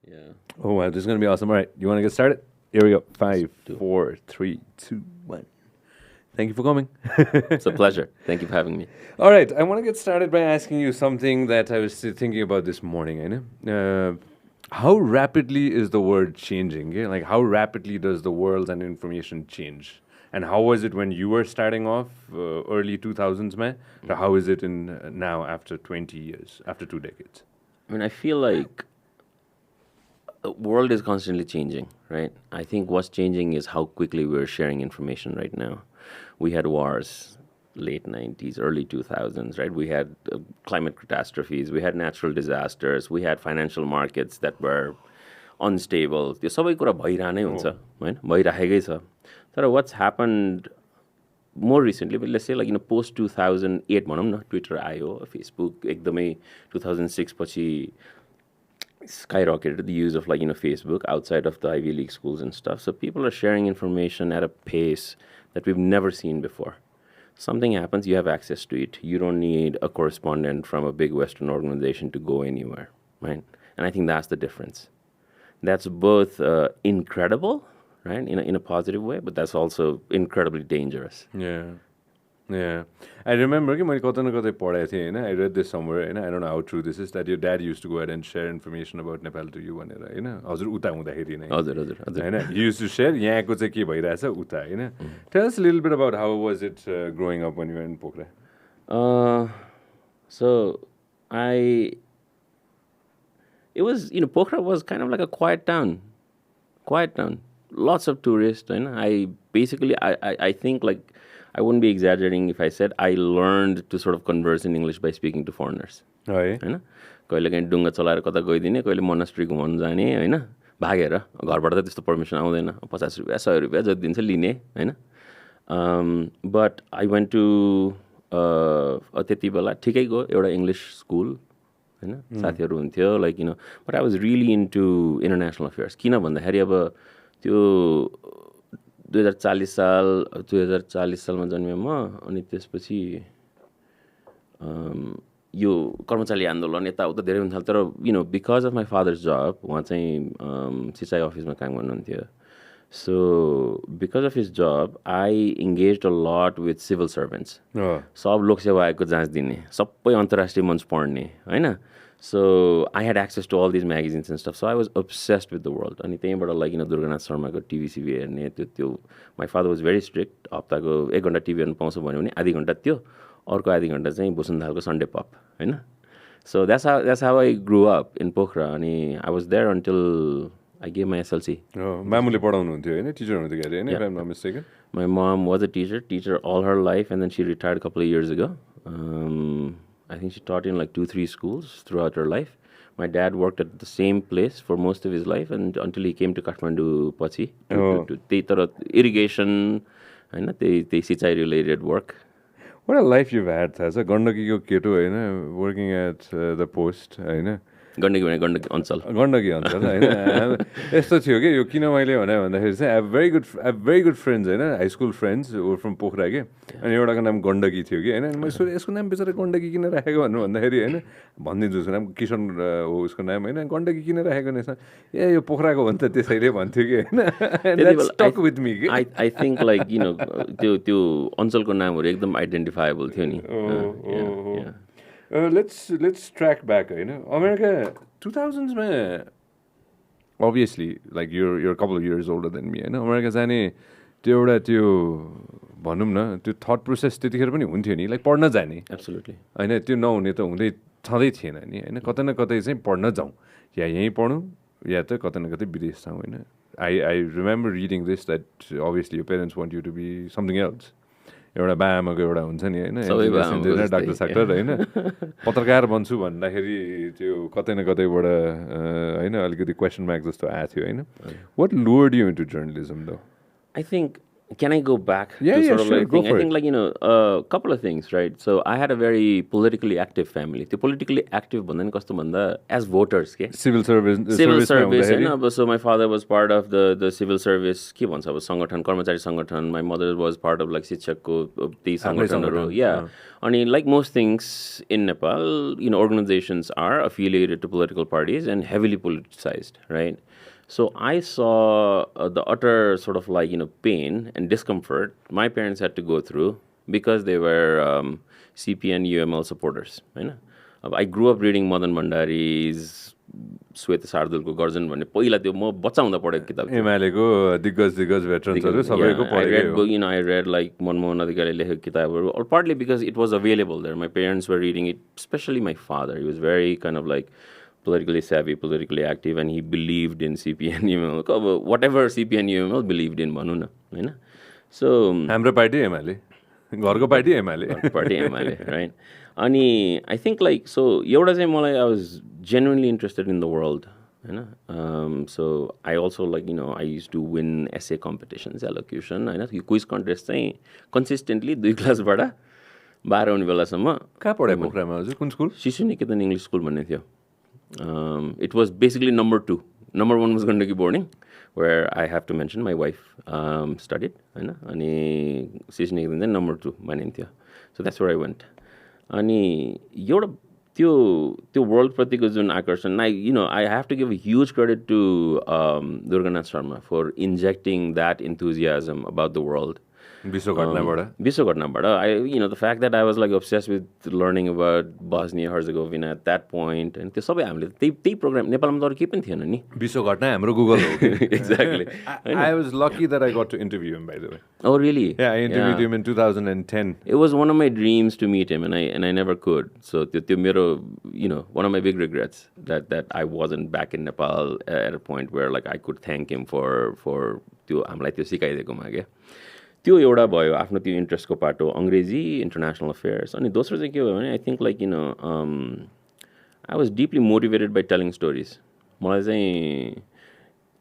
Yeah. Oh, wow, this is going to be awesome. All right, you want to get started? Here we go. 5, 4, 3, 2, 1. Thank you for coming. It's a pleasure. Thank you for having me. All right, I want to get started by asking you something that I was thinking about this morning. I know. How rapidly is the world changing? Yeah? Like, how rapidly does the world and information change? And how was it when you were starting off, early 2000s, man? So how is it in now after 20 years, after 2 decades? I mean, I feel like the world is constantly changing, right? I think what's changing is how quickly we're sharing information right now. We had wars late 90s, early 2000s, right? We had climate catastrophes, we had natural disasters, we had financial markets that were unstable. त्यो सबै कुरा भइरहनै हुन्छ हैन भइराखेकै छ तर what's happened more recently, but let's say like post 2008 भनौँ न Twitter आयो फेसबुक एकदमै 2006 पछि skyrocketed the use of Facebook outside of the Ivy League schools and stuff. So people are sharing information at a pace that we've never seen before. Something happens, you have access to it. You don't need a correspondent from a big Western organization to go anywhere, right? And I think that's the difference. That's both incredible, right, in a positive way, but that's also incredibly dangerous. Yeah. Yeah. I remember कि मैले कतै न कतै पढाएको थिएँ हैन. I read this somewhere हैन. I don't know how true this is, that your dad used to go ahead and share information about Nepal to you भनेर हैन. हजुर उता हुँदाखेरि नै. हजुर हैन. He used to share यहाँको चाहिँ के भइरहेछ उता हैन. Tell us a little bit about how was it growing up when you were in Pokhara? So it was, Pokhara was kind of like a quiet town. Lots of tourists, and I think like I wouldn't be exaggerating if I said I learned to sort of converse in English by speaking to foreigners. है. हैन कहिले काहीँ डुङ्गा चलाएर कता गइदिने कहिले monastery घुमाउन जाने हैन भागेर घरबाट त त्यस्तो पर्मिसन आउँदैन 50 रुपैयाँ 100 रुपैयाँ जति दिन्छ लिने हैन बट आई वेन्ट टु त्यति बेला ठिकैको एउटा इङ्ग्लिस स्कुल हैन साथीहरू हुन्थ्यो like but I was really into international affairs किन भन्दाखेरि अब त्यो 2040 सालमा जन्मेँ म अनि त्यसपछि यो कर्मचारी आन्दोलन यताउता धेरै हुन थाल्यो तर बिकज अफ माई फादर्स जब उहाँ चाहिँ सिँचाइ अफिसमा काम गर्नुहुन्थ्यो सो बिकज अफ हिज जब I engage a lot with civil servants सब लोकसेवा आयोगको जाँच दिने सबै अन्तर्राष्ट्रिय मञ्च पढ्ने होइन so I had access to all these magazines and stuff so I was obsessed with the world अनि त्यहीँबाट लाइक दुर्गानाथ शर्माको टिभी हेर्ने त्यो my father was very strict हप्ताको 1 घन्टा टिभी हेर्नु पाउँछ भन्यो भने आधी घन्टा त्यो अर्को आधी घन्टा चाहिँ वसुन्धराको सन्डे पप होइन so that's how I grow up in Pokhara अनि I was there until I gave my SLC मामुले पढाउनुहुन्थ्यो होइन टिचर हुनुहुन्थ्यो अरे हैन if I'm not mistaken. My mom was a teacher all her life and then she retired a couple of years ago. I think she taught in like 2-3 schools throughout her life. My dad worked at the same place for most of his life and until he came to Kathmandu पछि त्यही तर irrigation हैन त्यही सिँचाइ related work. What a life you've had, थाहा छ गण्डकीको केटो हैन working at the post हैन गण्डकी भने गण्डकी अञ्चल होइन यस्तो थियो कि यो किन मैले भन्दाखेरि चाहिँ I have very good friends होइन high school friends from Pokhara के अनि एउटाको नाम गण्डकी थियो कि होइन मैले सोधेँ यसको नाम बिचरा गण्डकी किन राखेको भन्दाखेरि होइन भनिदिन्छु उसको नाम किसन हो उसको नाम होइन गण्डकी किन राखेको रहेछ ए यो पोखराको हो नि त त्यसैले भन्थ्यो कि होइन आई थिङ्क लाइक त्यो अञ्चलको नामहरू एकदम आइडेन्टिफाएबल थियो नि let's track back, America 2000s में obviously like you're a couple of years older than me, America जाने त्यो एउटा त्यो भनौँ न त्यो थट प्रोसेस त्यतिखेर पनि हुन्थ्यो नि लाइक पढ्न जाने एब्सोल्युटली होइन त्यो नहुने त हुँदै छँदै थिएन नि होइन कतै न कतै चाहिँ पढ्न जाउँ या यहीँ पढौँ या त कतै न कतै विदेश जाउँ होइन I remember reading this that obviously your parents want you to be something else एउटा बाआमाको एउटा हुन्छ नि होइन डाक्टर साक्टर होइन पत्रकार बन्छु भन्दाखेरि त्यो कतै न कतैबाट होइन अलिकति क्वेसन मार्क जस्तो आएको थियो होइन वाट लुअर्ड यु इन्टु जर्नलिजम दो I think Can I go back Yeah, to yeah, sort of sure, like go thing? I for think it. like, a couple of things, right? So I had a very politically active family. The politically active भन्दा नि कस्तो भन्दा as voters के Civil service civil serviceमा service हुँदाखेरि होइन अब so my father was part of the civil service के भन्छ अब सङ्गठन कर्मचारी सङ्गठन my mother was part of like शिक्षकको ती आफ्नै सङ्गठनहरू सङ्गठन, yeah अनि like most things in Nepal organizations are affiliated to political parties and heavily politicized, right? So I saw the utter sort of like pain and discomfort my parents had to go through because they were CPN UML supporters. होइन अब I grew up reading Madan Bhandari's श्वेत शार्दुलको गर्जन भन्ने पहिला त्यो म बच्चा हुँदा पढेको किताब थियो एमालेको दिग्गज भेटरन्सहरू सबैको I पढेकै read हो book, I read like Manmohan Adhikari लेखेको किताबहरू or partly because it was available there. My parents were reading it, especially my father. He was very kind of like politically savvy, politically active, and he believed in CPN UML. Whatever CPN UML believed in भनौँ न होइन so हाम्रो party Emale घरको party Emale party MLA, right? Ani, I think like so. एउटा चाहिँ मलाई I was genuinely interested in the world, होइन. So I also like I used to win essay competitions, elocution, होइन. यो quiz contest चाहिँ consistently 2 क्लासबाट 12 आउने बेलासम्म कहाँ पढायो पोखरामा हजुर कुन स्कुल शिशु निकेतन इङ्ग्लिस स्कुल भन्ने थियो. It was basically number 2. Number 1 was Gandaki boarding, where I have to mention my wife studied, होइन. अनि शिशु निकेतन चाहिँ number 2 मानिन्थ्यो. So that's where I went. अनि एउटा त्यो वर्ल्डप्रतिको जुन आकर्षण I have to give a huge credit to Durganath Sharma for injecting that enthusiasm about the world. विश्व घटनाबाट I the fact that I was like obsessed with learning about Bosnia Herzegovina at that point and त्यो सबै हामीले त्यही programme नेपालमा त अरू केही पनि थिएन नि विश्व घटना हाम्रो गुगल हो कि exactly I was lucky that I got to interview him by the way. Oh really? Yeah, I interviewed him in 2010. It was one of my dreams to meet him and I never could. So त्यो मेरो one of my big regrets that I wasn't back in Nepal at a point where like I could thank him for त्यो हामीलाई त्यो सिकाइदिएकोमा के त्यो एउटा भयो आफ्नो त्यो इन्ट्रेस्टको पाटो अङ्ग्रेजी इन्टरनेसनल अफेयर्स अनि दोस्रो चाहिँ के भयो भने I think like I was deeply motivated by telling stories मलाई चाहिँ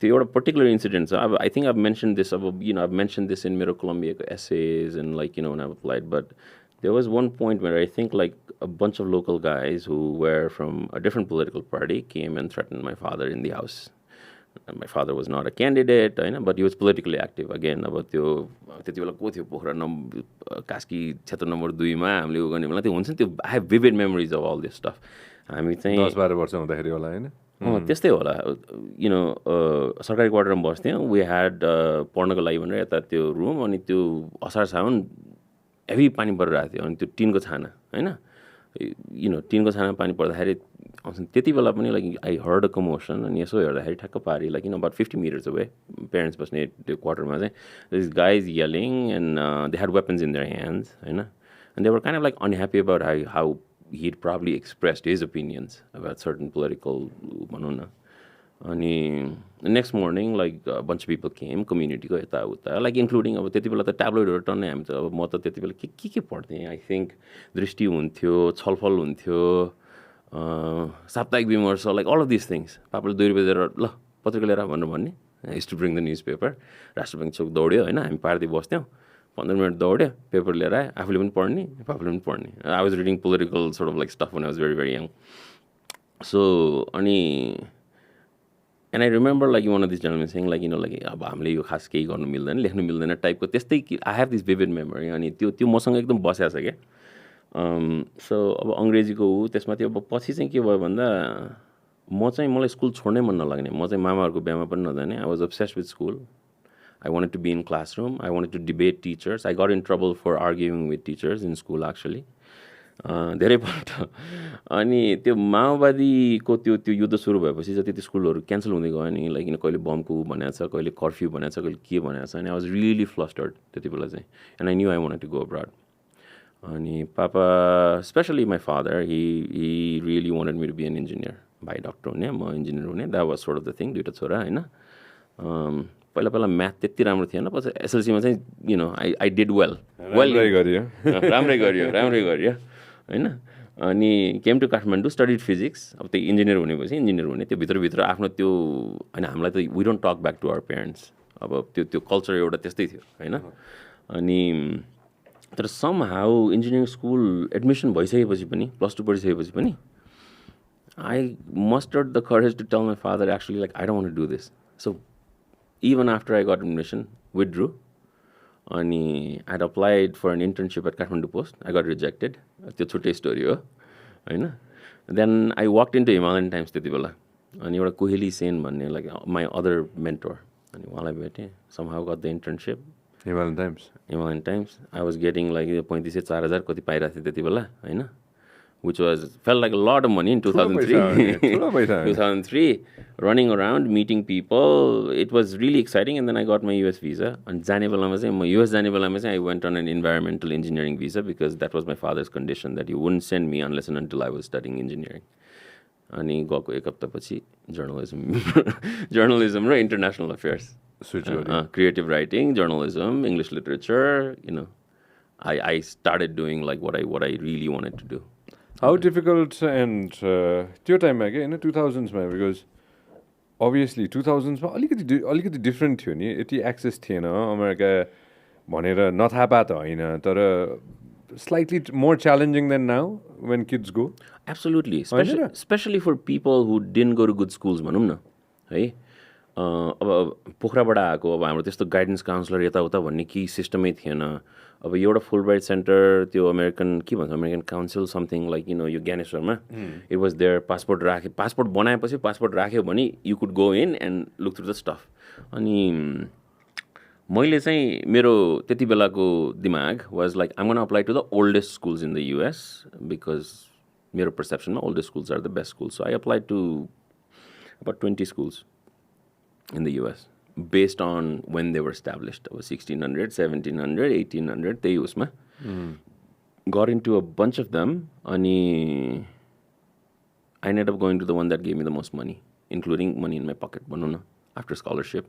त्यो एउटा पर्टिकुलर इन्सिडेन्ट छ अब I think I mention this अब आई मेन्सन दिस इन मेरो कोलम्बियाको essays and like when I applied but there was one point where I think like a bunch of local guys who were from a different political party came and threatened my father in the house. My father was not a candidate, but he was politically active. Again, अब त्यो त्यति बेला को थियो पोखरा कास्की क्षेत्र number 2 मा हामीले उ गर्ने बेला त्यो हुन्छ नि त्यो I have vivid memories of all this stuff. हामी चाहिँ 10-12 वर्ष हुँदाखेरि होला हैन त्यस्तै होला सरकारी क्वार्टरमा बस्थ्यौँ वी ह्याड पढ्नको लागि भनेर यता त्यो रुम अनि त्यो असार साउन हेभी पानी परिरहेको थियो अनि त्यो टिनको छाना होइन टिनको छाना पानी पर्दाखेरि त्यति बेला पनि लाइक आई हर्ड अ कमोसन अनि यसो हेर्दाखेरि ठ्याक्क पारी like about 50 meters away parents बस्ने त्यो क्वार्टरमा चाहिँ this guys yelling and they had weapons in their hands होइन and they were kind of like unhappy about how he'd probably expressed his opinions about certain political भनौँ न अनि next morning like bunch of people came कम्युनिटीको यताउता like including अब त्यति बेला त ट्याब्लोइडहरू टन्नै हामी त अब म त त्यति बेला के पढ्थेँ आई थिङ्क दृष्टि हुन्थ्यो छलफल हुन्थ्यो साप्ताहिक विमर्श like all of this things पापाले 2 रुपियाँ दिएर ल पत्रिका लिएर भनेर भन्ने is to bring the newspaper Rastra bank चौक दौड्यो होइन हामी पार्दै बस्थ्यौँ 15 मिनट दौड्यो पेपर लिएर आयो आफूले पनि पढ्ने पापाले पनि पढ्ने I was reading political sort of like stuff when I was very very young so अनि and I remember like one of these gentlemen saying like like अब हामीले यो खास केही गर्नु मिल्दैन लेख्नु मिल्दैन टाइपको त्यस्तै I have this vivid memory अनि त्यो मसँग एकदम बसेको छ क्या सो अब अङ्ग्रेजीको त्यसमा त्यो अब पछि चाहिँ के भयो भन्दा मलाई स्कुल छोड्नै मन नलाग्ने म चाहिँ मामाहरूको बिहामा पनि नजाने I was obsessed with school. I wanted to be in classroom. I wanted to debate teachers. I got in trouble for arguing with teachers in school actually. धेरैपल्ट अनि त्यो माओवादीको त्यो युद्ध सुरु भएपछि जति त्यो स्कुलहरू क्यान्सल हुँदै गयो नि लाइक कहिले बमको भनेको छ कहिले कर्फ्यू भनेको छ कहिले के भनेको छ अनि आई वाज रियली फ्लस्टर्ड त्यति बेला चाहिँ and I knew I wanted to go abroad अनि पापा especially my father he really wanted me to be an engineer भाइ डक्टर हुने म इन्जिनियर हुने that was sort of the thing दुइटा छोरा होइन पहिला म्याथ त्यति राम्रो थिएन पछि एसएलसीमा चाहिँ आई डिड वेल राम्रै गरियो होइन अनि came to Kathmandu studied physics अब त्यो इन्जिनियर हुनेपछि इन्जिनियर हुने त्यो भित्रभित्र आफ्नो त्यो होइन हामीलाई त we don't talk back to our parents अब त्यो कल्चर एउटा त्यस्तै थियो होइन अनि तर somehow engineering school admission भइसकेपछि पनि +2 पढिसकेपछि पनि I mustered the courage to tell my father actually like I don't want to do this. So even after I got admission, withdrew. And I'd applied for an internship at Kathmandu Post. I got rejected. That's a छोटै story हो हैन. Then I walked into Himalayan Times त्यति बेला. अनि एउटा कोहली सेन भन्ने like my other mentor. अनि उहाँलाई भेटेँ. Somehow got the internship. Himalayan Times. I was getting like 35,000 कति पाइरहेको थिएँ त्यति बेला हैन. Which felt like a lot of money in 2003. 2003, running around, meeting people. It was really exciting. And then I got my US visa. And US I went on an environmental engineering visa because that was my father's condition that he wouldn't send me unless and until I was studying engineering. And gएको एक हप्तापछि journalism र international affairs. Creative writing, journalism, English literature, I started doing like what I really wanted to do. How difficult and त्यो टाइममा के होइन 2000s मा because obviously 2000s मा अलिकति डिफ्रेन्ट थियो नि यति एक्सेस थिएन अमेरिका भनेर नथाहा पाए त होइन तर slightly more challenging than now when kids go. Absolutely, especially for people who didn't go to good schools भनौँ न है अब पोखराबाट आएको अब हाम्रो त्यस्तो गाइडेन्स काउन्सिलर यताउता भन्ने केही सिस्टमै थिएन अब एउटा फुल ब्राइट सेन्टर त्यो अमेरिकन के भन्छ अमेरिकन काउन्सिल समथिङ लाइक यो ज्ञानेश्वरमा इट वाज देयर पासपोर्ट बनाएपछि पासपोर्ट राख्यो भने you could go in and look through the stuff अनि मैले चाहिँ मेरो त्यति बेलाको दिमाग was like I'm gonna apply to the oldest schools in the US because मेरो पर्सेप्सनमा oldest schools are the best schools so I apply to about 20 schools in the US based on when they were established. 1600, 1700, 1800, they used me. Got into a bunch of them and I ended up going to the one that gave me the most money, including money in my pocket, after scholarship.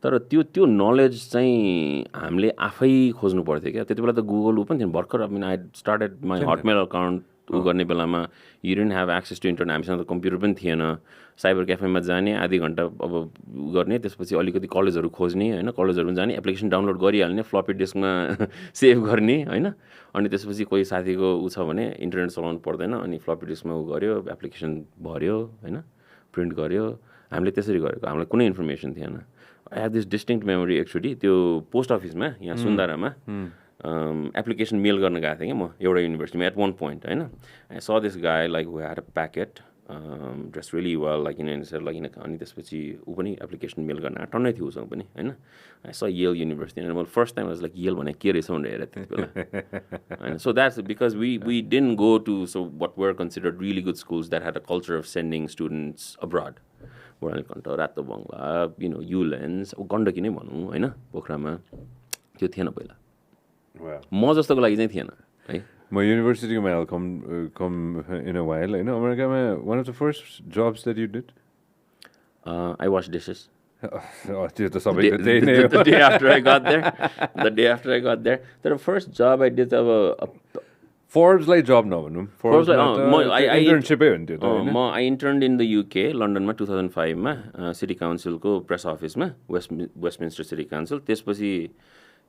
तर त्यो knowledge चाहिँ हामीले आफै खोज्नु पर्थ्यो क्या त्यति बेला त गुगल पनि थिएन भर्खर I started my Hotmail account ऊ गर्ने बेलामा you didn't have access to internet हामीसँग त कम्प्युटर पनि थिएन साइबर क्याफेमा जाने आधी घन्टा अब गर्ने त्यसपछि अलिकति कलेजहरू खोज्ने होइन कलेजहरू जाने एप्लिकेसन डाउनलोड गरिहाल्ने फ्लपी डिस्कमा सेभ गर्ने होइन अनि त्यसपछि कोही साथीको ऊ छ भने इन्टरनेट चलाउनु पर्दैन अनि फ्लपी डिस्कमा ऊ गर्यो एप्लिकेसन भर्यो होइन प्रिन्ट गर्यो हामीले त्यसरी गरेको हामीलाई कुनै इन्फर्मेसन थिएन I have this distinct memory actually त्यो पोस्ट अफिसमा यहाँ सुन्दारामा एप्लिकेसन मेल गर्न गएको थिएँ कि म एउटा युनिभर्सिटीमा एट वान पोइन्ट होइन आई स this guy like who had a packet dress really well like like अनि त्यसपछि ऊ पनि एप्लिकेसन मेल गर्न टन्नै थियो उसँग पनि होइन आई स येल युनिभर्सिटी अनि मैले first time was like Yale भने के रहेछ भनेर हेरेँ त्यति बेला होइन so that's because we didn't go to so what were considered really good schools that had a culture of sending students abroad Budhanilkantha Rato Bangala Ullens Gandaki नै भनौँ होइन पोखरामा त्यो थिएन पहिला म जस्तोको लागि चाहिँ थिएन है म युनिभर्सिटीमा I'll come in a while होइन अमेरिकामा one of the first jobs that you did I washed dishes त्यो त सबैको त्यही नै the day after I got there the first job I did अब फोर्ब्सलाई जब नभनौँ इन्टर्नसिपै हो नि त्यो म I intern in the UK लन्डनमा 2005मा सिटी काउन्सिलको प्रेस अफिसमा वेस्टमिन्स्टर सिटी काउन्सिल त्यसपछि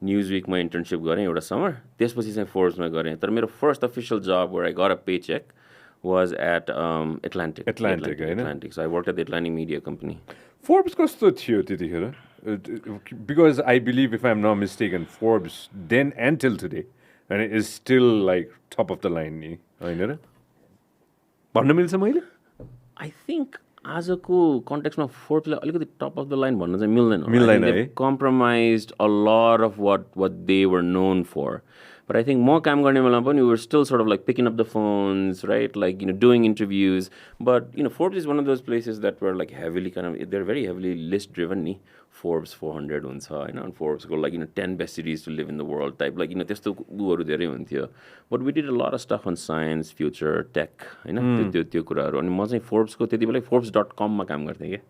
न्युज विकमा इन्टर्नसिप गरेँ एउटा समर त्यसपछि चाहिँ फोर्ब्समा गरेँ तर मेरो first official job were I got a pay check was at Atlantic so I work at the Atlantic media company Forbes कस्तो थियो त्यतिखेर because I believe if I am not mistaken Forbes then and till today and it is still like top of the line नि होइन र भन्न मिल्छ मैले I think आजको कन्टेक्समा फोर्ब्सलाई अलिकति टप अफ द लाइन भन्न चाहिँ मिल्दैन है compromised a lot of what they were known for but I think म काम गर्ने बेलामा पनि we were still sort of like picking up the phones right like doing interviews but Forbes is one of those places that were like heavily they're very heavily list driven नि Forbes 400 हुन्छ होइन Forbes को like 10 best cities to live in the world type like त्यस्तो उहरू धेरै हुन्थ्यो but we did a lot of stuff on science future tech होइन त्यो कुराहरू अनि म चाहिँ Forbes को त्यति बेला Forbes.com मा काम गर्थेँ क्या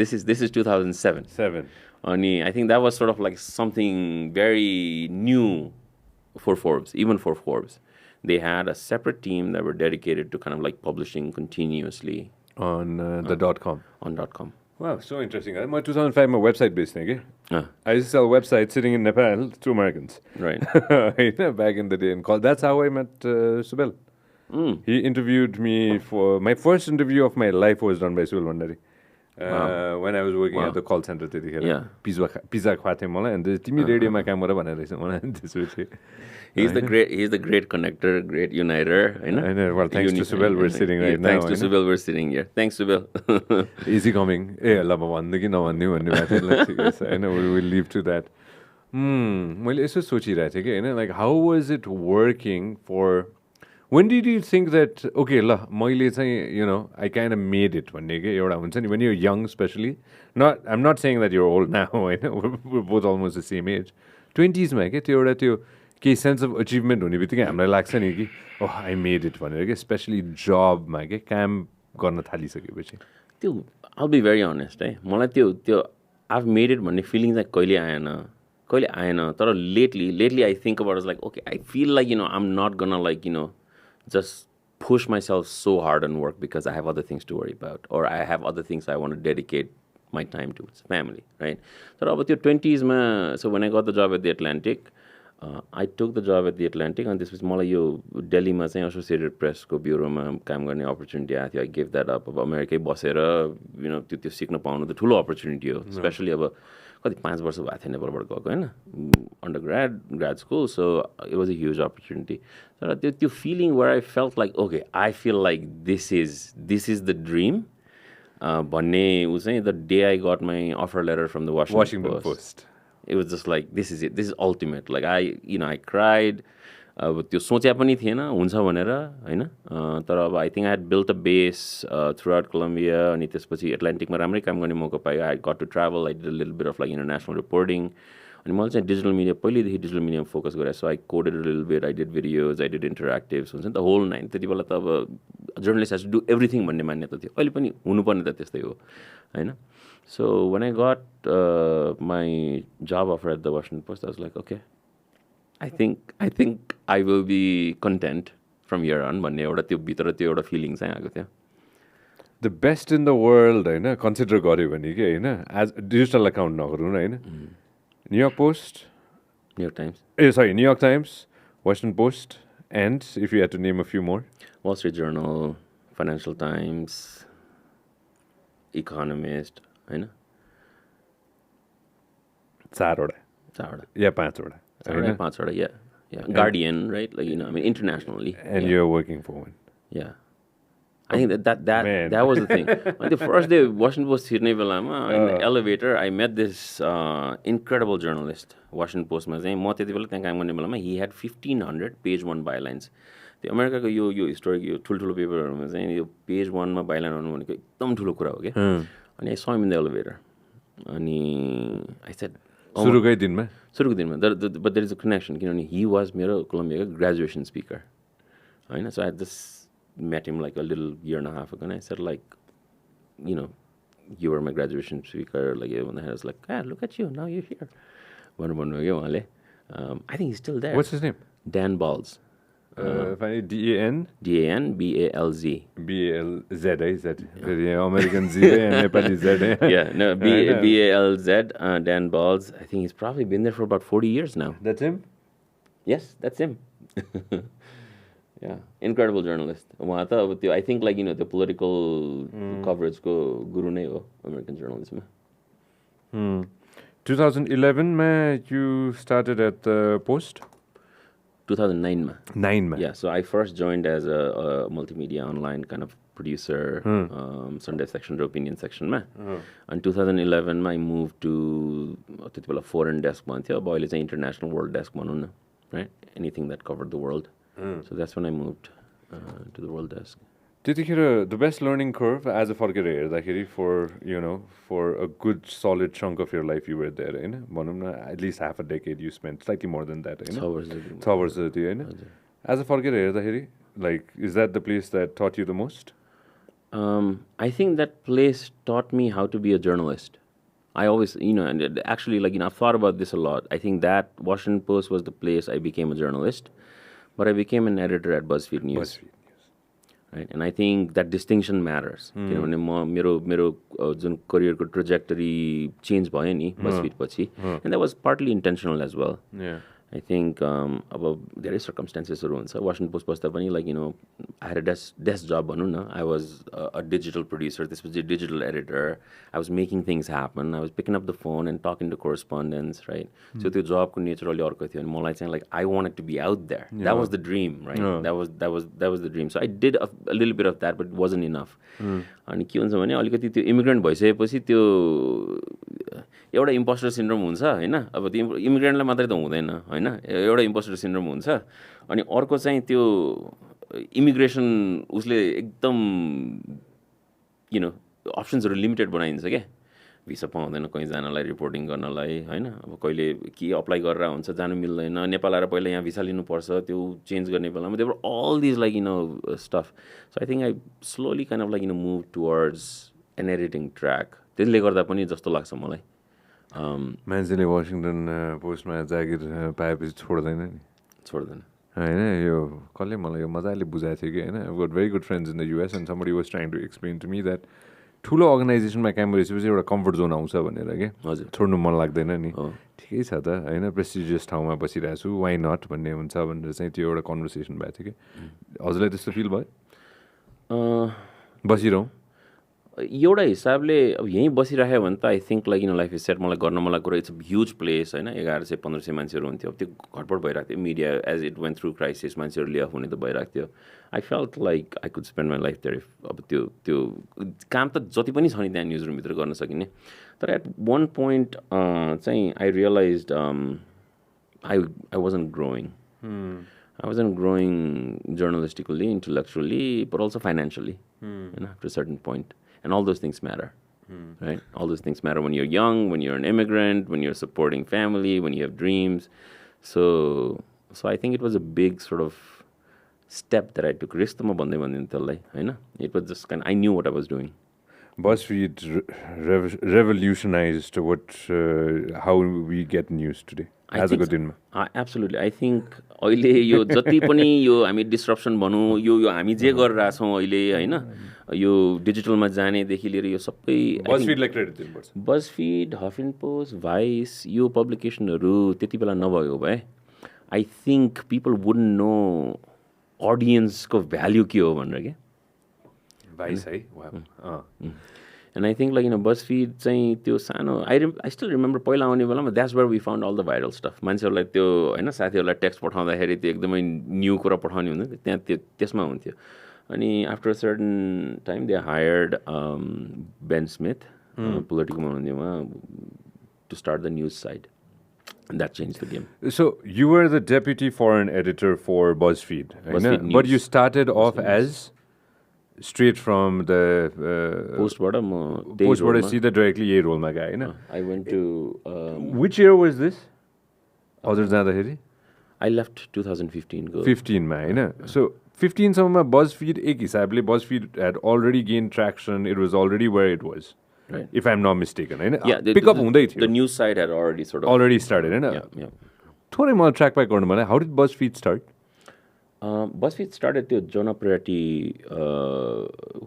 this is 2007 अनि I think that was sort of like something very new for Forbes, even for Forbes. They had a separate team that were dedicated to kind of like publishing continuously. On the .com? On .com. Wow, so interesting. I'm 2005 my website based thing. Ah, I used to sell websites sitting in Nepal to Americans. right. Back in the day, and called. That's how I met Subel. He interviewed me for my first interview of my life was done by Subel Bhandari. When I was working at the call center, Yeah. pizza khwathe मलाई and तिमी रेडियोमा काम गर भनेर रहेछ मलाई त्यसपछि He's the great connector, great uniter. I know. Well, thanks to Subel, we're sitting right now. Thanks to Subel, we're sitting here. Thanks, Subel. Easy coming. ल म भन्नु कि नभन्नु भन्ने भएको थियो ल ठिकै छ होइन we will leave to that. मैले यसो सोचिरहेको थिएँ कि होइन like how was it working for when did you think that okay ल मैले चाहिँ you know I kind of made it भन्ने के एउटा हुन्छ नि when you're young especially not I'm not saying that you're old now होइन we're both almost the same age 20s मा के त्यो एउटा त्यो केही सेन्स अफ अचिभमेन्ट हुने बित्तिकै हामीलाई लाग्छ नि कि ओह आई मेड इट भनेर के स्पेसली जबमा के काम गर्न थालिसकेपछि त्यो I'll be very honest है मलाई त्यो I've made it भन्ने फिलिङ चाहिँ कहिले आएन तर lately I think about it like okay I feel like you know I'm not gonna like you know just push myself so hard on work because I have other things to worry about or I have other things I want to dedicate my time to. It's family, right? तर अब त्यो 20s मा so when I got the job at the Atlantic I took the job at the Atlantic and त्यसपछि मलाई यो दिल्लीमा चाहिँ associated प्रेसको ब्युरोमा काम गर्ने अपर्च्युनिटी आएको थियो आई गिभ द्याट अप अब अमेरिकै बसेर यु नो त्यो सिक्न पाउनु त ठुलो अपर्च्युनिटी हो स्पेसली अब कति 5 वर्ष भएको थियो नेपालबाट गएको होइन undergrad school so it was a huge opportunity तर त्यो feeling where I felt like okay I feel like this is the dream भन्ने ऊ चाहिँ the day I got my offer letter from the Washington Post it was just like this is it, this is ultimate like I cried अब त्यो सोचे पनि थिएन हुन्छ भनेर हैन तर अब I think I had built a base throughout Columbia अनि त्यसपछि एटलान्टिकमा राम्रै काम गर्ने मौका पाएँ I got to travel I did a little bit of like international reporting अनि मैले चाहिँ डिजिटल मिडिया पहिलेदेखि डिजिटल मिडियामा फोकस गरेँ so I coded a little bit I did videos I did interactives हुन्छ नि त होल नाइन त्यति बेला त अब journalist has to do everything भन्ने मान्यता थियो अहिले पनि हुनुपर्ने त त्यस्तै हो होइन So when I got my job offer at the Washington Post, I was like, okay, I think I will be content from here on. भन्ने एउटा त्यो भित्र त्यो एउटा फिलिङ चाहिँ आएको थियो the best in the world होइन कन्सिडर गर्यो भने कि होइन एज डिजिटल अकाउन्ट नगरौँ न होइन New York post New York times New York times Washington post and if you had to name a few more wall street journal financial times economist होइन चारवटा या पाँचवटा या Guardian right like you know I mean internationally and you are working for one या I think that was the thing. The first day Washington Post छिर्ने बेलामा in the elevator I met this incredible journalist Washington Post मा चाहिँ म त्यति बेला त्यहाँ काम गर्ने बेलामा he had 1500 page 1 bylines त्यो अमेरिकाको यो हिस्टोरिक यो ठुल्ठुलो पेपरहरूमा चाहिँ यो पेज 1 मा बाइलाइन आउनु भनेको एकदम ठुलो कुरा हो क्या अनि I saw him in the elevator अनि I said सुरुको दिनमा but there is a connection किनभने he was मेरो कोलम्बियाको ग्रेजुएसन स्पिकर होइन so I just met him like a little year and a half ago and I said like you know you were my graduation speaker like when I was like look at you now you're here I think he's still there. What's his name? Dan Balz. D-A-N? D-A-N B-A-L-Z. B-A-L-Z, is that? Yeah, American Z and Nepali Z. Yeah, no, B-A-L-Z, Dan Balz. I think he's probably been there for about 40 years now. That's him? Yes, that's him. Yeah, incredible journalist. I think like, you know, the political coverage ko guru nei ho, American journalism. 2011 ma you started at the Post? 2009 ma. 9 ma. Yeah, so I first joined as a multimedia online kind of producer, Sunday section, the opinion section ma. In 2011 ma I moved to a foreign desk one थियो अब अहिले चाहिँ international world desk भनौँ न, right? Anything that covered the world. So that's when I moved to the world desk. त्यतिखेर the best learning curve as a फर्केर हेर्दाखेरि for a good solid chunk of your life you were there हैन भनौँ न at least half a decade you spent slightly more than that हैन 6 वर्ष जति हैन as a फर्केर हेर्दाखेरि like is that the place that taught you the most? I think that place taught me how to be a journalist. I always, and actually like, I've thought about this a lot. I think that Washington Post was the place I became a journalist, but I became an editor at BuzzFeed News. right? And I think that distinction matters. किनभने म मेरो जुन करियरको trajectory change भयो नि BuzzFeed पछि, and that was partly intentional as well. I think अब धेरै सर्कमस्टान्सेसहरू हुन्छ. वासिङटन पोस्ट बस्दा पनि like I had a desk job भनौँ न. I was a digital producer, त्यसपछि digital editor. I was making things happen. I was picking up the phone and talking to correspondents, right? So त्यो जबको nature अलि अर्को थियो अनि मलाई चाहिँ like I wanted to be out there. That was the dream, right? That was the dream. So I did a little bit of that, but it wasn't enough. अनि के हुन्छ भने अलिकति त्यो इमिग्रेन्ट भइसकेपछि त्यो एउटा इम्पोस्टर सिन्ड्रोम हुन्छ हैन. अब त्यो इमिग्रेन्टलाई मात्रै त हुँदैन हैन, एउटा इम्पोस्टर सिन्ड्रोम हुन्छ. अनि अर्को चाहिँ त्यो इमिग्रेसन उसले एकदम अप्सन्सहरू लिमिटेड बनाइदिन्छ क्या. भिसा पाउँदैन कहीँ जानलाई, रिपोर्टिङ गर्नलाई हैन. अब कहिले के अप्लाई गरेर हुन्छ, जानु मिल्दैन, नेपाल आएर पहिला यहाँ भिसा लिनुपर्छ, त्यो चेन्ज गर्ने बेलामा there were all these like stuff. So I think I slowly kind of like move towards an editing track. त्यसले गर्दा पनि जस्तो लाग्छ मलाई मान्छेले वासिङटन पोस्टमा जागिर पाएपछि छोड्दैन नि, छोड्दैन होइन. यो कसले मलाई यो मजाले बुझाएको थियो कि होइन. I've got very good friends in the US and somebody was trying to explain to me that ठुलो अर्गनाइजेसनमा काम गरेपछि एउटा कम्फर्ट जोन आउँछ भनेर के. हजुर, छोड्नु मन लाग्दैन नि. ठिकै छ त होइन, प्रेस्टिजियस ठाउँमा बसिरहेको छु, वाइ नट भन्ने हुन्छ भनेर चाहिँ त्यो एउटा कन्भर्सेसन भएको थियो कि. हजुरलाई त्यस्तो फिल भयो बसिरहँ? एउटा हिसाबले अब यहीँ बसिराख्यो भने त I think like life is set. मलाई गर्न मलाई कुरा इट्स अ ह्युज प्लेस होइन. 1100-1500 मान्छेहरू हुन्थ्यो. अब त्यो घटबड भइरहेको थियो. Media as it went through crisis मान्छेहरू लिएर हुने त भइरहेको थियो. I felt like I could spend my life there. अब त्यो काम त जति पनि छ नि त्यहाँ न्युज रुमभित्र गर्न सकिने. तर एट वान पोइन्ट चाहिँ I realize I wasn't growing. I wasn't growing journalistically, intellectually, but also financially, after a certain point. And all those things matter, right? All those things matter when you're young, when you're an immigrant, when you're supporting family, when you have dreams. So I think it was a big sort of step that I took. Risk ma bhandai bhandin tellai, haina. It was just I knew what I was doing. BuzzFeed revolutionized how we get news today. आजको दिनमा absolutely. I think अहिले यो जति पनि यो हामी disruption भनौँ, यो हामी जे गरिरहेछौँ अहिले होइन, यो डिजिटलमा जानेदेखि लिएर यो सबै BuzzFeedलाई क्रेडिट दिनुपर्छ. BuzzFeed, हफिन पोस्ट, भाइस, यो पब्लिकेसनहरू त्यति बेला नभएको भए I think people wouldn't know अडियन्सको भ्याल्यु के हो भनेर क्या. भाइस है. And I think like BuzzFeed चाहिँ त्यो सानो I still remember पहिला आउने बेलामा that's where we found all the viral stuff. मान्छेहरूलाई त्यो होइन साथीहरूलाई टेक्स्ट पठाउँदाखेरि त्यो एकदमै न्यू कुरा पठाउने हुन्थ्यो, त्यहाँ त्यसमा हुन्थ्यो. अनि after a certain time they hired Ben Smith, पोलिटिकलमा हुनुहुन्थ्यो उहाँ, to start the news side. And that changed the game. So you were the deputy foreign editor for BuzzFeed, BuzzFeed News. But you started off as straight from the postबाट सीधा directly यही रोलमा गए होइन. I went to which year was this? हजुर जाँदाखेरि? I left 2015 go. 15 मा होइन. So 15 सम्ममा BuzzFeed एक हिसाबले BuzzFeed had already gained traction. It was already where it was. Right. If I'm not mistaken, होइन. Yeah, pick up हुँदै थियो. The news side had already started, होइन. Yeah. थोरै मलाई ट्र्याक ब्याक गर्नु मलाई. How did BuzzFeed start? BuzzFeed started to Jonah Peretti,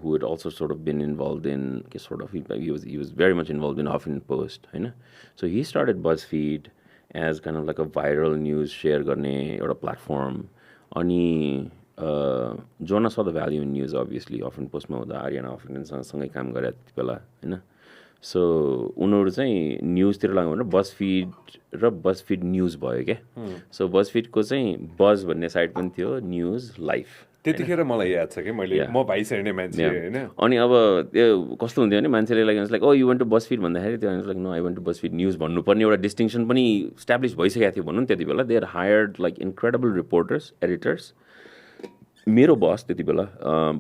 who had also sort of been involved in he was very much involved in Huffington Post, you know. So he started BuzzFeed as kind of like a viral news share गर्ने एउटा platform. अनि Jonah saw the value in news obviously. Huffington Postमा हुँदा आर्यना हफिङटनसँग सँगै काम गरे त्यति बेला होइन. सो उनीहरू चाहिँ न्युजतिर लाग्यो भने BuzzFeed र BuzzFeed न्युज भयो क्या. सो BuzzFeedको चाहिँ बज भन्ने साइट पनि थियो, न्युज लाइफ. त्यतिखेर मलाई याद छ कि मैले म भाइस हेर्ने मान्छे होइन. अनि अब त्यो कस्तो हुन्थ्यो भने मान्छेले like oh you want to BuzzFeed भन्दाखेरि त्यो like no I want to BuzzFeed news भन्नुपर्ने एउटा डिस्टिङसन पनि इस्टाब्लिस भइसकेको थियो भनौँ त्यति बेला. They are hired like incredible reporters, editors. मेरो बस त्यति बेला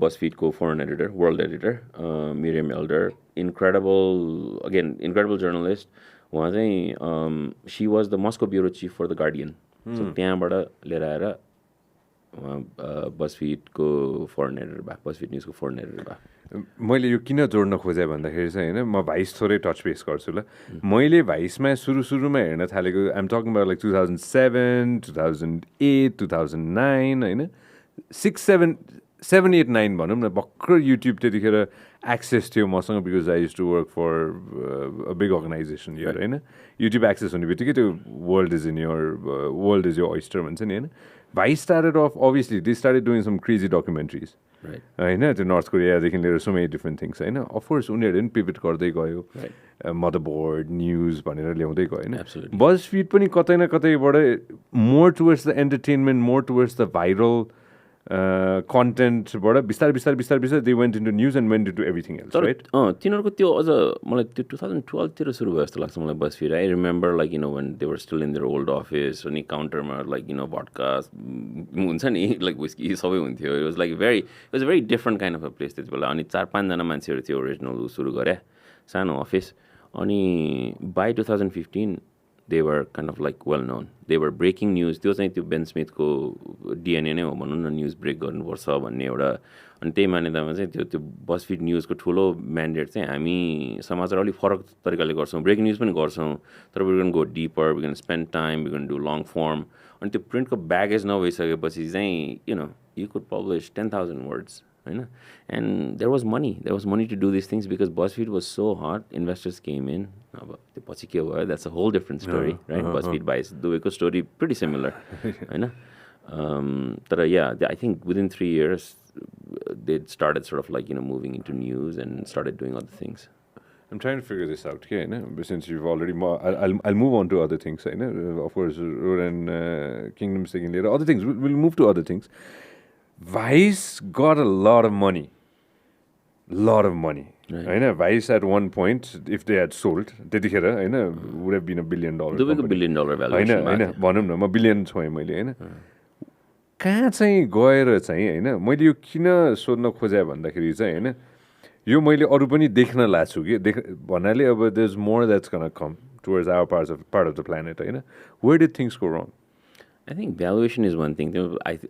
BuzzFeedको foreign editor, world editor Miriam Elder, incredible journalist. उहाँ चाहिँ she was the Moscow bureau chief for the Guardian. So त्यहाँबाट लिएर आएर उहाँ BuzzFeedको फरेन एडिटर भयो, BuzzFeed न्युजको फरेन एडिटर भयो. मैले यो किन जोड्न खोजेँ भन्दाखेरि चाहिँ होइन, म भाइस थोरै टच बेस गर्छु ल. मैले भाइसमा सुरुमा हेर्न थालेको आइएम टकिङ अबाउट लाइक 2007, 2008, 2009 होइन. 7, 8, 9 भनौँ न भर्खर युट्युब त्यतिखेर एक्सेस थियो मसँग because I used to work for a big organization here होइन युट्युब एक्सेस हुने बित्तिकै त्यो वर्ल्ड इज यो ओइस्टर भन्छ नि होइन Vice started off obviously they started doing some crazy documentaries होइन त्यो नर्थ कोरियादेखि लिएर सो मेनी डिफ्रेन्ट थिङ्स होइन अफकोर्स उनीहरूले पनि पिभिट गर्दै गयो मदरबोर्ड न्युज भनेर ल्याउँदै गयो होइन बजफिड पनि कतै न कतैबाट more towards the entertainment more towards the viral कन्टेन्टबाट बिस्तारै they went into news and went into everything else right तिनीहरूको त्यो अझ मलाई त्यो 2012तिर सुरु भयो जस्तो लाग्छ मलाई BuzzFeed I remember like when they were still in their old office अनि काउन्टरमा लाइक भड्का हुन्छ नि लाइक विस्की सबै हुन्थ्यो it was a very different kind of a place त्यति बेला अनि 4-5जना मान्छेहरू थियो ओरिजिनल सुरु गरे सानो अफिस अनि by 2015 they were kind of like well known. They were breaking news. त्यो चाहिँ त्यो बेन स्मिथको डिएनए नै हो भनौँ न न्युज ब्रेक गर्नुपर्छ भन्ने एउटा अनि त्यही मान्यतामा चाहिँ त्यो बजफिड न्युजको ठुलो म्यान्डेट चाहिँ हामी समाचार अलिक फरक तरिकाले गर्छौँ ब्रेकिङ न्युज पनि गर्छौँ तर we can go deeper we can spend time we can do long form अनि त्यो प्रिन्टको ब्यागेज नभइसकेपछि चाहिँ यु कुड पब्लिस 10,000 words होइन and there was money to do these things because BuzzFeed was so hot investors came in अब त्यो पछि के भयो that's a whole different story right BuzzFeed buys दुवैको story pretty similar होइन तर yeah I think within 3 years they started sort of like moving into news and started doing other things. I'm trying to figure this out okay since you've already I'll move on to other things of course Road and Kingdoms taking later other things we'll move to other things. Vice got a lot of money. Right. Vice at one point, if they had sold, would have been $1 billion. $1 billion valuation. भनौँ न म billion छोएँ मैले होइन कहाँ चाहिँ गएर चाहिँ होइन मैले यो किन सोध्न खोजेँ भन्दाखेरि चाहिँ होइन यो मैले अरू पनि देख्न लाग्छु कि भन्नाले अब there is more that's gonna come towards our part of the planet होइन where did things go wrong I think valuation is one thing.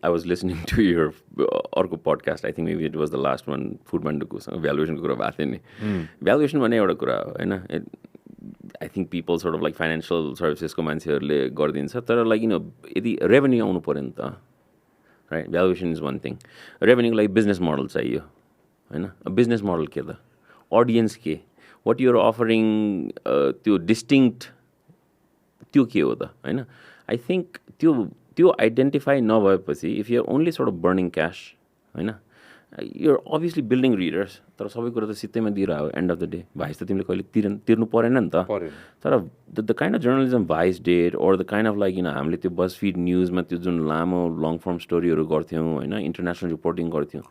I was listening to your अर्को podcast. I think maybe it was the last one. Foodmanduko valuation कुरा भएको थियो नि. Valuation भन्ने एउटा कुरा हो होइन. I think people sort of like financial services को मान्छेहरूले गरिदिन्छ तर like यदि revenue आउनु पर्यो नि त right valuation is one thing. Revenue को लागि business model चाहियो होइन business model के त audience के what you're offering त्यो distinct त्यो के हो त होइन I think त्यो identify नभएपछि if you're only sort of burning cash होइन you're obviously building readers तर सबै कुरा त सित्तैमा दिइरह्यो end of the day vice त तिमीले कहिले तिर्नु परेन नि त तर the kind of journalism Vice did or the kind of like हामीले त्यो BuzzFeed न्युजमा त्यो जुन लामो long form storyहरू गर्थ्यौँ होइन international reporting गर्थ्यौँ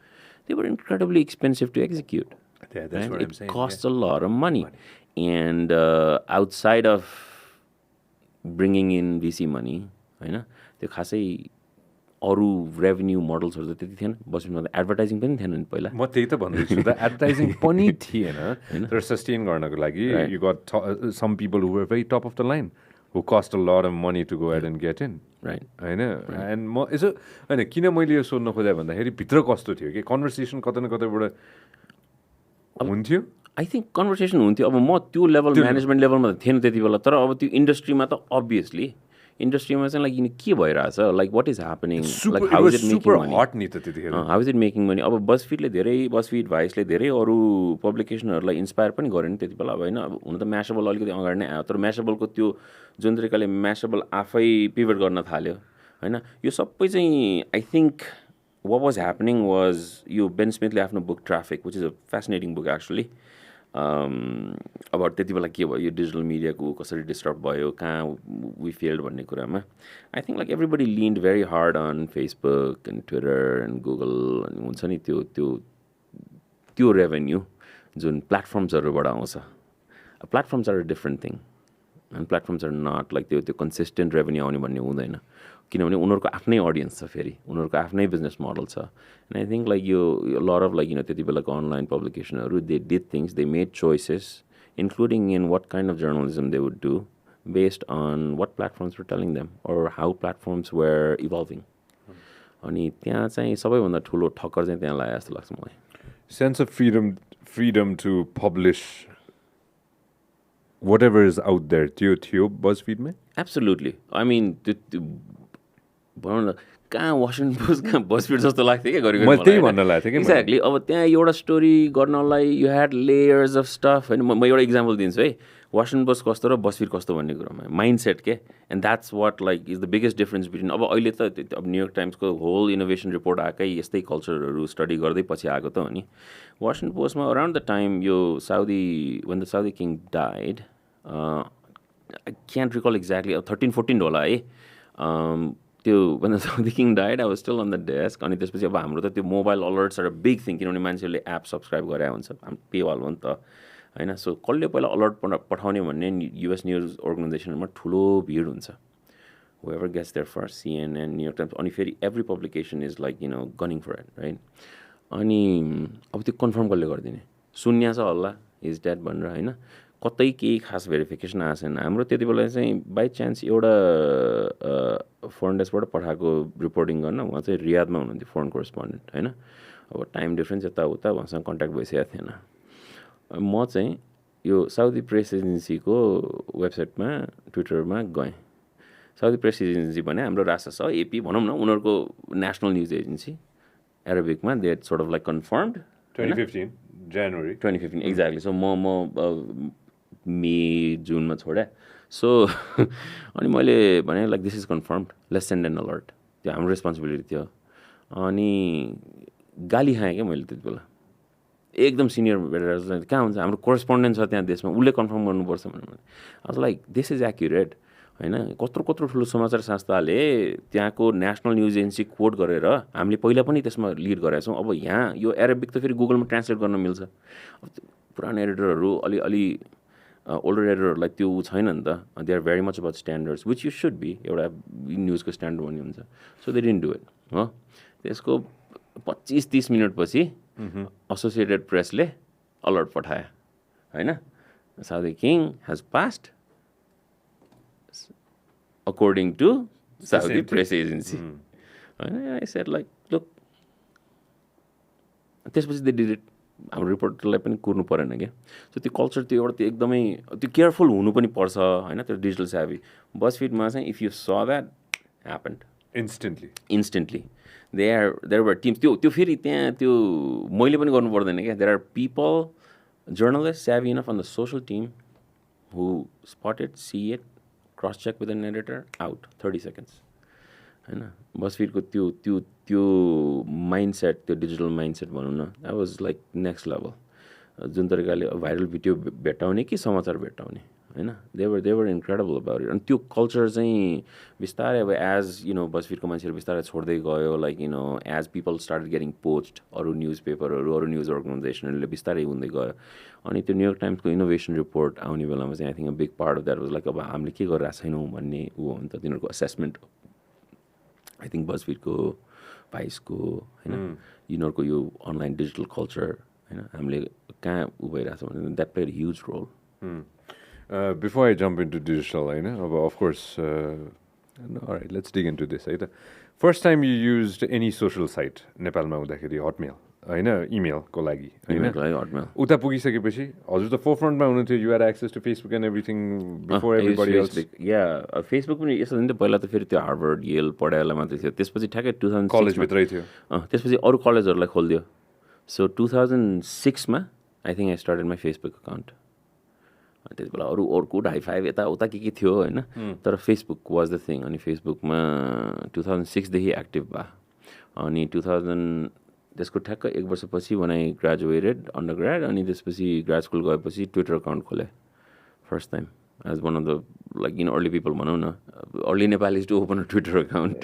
they were incredibly expensive to execute. Yeah, that's what I'm saying. It costs a lot of money. And outside of bringing in VC money होइन त्यो खासै अरू रेभेन्यू मोडल्सहरू त त्यति थिएन बसमा एडभर्टाइजिङ पनि थिएन नि पहिला म त्यही त भन्दैछु त एडभर्टाइजिङ पनि थिएन तर सस्टेन गर्नको लागि you got some people who were very top of the line who cost a lot of money to go ahead and get in right होइन एन्ड म यसो होइन किन मैले यो सोध्न खोजेँ भन्दाखेरि भित्र कस्तो थियो कि कन्भर्सेसन कतै न कतैबाट हुन्थ्यो आई थिङ्क कन्भर्सेसन हुन्थ्यो अब म त्यो लेभल म्यानेजमेन्ट लेभलमा त थिएन त्यति बेला तर अब त्यो इन्डस्ट्रीमा त अभियसली इन्डस्ट्रीमा चाहिँ लाइक के भइरहेछ like what is happening like how is it making money हट नि त त्यतिखेर how is it making money अब बजफिड भाइसले धेरै अरू पब्लिकेसनहरूलाई इन्सपायर पनि गर्यो नि त्यति बेला अब होइन अब हुन त म्यासेबल अलिकति अगाडि नै आयो तर म्यासेबलको त्यो जुन तरिकाले म्यासेबल आफै पिभट गर्न थाल्यो होइन यो सबै चाहिँ I think what was happening was यो बेन स्मिथले आफ्नो book traffic which is a fascinating book actually अब त्यति बेला के भयो यो डिजिटल मिडियाको कसरी डिस्टर्ब भयो कहाँ वी फेल्ड भन्ने कुरामा I think like everybody leaned very hard on Facebook and Twitter and Google अनि हुन्छ नि त्यो रेभेन्यू जुन प्लेटफर्म्सहरूबाट आउँछ platforms are a different thing and platforms are not like त्यो कन्सिस्टेन्ट रेभेन्यू आउने भन्ने हुँदैन किनभने उनीहरूको आफ्नै अडियन्स छ फेरि उनीहरूको आफ्नै बिजनेस मोडल छ एन्ड आई थिङ्क लाइक यो लट अफ लाइक त्यति बेलाको अनलाइन पब्लिकेसनहरू they did things they made choices including in what kind of journalism they would do based on what platforms were telling them or how platforms were evolving अनि त्यहाँ चाहिँ सबैभन्दा ठुलो ठक्कर चाहिँ त्यहाँ लाग्यो जस्तो लाग्छ मलाई sense of freedom to publish whatever is out there, थियो BuzzFeed में? Absolutely. I mean, भनौँ न कहाँ वासिङटन पोस्ट कहाँ बसफिड जस्तो लाग्थ्यो क्या घरि मैले त्यही भन्न लाग्थेँ कि एक्ज्याक्टली अब त्यहाँ एउटा स्टोरी गर्नलाई you had layers of stuff होइन म एउटा इक्जाम्पल दिन्छु है वासिङटन पोस्ट कस्तो र बसफिड कस्तो भन्ने कुरोमा माइन्ड सेट के and that's what like is the biggest difference between अब अहिले त अब न्युयोर्क टाइम्सको होल इनोभेसन रिपोर्ट आएकै यस्तै कल्चरहरू स्टडी गर्दै पछि आएको त हो नि वासिङटन पोस्टमा अराउन्ड द टाइम यो when the Saudi king died, I can't recall exactly, 13-14 होला है त्यो when the Saudi king died, I was still on the desk अनि त्यसपछि अब हाम्रो त त्यो mobile alerts are a big thing किनभने मान्छेहरूले एप सब्सक्राइब गरे हुन्छ पेवाल हो नि त होइन सो कसले पहिला अलर्ट पठाउने भन्ने युएस न्युज अर्गनाइजेसनमा ठुलो भिड हुन्छ whoever gets there first CNN New York times अनि फेरि every publication is like gunning for it right अनि अब त्यो कन्फर्म कसले गरिदिने सुन्या छ हल्ला इज द्याट भनेर होइन कतै केही खास भेरिफिकेसन आएको छैन हाम्रो त्यति बेला चाहिँ बाई चान्स एउटा फरेन डेस्कबाट पठाएको रिपोर्टिङ गर्न उहाँ चाहिँ रियादमा हुनुहुन्थ्यो फरेन कोरेस्पोन्डेन्ट होइन अब टाइम डिफ्रेन्स यताउता उहाँसँग कन्ट्याक्ट भइसकेको थिएन म चाहिँ यो साउदी प्रेस एजेन्सीको वेबसाइटमा ट्विटरमा गएँ साउदी प्रेस एजेन्सी भने हाम्रो राष्ट्र छ एपी भनौँ न उनीहरूको नेसनल न्युज एजेन्सी एरोबिकमा they sort of like confirmed 2015 January 2015 exactly so म मे जुनमा छोडेँ सो अनि मैले भने like this is confirmed let's send an alert त्यो हाम्रो रेस्पोन्सिबिलिटी थियो अनि गाली खाएँ क्या मैले त्यति बेला एकदम सिनियर भेटेर कहाँ हुन्छ हाम्रो कोरेस्पोन्डेन्ट छ त्यहाँ देशमा उसले कन्फर्म गर्नुपर्छ भनेर आज लाइक दिस इज एक्युरेट होइन कत्रो कत्रो ठुलो समाचार संस्थाले त्यहाँको नेसनल न्युज एजेन्सी कोट गरेर हामीले पहिला पनि त्यसमा लिड गरेका छौँ अब यहाँ यो एरेबिक त फेरि गुगलमा ट्रान्सलेट गर्न मिल्छ पुरानो एडिटरहरू अलि ओल्डर एडिटरहरूलाई त्यो छैन नि त they are very much about standards which you should be एउटा न्युजको स्ट्यान्डर्ड भन्ने हुन्छ so they didn't do it हो त्यसको 25-30 मिनटपछि एसोसिएटेड प्रेसले अलर्ट पठायो होइन Saudi king has passed according to Saudi press agency. I said like, look, त्यसपछि दे डिड इट हाम्रो रिपोर्टरलाई पनि कुर्नु परेन क्या सो त्यो कल्चर त्यो एउटा त्यो एकदमै त्यो केयरफुल हुनु पनि पर्छ होइन त्यो डिजिटल सेभी बसफिडमा चाहिँ if you saw that happened instantly there were teams त्यो फेरि त्यहाँ त्यो मैले पनि गर्नु पर्दैन क्या there are people journalist savvy enough on the social team who spotted see it cross check with an editor out 30 seconds होइन बसफिडको त्यो माइन्ड सेट त्यो डिजिटल माइन्ड सेट भनौँ न that was like next level जुन तरिकाले viral video भेटाउने कि समाचार भेटाउने होइन देवर इन्क्रेडिबल अबाउट इट अनि त्यो कल्चर चाहिँ बिस्तारै अब एज बसफिडको मान्छेहरू बिस्तारै छोड्दै गयो like as people start getting post अरू न्युज पेपरहरू अरू न्युज अर्गनाइजेसनहरूले बिस्तारै हुँदै गयो अनि त्यो न्युयोर्क टाइम्सको इनोभेसन रिपोर्ट आउने बेलामा चाहिँ I think a big part of that was like अब हामीले के गरिरहेको छैनौँ भन्ने ऊ हो नि त तिनीहरूको असेसमेन्ट आई थिङ्क बसफिडको भाइसको होइन यिनीहरूको यो अनलाइन डिजिटल कल्चर होइन हामीले कहाँ ऊ भइरहेको छ भने that played huge role Before I jump into digital, of course, all right, let's dig into this. First time you used any social site, Nepalma हुँदाखेरि Hotmail, email को लागि, Hotmail. उता पुगिसकेपछि हजुर त forefront मा हुनुहुन्थ्यो, you had access to Facebook and everything before everybody else. Yeah, Facebook पनि यसो हुन्थ्यो पहिला त फेरि त्यो हार्वर्ड येल पढाएला मात्रै थियो त्यसपछि ठ्याक्कै 2006 कलेज भित्रै थियो त्यसपछि अरू कलेजहरूलाई खोलिदियो सो 2006 मा I think I started my Facebook account त्यति बेला अरू अर्कुट हाई5 यताउता के थियो होइन तर फेसबुक वाज द थिङ अनि फेसबुकमा 2006देखि एक्टिभ भयो अनि 2000 त्यसको ठ्याक्क 1 वर्षपछि when I graduated undergrad अनि त्यसपछि ग्राड स्कुल गएपछि ट्विटर अकाउन्ट खोलेँ first time as one of the like early people भनौँ न early Nepalese to open a Twitter account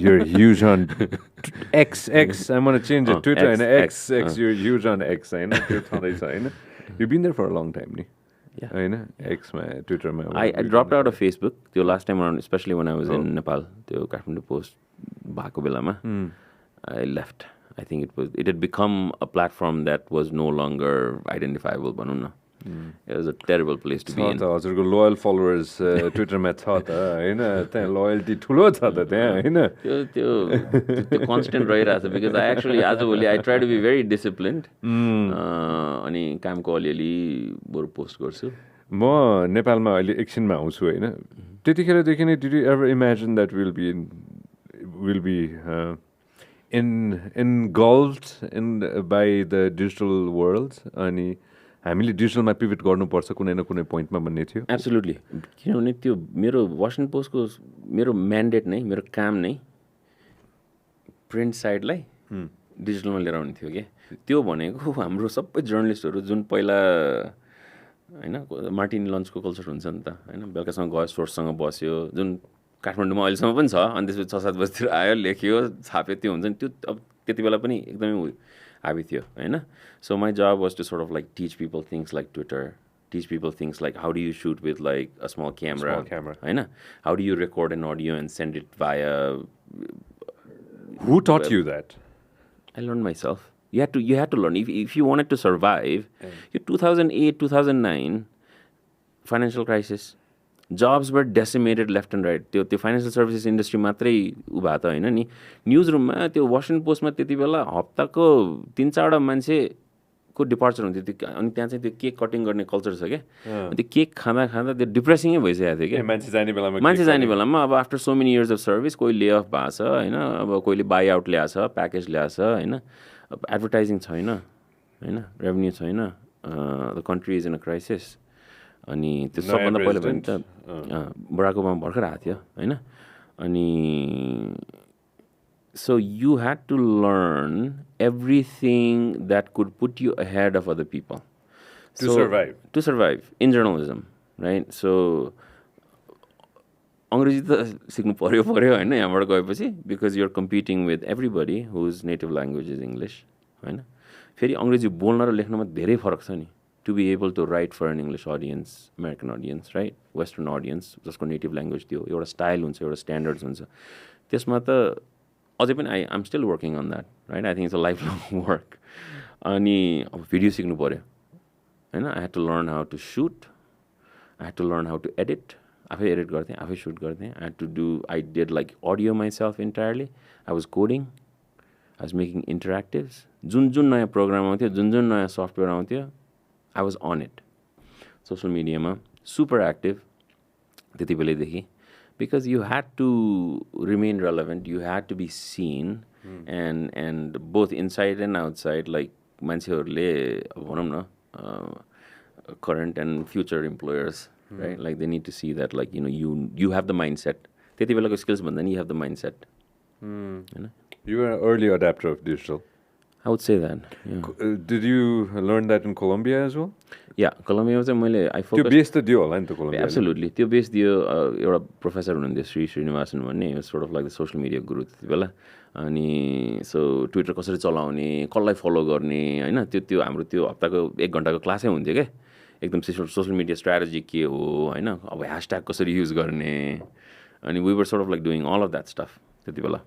You're huge on X. I'm going to change it. Twitter and X. You're huge on X. त्यो छँदैछ होइन You've been there for a long time नि होइन एक्समा ट्विटरमा I dropped out of Facebook त्यो last time around especially when I was in Nepal त्यो Kathmandu post भएको बेलामा I left I think it had become a platform that was no longer identifiable भनौँ न It was a terrible place to be in. हजुरको loyal followers ट्विटरमा छ त होइन त्यहाँ लोयल्टी ठुलो छ त त्यहाँ होइन त्यो कन्स्टेन्ट रहिरहेको छ बिकज आई एक्चुअली आजभोलि I try to be very disciplined अनि कामको अलिअलि बरु पोस्ट गर्छु म नेपालमा अहिले एकछिनमा आउँछु होइन त्यतिखेरदेखि नै did you ever imagine that will be will be engulfed by the digital world अनि हामीले डिजिटलमा पिभट गर्नुपर्छ कुनै न कुनै पोइन्टमा भन्ने थियो एब्सोल्युटली किनभने त्यो मेरो वासिङटन पोस्टको मेरो म्यान्डेट नै मेरो काम नै प्रिन्ट साइडलाई डिजिटलमा लिएर आउने थियो कि त्यो भनेको हाम्रो सबै जर्नलिस्टहरू जुन पहिला होइन मार्टिन लन्चको कल्चर हुन्छ नि त होइन बेलुकासँग गयो सोर्ससँग बस्यो जुन काठमाडौँमा अहिलेसम्म पनि छ अनि त्यसपछि 6-7 बजीतिर आयो लेख्यो छाप्यो त्यो हुन्छ नि त्यो अब त्यति बेला पनि एकदमै हाबी थियो होइन so my job was to sort of like teach people things like Twitter teach people things like how do you shoot with like a small camera होइन how do you record an audio and send it via who taught you that I learned myself you had to learn if you wanted to survive 2008 2009 financial crisis jobs were decimated left and right त्यो financial services industry मात्रै उभा त होइन नि news रुममा त्यो Washington पोस्टमा त्यति बेला हप्ताको 3-4वटा मान्छेको डिपार्चर हुन्थ्यो त्यो अनि त्यहाँ चाहिँ त्यो केक कटिङ गर्ने कल्चर छ क्या त्यो केक खाँदा खाँदा त्यो डिप्रेसिङै भइसकेको थियो कि मान्छे जाने बेलामा अब after so many years of service कोही ले अफ भएको छ होइन अब कोहीले बाई आउट ल्याएको छ प्याकेज ल्याएको छ होइन अब एडभर्टाइजिङ छैन होइन रेभेन्यू छैन the country is in a crisis अनि त्यो सबभन्दा पहिला भने त बराक ओबामा भर्खर आएको थियो होइन अनि so you had to learn everything that could put you ahead of other people to survive in journalism right so अङ्ग्रेजी त सिक्नु पऱ्यो होइन यहाँबाट गएपछि because you're competing with everybody whose native language is English होइन फेरि अङ्ग्रेजी बोल्न र लेख्नमा धेरै फरक छ नि to be able to write for an English audience, American audience, right? Western audience, जसको native language थियो एउटा स्टाइल हुन्छ एउटा स्ट्यान्डर्ड्स हुन्छ त्यसमा त अझै पनि I'm still working on that, right? I think it's a lifelong work. अनि अब भिडियो सिक्नु पऱ्यो होइन I had to learn how to shoot, I had to learn how to edit. आफै एडिट गर्थेँ आफै सुट गर्थेँ I did like audio myself entirely. I was coding, I was making interactives. जुन नयाँ प्रोग्राम आउँथ्यो जुन नयाँ सफ्टवेयर आउँथ्यो I was on it. Social media ma super active त्यति बेलैदेखि because you had to remain relevant, you had to be seen and both inside and outside like मान्छेहरूले भनौँ न current and future employers right like they need to see that like you have the mindset त्यति बेलाको skills भन्दा नि you have the mindset होइन You were an early adapter of digital. I would say that. Yeah. Did you learn that in Colombia as well? Yeah, Colombia चाहिँ मैले I focused. त्यो base त दियो होला नि त Colombia. Absolutely. त्यो बेस दियो एउटा प्रोफेसर हुनुहुन्थ्यो श्रीनिवासन भन्ने sort of like the social media गुरु त्यति बेला अनि सो ट्विटर कसरी चलाउने कसलाई फलो गर्ने होइन त्यो हाम्रो त्यो हप्ताको 1 घन्टाको क्लासै हुन्थ्यो क्या एकदम सोसल मिडिया स्ट्राटेजी के हो होइन अब ह्यासट्याग कसरी युज गर्ने अनि we were sort of like doing all of that stuff त्यति बेला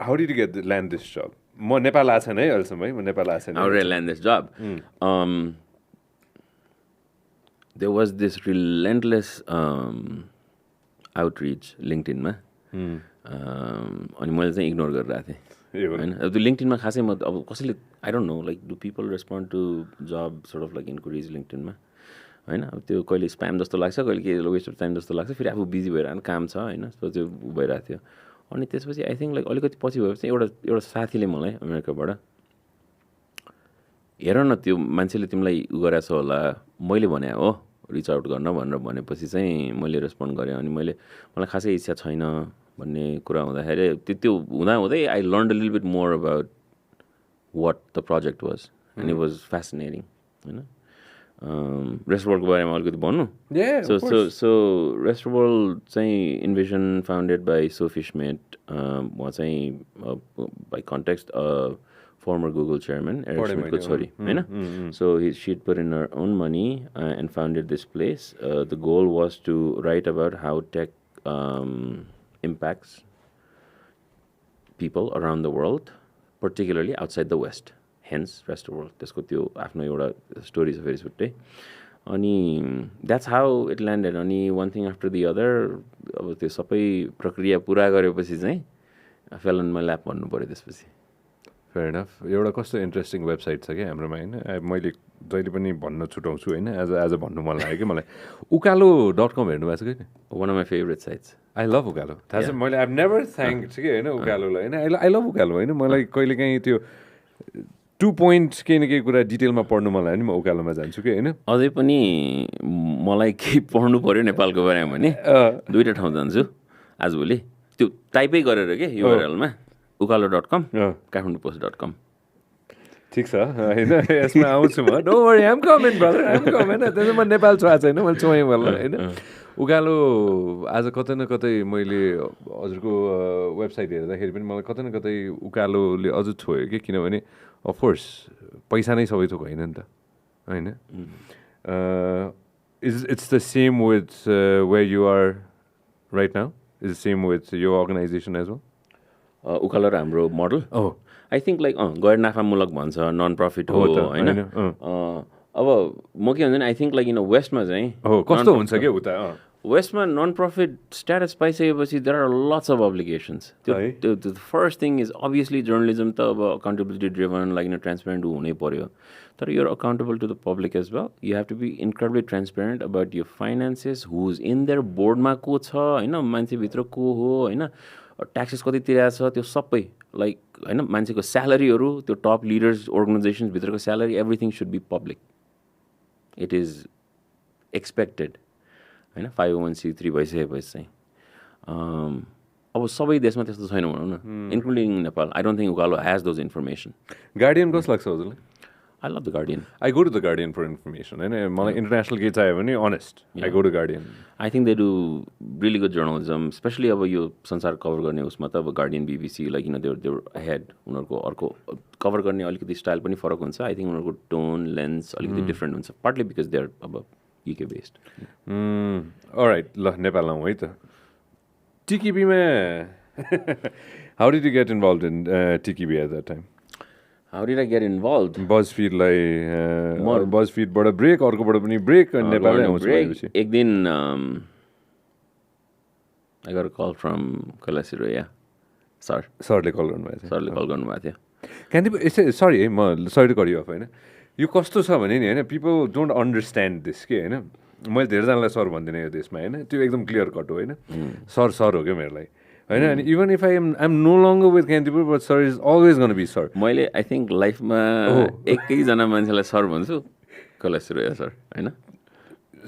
How did you land this job? म नेपाल आएको छैन है अहिलेसम्म है म नेपाल आएको छैन How did I land this job? There was this relentless outreach LinkedIn-मा अनि मैले चाहिँ इग्नोर गरिरहेको थिएँ होइन अब त्यो लिङ्कडिनमा खासै म अब कसैले I don't know like do people respond to job sort of like inquiries लिङ्कडिनमा होइन अब त्यो कहिले स्प्याम जस्तो लाग्छ कहिले के वेस्ट अफ टाइम जस्तो लाग्छ फेरि आफू बिजी भइरहनु काम छ होइन त्यो चाहिँ भइरहेको थियो अनि त्यसपछि आई थिङ्क लाइक अलिकति पछि भएपछि एउटा साथीले मलाई अमेरिकाबाट हेर न त्यो मान्छेले तिमीलाई उ गरेको छ होला मैले भने हो रिच आउट गर्न भनेर भनेपछि चाहिँ मैले रेस्पोन्ड गरेँ अनि मलाई खासै इच्छा छैन भन्ने कुरा हुँदाखेरि त्यो हुँदै I learn a little bit more about what the project was and it was fascinating होइन रेस्टवर्ल्डको बारेमा अलिकति भन्नु सो रेस्टवर्ल्ड चाहिँ invasion founded by Sophie Smith उहाँ चाहिँ by context former Google chairman, Eric Schmidt's छोरी, होइन? So she'd put in her own money and founded this place. The goal was to write about how tech impacts people around the world, particularly outside the West. Hence, rest of the world. त्यसको त्यो आफ्नो एउटा story छ फेरि छुट्टै. अनि that's how it landed. अनि one thing after the other, अब त्यो सबै प्रक्रिया पुरा गरेपछि चाहिँ fell on my lap भन्नु पर्यो त्यसपछि. फेयर इनफ एउटा कस्तो इन्ट्रेस्टिङ वेबसाइट छ क्या हाम्रोमा होइन मैले जहिले पनि भन्न छुटाउँछु होइन आज भन्नु मन लाग्यो कि मलाई उकालो.com हेर्नु भएको छ कि One of my favorite sites. I love उकालो थाहा छ मैले आई नेभर थ्याङ्क कि होइन उकालोलाई होइन आई लभ उकालो होइन मलाई कहिले काहीँ त्यो 2 पोइन्ट केही न केही कुरा डिटेलमा पढ्नु मन लाग्यो नि म उकालोमा जान्छु कि होइन अझै पनि मलाई केही पढ्नु पऱ्यो नेपालको बारेमा भने दुईवटा ठाउँ जान्छु आजभोलि त्यो टाइपै गरेर के युआरएलमा ukalo.com kathmandupost.com ठिक छ होइन यसमा आउँछु म don't worry I'm coming brother I'm coming होइन त्यसमा म नेपाल छोएको छैन मैले छोएँ होला होइन उकालो आज कतै न कतै मैले हजुरको वेबसाइट हेर्दाखेरि पनि मलाई कतै न कतै उकालोले अझ छोयो कि किनभने अफकोर्स पैसा नै सबै थोक होइन नि त होइन it's the same with where you are right now is the same with यो अर्गनाइजेसन एज वेल उकालो र हाम्रो मोडल आई थिङ्क लाइक गैर नाफामूलक भन्छ नन प्रफिट हो होइन अब म के भन्छ नि आई थिङ्क लाइक वेस्टमा चाहिँ कस्तो हुन्छ क्या उता वेस्टमा नन प्रफिट स्ट्याटस पाइसकेपछि there are lots of obligations त्यो first thing is obviously journalism त अब अकाउन्टेबिलिटी ड्रिभन लाइक ट्रान्सपेरेन्ट हुनै पऱ्यो तर you're accountable to the public as well you have to be incredibly transparent about your finances who's in their बोर्डमा को छ होइन मान्छेभित्र को हो होइन ट्याक्सेस कति तिरेको छ त्यो सबै लाइक होइन मान्छेको स्यालेरीहरू त्यो टप लिडर्स अर्गनाइजेसन्सभित्रको salary everything should be public it is expected होइन 501c3 भइसकेपछि चाहिँ अब सबै देशमा त्यस्तो छैन भनौँ न including Nepal I don't think उकालो हेज दोज इन्फर्मेसन गार्डियन कस्तो लाग्छ हजुरलाई I love the Guardian. I go to the Guardian for information. And मलाई international केही चाहियो भने honest, I go to Guardian. I think they do really good journalism, especially अब यो संसार कभर गर्ने उसमा त अब Guardian, BBC, like they're ahead. उनीहरूको अर्को कभर गर्ने अलिकति स्टाइल पनि फरक हुन्छ. I think उनीहरूको टोन, लेन्स अलिकति डिफ्रेन्ट हुन्छ. Partly because they're अब UK based. Alright, ल नेपाल आउँ है त. TKBमा how did you get involved in TKB at that time? How did I get involved? BuzzFeed-लाई BuzzFeed-बाट ब्रेक अर्कोबाट पनि ब्रेक अनि नेपालमै आउँछ भनेपछि एक दिन I got a call from Kalasiro, सरले कल गर्नुभएको थियो सरले कल गर्नुभएको थियो क्यान्डिप यसै सरी है म सरी कट अफ होइन यो कस्तो छ भने नि होइन पिपल डोन्ट अन्डरस्ट्यान्ड दिस के होइन मैले धेरैजनालाई सर भन्दिनँ यो देशमा होइन त्यो एकदम क्लियर कट हो होइन सर हो क्या मेरो लागि होइन अनि even if I'm no longer with Kantipur but sir is always gonna be sir मैले आई थिङ्क लाइफमा एकैजना मान्छेलाई सर भन्छु कलेश्वरया सर होइन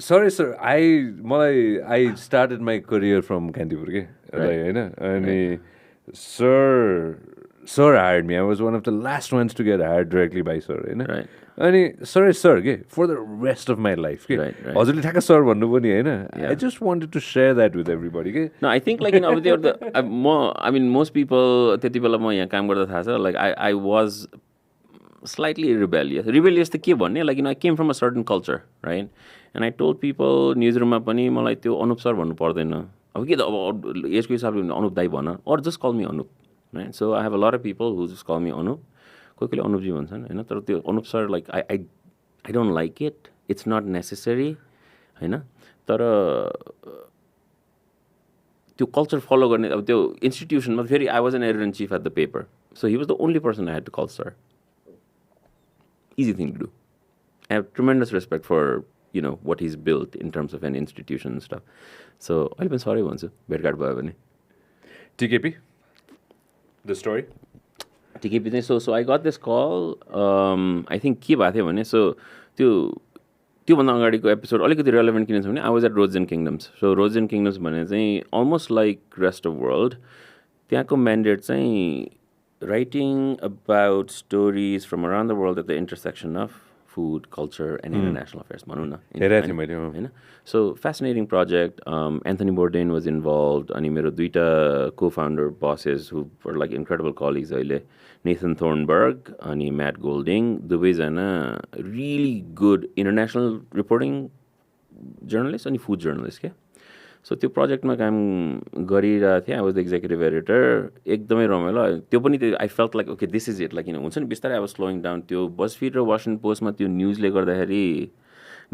sir I started my career from Kantipur के होइन अनि sir hired me I was one of the last ones to get hired directly by sir होइन अनि सर के for the rest of my life के हजुरले ठ्याक्क सर भन्नु पनि होइन I just wanted to share that with everybody के न आई थिङ्क लाइक अब त्यो आई मिन मोस्ट पिपल त्यति बेला म यहाँ काम गर्दा थाहा छ like I was slightly rebellious त के भन्ने like I came from a certain culture right and I told people news रुममा पनि मलाई त्यो अनुप सर भन्नु पर्दैन अब के त अब एजको हिसाबले अनुप दाई भन or just call me Anup right so I have a lot of people who just call me Anup कोही कोहीले अनुपजी भन्छन् होइन तर त्यो Anup sir like I don't like it it's not necessary होइन तर त्यो कल्चर फलो गर्ने अब त्यो इन्स्टिट्युसनमा फेरि I was an editor in chief at the paper so he was the only person I had to call sir easy thing to do I have tremendous respect for what he's built in terms of an institution and stuff. So अहिले पनि सरै भन्छु भेटघाट भयो भने TKP the story TKP चाहिँ so I got this call I think के भएको थियो भने so त्योभन्दा अगाडिको एपिसोड अलिकति रेलेभेन्ट किन छ भने I was at Rose and Kingdoms so Rose and Kingdoms भने चाहिँ almost like rest of world त्यहाँको म्यान्डेट चाहिँ writing about stories from around the world at the intersection of food, culture, and international affairs. होइन So fascinating project. Anthony Bourdain was involved. अनि मेरो दुईटा co-founder bosses who were like incredible colleagues अहिले Nathan Thornburg अनि Matt Golding दुवैजना really good international reporting journalist अनि food journalist के so त्यो प्रोजेक्टमा काम गरिरहेको थिएँ I was the executive editor एकदमै रमाइलो त्यो पनि त्यो I felt like okay this is it like हुन्छ नि बिस्तारै अब स्लोइङ डाउन त्यो बजफिड र वासिङटन पोस्टमा त्यो न्युजले गर्दाखेरि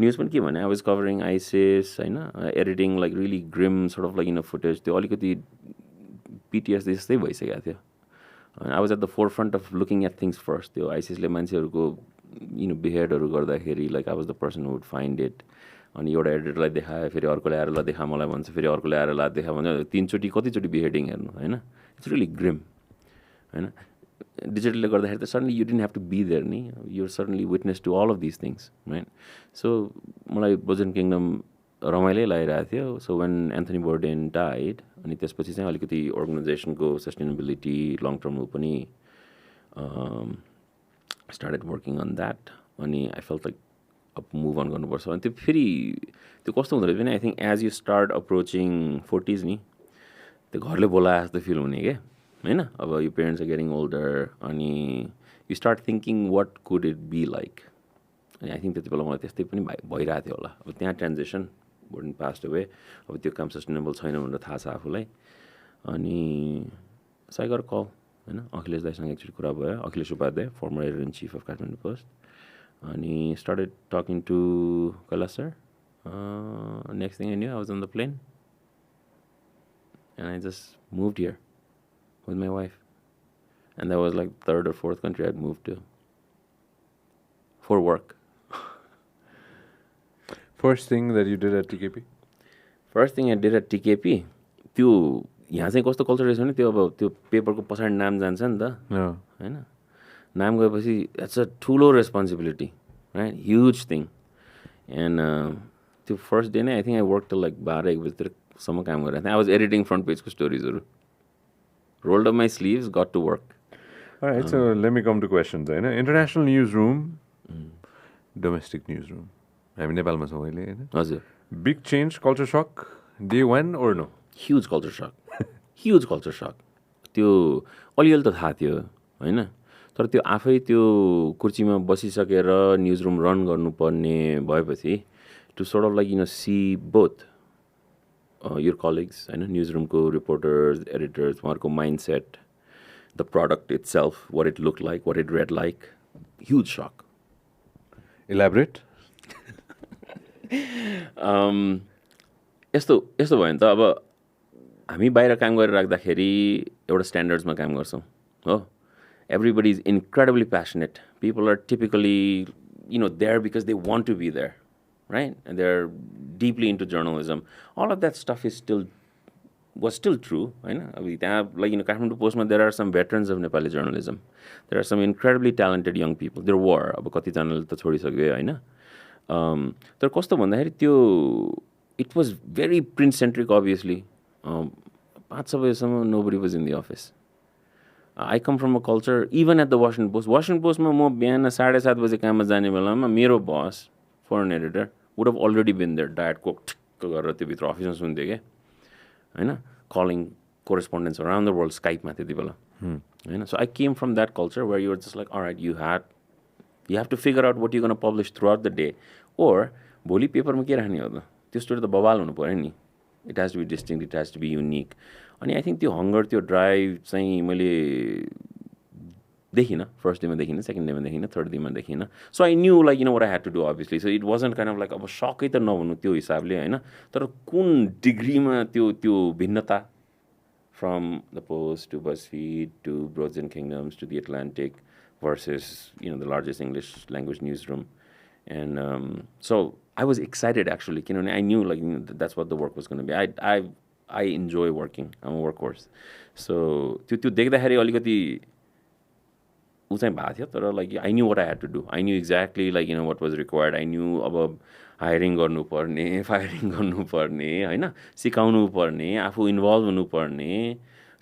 न्युज पनि के भने आई वाज कभरिङ आइसिस होइन editing like really grim sort of like footage त्यो अलिकति पिटिएस जस्तै भइसकेको थियो I was at the forefront of looking at things first. त्यो आइसिएसले मान्छेहरूको बिहेडहरू गर्दाखेरि like I was the person would find it अनि एउटा एडिटरलाई देखायो फेरि अर्कोले आएर ल देखा मलाई भन्छ फेरि अर्कोले आएर ला देखा भन्छ 3 चोटि कतिचोटि बिहेडिङ हेर्नु होइन इट्स रियली ग्रिम होइन डिजिटलले गर्दाखेरि त suddenly you didn't have to be there नि you're suddenly witness to all of this things right so मलाई ब्रोजन किङडम रमाइलै लागिरहेको थियो so when Anthony Bourdain died अनि त्यसपछि चाहिँ अलिकति अर्गनाइजेसनको सस्टेनेबिलिटी लङ टर्ममा पनि स्टार्टेड वर्किङ अन द्याट अनि आई फेल्ट लाइक अब मुभ अन गर्नुपर्छ अनि त्यो फेरि त्यो कस्तो हुँदो रहेछ भने I think as you start approaching 40s नि त्यो घरले बोलाए जस्तो फिल हुने क्या होइन अब you parents are getting older अनि you start thinking what could it be like अनि आई थिङ्क त्यति बेला मलाई त्यस्तै पनि भइरहेको थियो होला अब त्यहाँ ट्रान्जेक्सन बोर्डिङ पास्ट वे अब त्यो काम सस्टेनेबल छैन भनेर थाहा छ आफूलाई अनि साइगर कल होइन अखिलेश दाईसँग एकचोटि कुरा भयो Akhilesh Upadhyay former editor in chief of Kathmandu Post अनि started talking to Kailash sir next thing I knew I was on the plane and I just moved here with my wife and that was like third or fourth country I'd moved to for work. First thing that you did at TKP? First thing I did at TKP त्यो यहाँ चाहिँ कस्तो culture रहेछ भने त्यो अब त्यो पेपरको पछाडि नाम जान्छ नि त होइन नाम गएपछि इट्स अ ठुलो responsibility right huge thing and त्यो फर्स्ट डे नै आई थिङ्क आई वर्क त लाइक 12-1 बजीतिरसम्म काम गरिरहेको थिएँ आई वाज एडिटिङ फ्रन्ट पेजको स्टोरिजहरू rolled up my sleeves, got to work. All right, so let me come to questions. International newsroom, domestic newsroom. I mean, Nepal ma chhau अहिले हैन. हजुर. Big change, culture shock, day one or no? Huge culture shock. Huge culture shock. त्यो अलिअलि त थाहा थियो हैन. तर त्यो आफै त्यो कुर्सीमा बसिसकेर न्युजरुम रन गर्नुपर्ने भएपछि to sort of like see both your colleagues, newsroom ko reporters, editors, uharko mindset, the product itself, what it looked like, what it read like, huge shock. Elaborate? यस्तो भयो नि त अब हामी बाहिर काम गरेर राख्दाखेरि एउटा स्ट्यान्डर्ड्समा काम गर्छौँ हो everybody is incredibly passionate people are typically there because they want to be there right and they're deeply into journalism all of that stuff was still true right like Kathmandu Post there are some veterans of Nepali journalism there are some incredibly talented young people there were अब कति जनाले त छोडिसक्यो हैन तर कस्तो भन्दाखेरि त्यो it was very print centric obviously 5 बजेसम्म nobody was in the office I come from a culture even at the Washington Post मा म बिहान 7:30 बजे काममा जाने बेलामा मेरो बस foreign editor would have already been there diet cook गरेर त्यो भित्र अफिसमा सुन्थ्यो क्या हैन calling correspondents around the world Skype मा त्यति बेला हैन so I came from that culture where you were just like all right you have to figure out what you're going to publish throughout the day or भोलि पेपरमा के राख्ने हो त त्यो स्टोरी त बवाल हुनु पर्यो नि it has to be distinct it has to be unique अनि आई थिङ्क त्यो हङ्गर त्यो ड्राइभ चाहिँ मैले देखिनँ फर्स्ट डेमा देखिनँ सेकेन्ड डेमा देखिनँ थर्ड डेमा देखिनँ so I knew like what I had to do obviously so it wasn't kind of like अब सकै त नहुनु त्यो हिसाबले होइन तर कुन डिग्रीमा त्यो भिन्नता from the Post to BuzzFeed to Broads and Kingdoms to The Atlantic versus the largest English language newsroom and so I was excited actually I knew like that's what the work was going to be I enjoy working I'm a workhorse so त्यो देख्दाखेरि अलिकति उ चाहिँ भएको थियो तर like I knew what I had to do I knew exactly like what was required I knew अब hiring गर्नुपर्ने फायरिङ गर्नुपर्ने हैन सिकाउनु पर्ने आफू इन्भल्भ हुनुपर्ने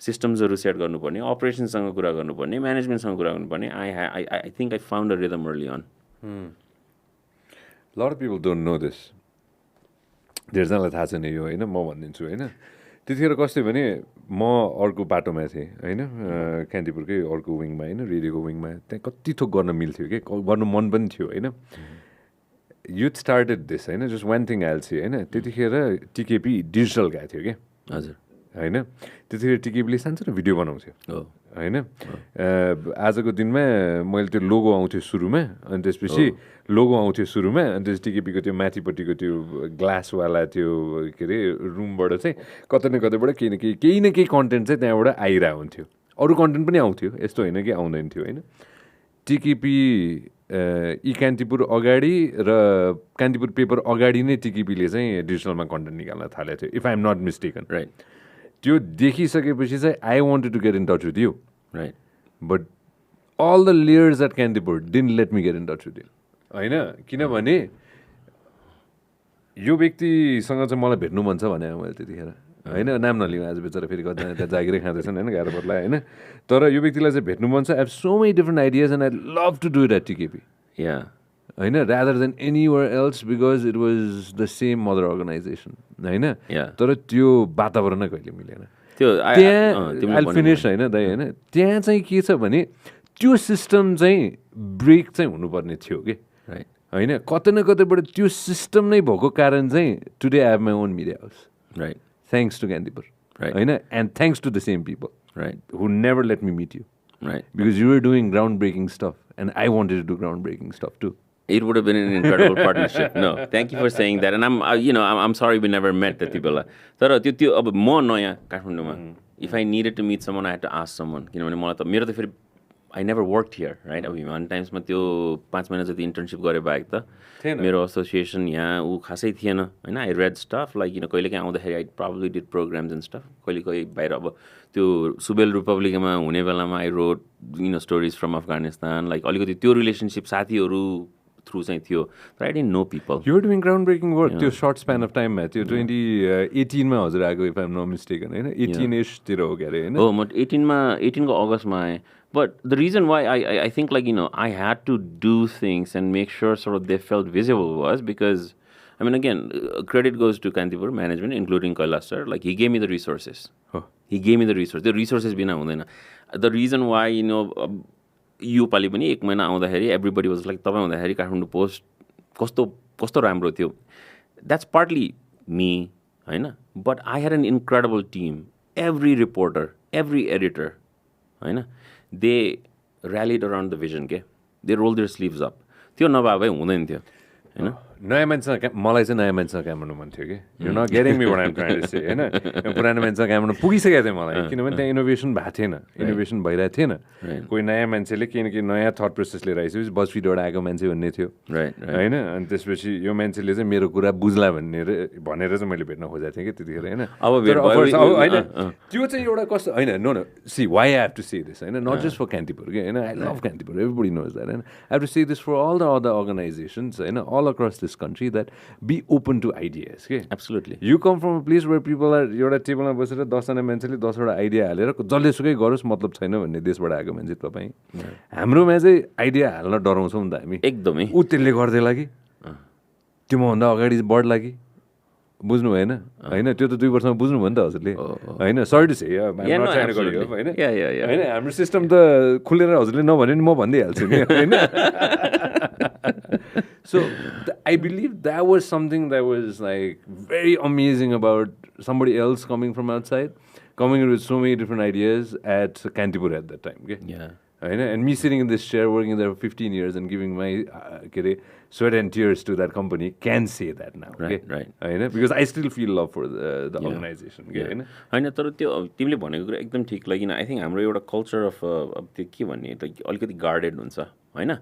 सिस्टम्सहरू सेट गर्नुपर्ने अपरेसनसँग कुरा गर्नुपर्ने म्यानेजमेन्टसँग कुरा गर्नुपर्ने I think I found a rhythm early on A lot of people don't know this धेरैजनालाई थाहा छैन यो हैन म भनिदिन्छु हैन त्यतिखेर कस्तो भने म अर्को बाटोमा थिएँ हैन कान्तिपुरकै अर्को विङमा हैन रेडियोको विङमा त्यहाँ कति थोक गर्न मिल्थ्यो के गर्नु मन पनि थियो हैन youth started this हैन just one thing I'll say हैन त्यतिखेर टिकेपी डिजिटल गएको थियो के हजुर हैन त्यतिखेर टिकेपीले सानो भिडियो बनाउँथ्यो हैन आजको दिनमा मैले त्यो लोगो आउँथ्यो सुरुमा अनि त्यसपछि लोगो आउँथ्यो सुरुमा अनि त्यस टिकेपीको त्यो माथिपट्टिको त्यो ग्लासवाला त्यो के अरे रुमबाट चाहिँ कतै न कतैबाट केही न केही कन्टेन्ट चाहिँ त्यहाँबाट आइरहेको हुन्थ्यो अरू कन्टेन्ट पनि आउँथ्यो, यस्तो होइन कि आउँदैन थियो होइन. टिकेपी यी कान्तिपुर अगाडि र कान्तिपुर पेपर अगाडि नै टिकेपीले चाहिँ डिजिटलमा कन्टेन्ट निकाल्न थालेको थियो, if I am not mistaken. Right. त्यो देखिसकेपछि चाहिँ I wanted to get in touch with you. Right. But all the layers at Kantipur didn't let me get in touch with you. होइन, किनभने यो व्यक्तिसँग चाहिँ मलाई भेट्नु मन छ भने मैले त्यतिखेर होइन, नाम नलिउँ आज बेचारा फेरि कतिजना त्यहाँ जागिरै खाँदैछन् होइन, गाह्रो पर्ला होइन. तर यो व्यक्तिलाई चाहिँ भेट्नु मन छ. I have so many different ideas and I love to do it at TKP होइन, rather than anywhere else because it was the same mother organisation होइन. तर त्यो वातावरण कहिले मिलेन त्यहाँ. आई फिनिस होइन दाइ होइन. त्यहाँ चाहिँ के छ भने त्यो सिस्टम चाहिँ ब्रेक चाहिँ हुनुपर्ने थियो कि होइन. कतै न कतैबाट त्यो सिस्टम नै भएको कारण चाहिँ today I have my own media house. Right. Thanks to Kantipur होइन, and thanks to the same people who never let me meet you. Right. Because you were doing groundbreaking stuff and I wanted to do groundbreaking stuff too. It would have been an incredible partnership. No, thank you for saying that. And I'm sorry we never met त्यति बेला. तर त्यो अब म नयाँ काठमाडौँमा, if I needed to meet someone I had to ask someone. किनभने मलाई त मेरो त फेरि I never worked here, right? अब हिमान टाइम्समा त्यो 5 महिना जति इन्टर्नसिप गरे बाहेक त मेरो एसोसिएसन यहाँ ऊ खासै थिएन होइन. आई रेड स्टफ लाइक कहिले काहीँ आउँदाखेरि I probably did programs and stuff. कहिले कहीँ बाहिर अब त्यो सुबेल रिपब्लिकमा हुने बेलामा I wrote stories from Afghanistan. Like अलिकति त्यो रिलेसनसिप साथीहरू थ्रु चाहिँ थियो. तर I didn't know people. You are doing groundbreaking work त्यो सर्ट स्प्यान अफ टाइममा. त्यो 2018मा हजुर आएको if I am not mistaken होइन, 18-ish-तिर हो क्या अरे होइन. हो, म 18को अगस्तमा आएँ. But the reason why I think like, I had to do things and make sure sort of they felt visible was because, I mean, again, credit goes to Kantipur management, including Kailash sir. Like, he gave me the resources. He gave me the resources. The resources bina hundaina. The reason why, यो पालि पनि 1 महिना आउँदाखेरि everybody was like, तपाईँ हुँदाखेरि Kathmandu post कस्तो राम्रो थियो. That's partly me, होइन. But I had an incredible team. Every reporter, every editor, होइन. They rallied around the vision के. They rolled their sleeves up. त्यो नभए हुँदैन थियो होइन. नयाँ मान्छेसँग मलाई चाहिँ नयाँ मान्छेसँग काम गर्नु मन थियो कि. You not getting me what I am trying to say होइन. पुरानो मान्छेसँग काम गर्नु पुगिसकेको थियो मलाई, किनभने त्यहाँ इनोभेसन भएको थिएन, इनोभेसन भइरहेको थिएन. कोही नयाँ मान्छेले केही न केही नयाँ थट प्रोसेस लिएर आइसकेपछि बजफिडबाट आएको मान्छे भन्ने थियो होइन. अनि त्यसपछि यो मान्छेले चाहिँ मेरो कुरा बुझ्ला भनेर चाहिँ मैले भेट्न खोजेको थिएँ कि त्यतिखेर होइन. अब होइन त्यो चाहिँ एउटा कस्तो होइन. No see why I have to say this होइन, नट जस्ट फर क्यान्तिपुर कि होइन. I love Kantipur, everybody knows that होइन. I have to say this for all the other organisations होइन, all across this country that be open to ideas. Okay? Absolutely. You come from a place where people are एउटा टेबलमा बसेर 10जना मान्छेले 10वटा idea हालेर जसले सुकै गरोस् मतलब छैन भन्ने देशबाट आएको मान्छे तपाईँ. हाम्रोमा चाहिँ आइडिया हाल्न डराउँछौँ नि त हामी एकदमै. ऊ त्यसले गर्दैला कि त्यो मभन्दा अगाडि बढ्ला कि बुझ्नु भएन होइन. त्यो त 2 वर्षमा बुझ्नु भयो नि त हजुरले होइन. सरी टु से होइन. हाम्रो सिस्टम त खुलेर हजुरले नभने नि म भनिदिइहाल्छु नि होइन. So I believe that was something that was like very amazing about somebody else coming from outside, coming in with so many different ideas at Kantipur at that time. Okay? Yeah. And me sitting in this chair working there for 15 years and giving my sweat and tears to that company can say that now. Right, right. Because I still feel love for the organization. होइन तर त्यो तिमीले भनेको कुरा एकदम ठिक. Like I think हाम्रो एउटा कल्चर अफ त्यो के भन्ने अलिकति गार्डेड हुन्छ होइन.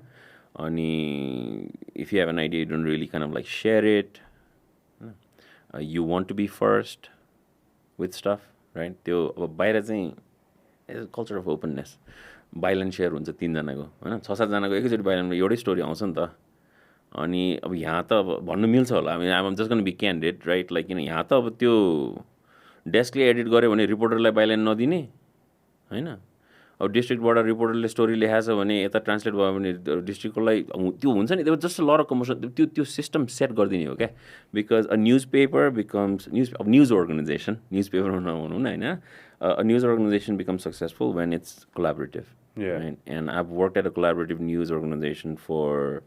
अनि if you have an idea, you don't really kind of like share it. You want to be first with stuff, right? त्यो अब बाहिर चाहिँ कल्चर अफ ओपननेस. बाइलेन्स सेयर हुन्छ 3 जनाको होइन, 6-7 जनाको एकैचोटि बाइलेन्समा एउटै स्टोरी आउँछ नि त. अनि अब यहाँ त अब भन्नु मिल्छ होला. I am just gonna be candidate right. Like यहाँ त अब त्यो डेस्कले एडिट गर्यो भने रिपोर्टरलाई बाइलेन्स नदिने होइन. अब डिस्ट्रिक्टबाट रिपोर्टरले स्टोरी लेखाएको छ भने यता ट्रान्सलेट भयो भने डिस्ट्रिक्टकोलाई त्यो हुन्छ नि. त्यो जस्ट लर अफ कमर्सियल त्यो सिस्टम सेट गरिदिने हो क्या. Because a newspaper becomes news organization, news पेपरमा नभनौँ न होइन. A news organization becomes successful when it's collaborative. And I have worked at a collaborative news organization for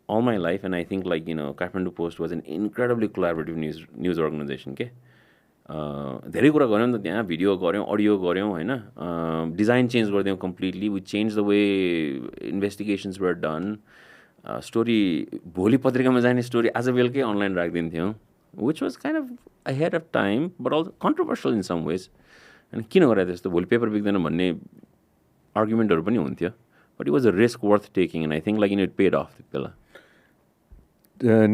all my life, and I think like Kathmandu Post was an incredibly collaborative news organization. के धेरै कुरा गऱ्यौँ नि त त्यहाँ. Video गऱ्यौँ, audio गऱ्यौँ होइन. डिजाइन चेन्ज गरिदियौँ completely. We change the way investigations were done. Story भोलि पत्रिकामा जाने स्टोरी आज बेलुकै अनलाइन राखिदिन्थ्यौँ, which was kind of ahead of time but also controversial in some ways. अनि किन गरे त्यस्तो भोलि पेपर बिग्दैन भन्ने आर्गुमेन्टहरू पनि हुन्थ्यो but it was a risk worth taking and I think like it paid of त्यति बेला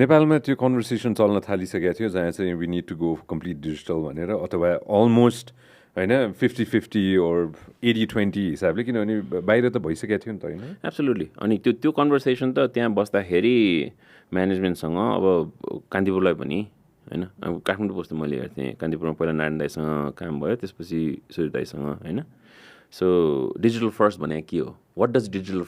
नेपालमा त्यो कन्भर्सेसन चल्न थालिसकेको थियो जहाँ चाहिँ we need to go complete digital भनेर अथवा अलमोस्ट होइन 50-50 ओर 80-20 हिसाबले किनभने बाहिर त भइसकेको थियो नि त होइन एब्सोल्युटली अनि त्यो कन्भर्सेसन त त्यहाँ बस्दाखेरि म्यानेजमेन्टसँग अब कान्तिपुरलाई पनि होइन अब काठमाडौँ पोस्ट मैले हेर्थेँ कान्तिपुरमा पहिला नारायण दाईसँग काम भयो त्यसपछि सूर्य दाईसँग होइन सो डिजिटल फर्स्ट भने के हो what does digital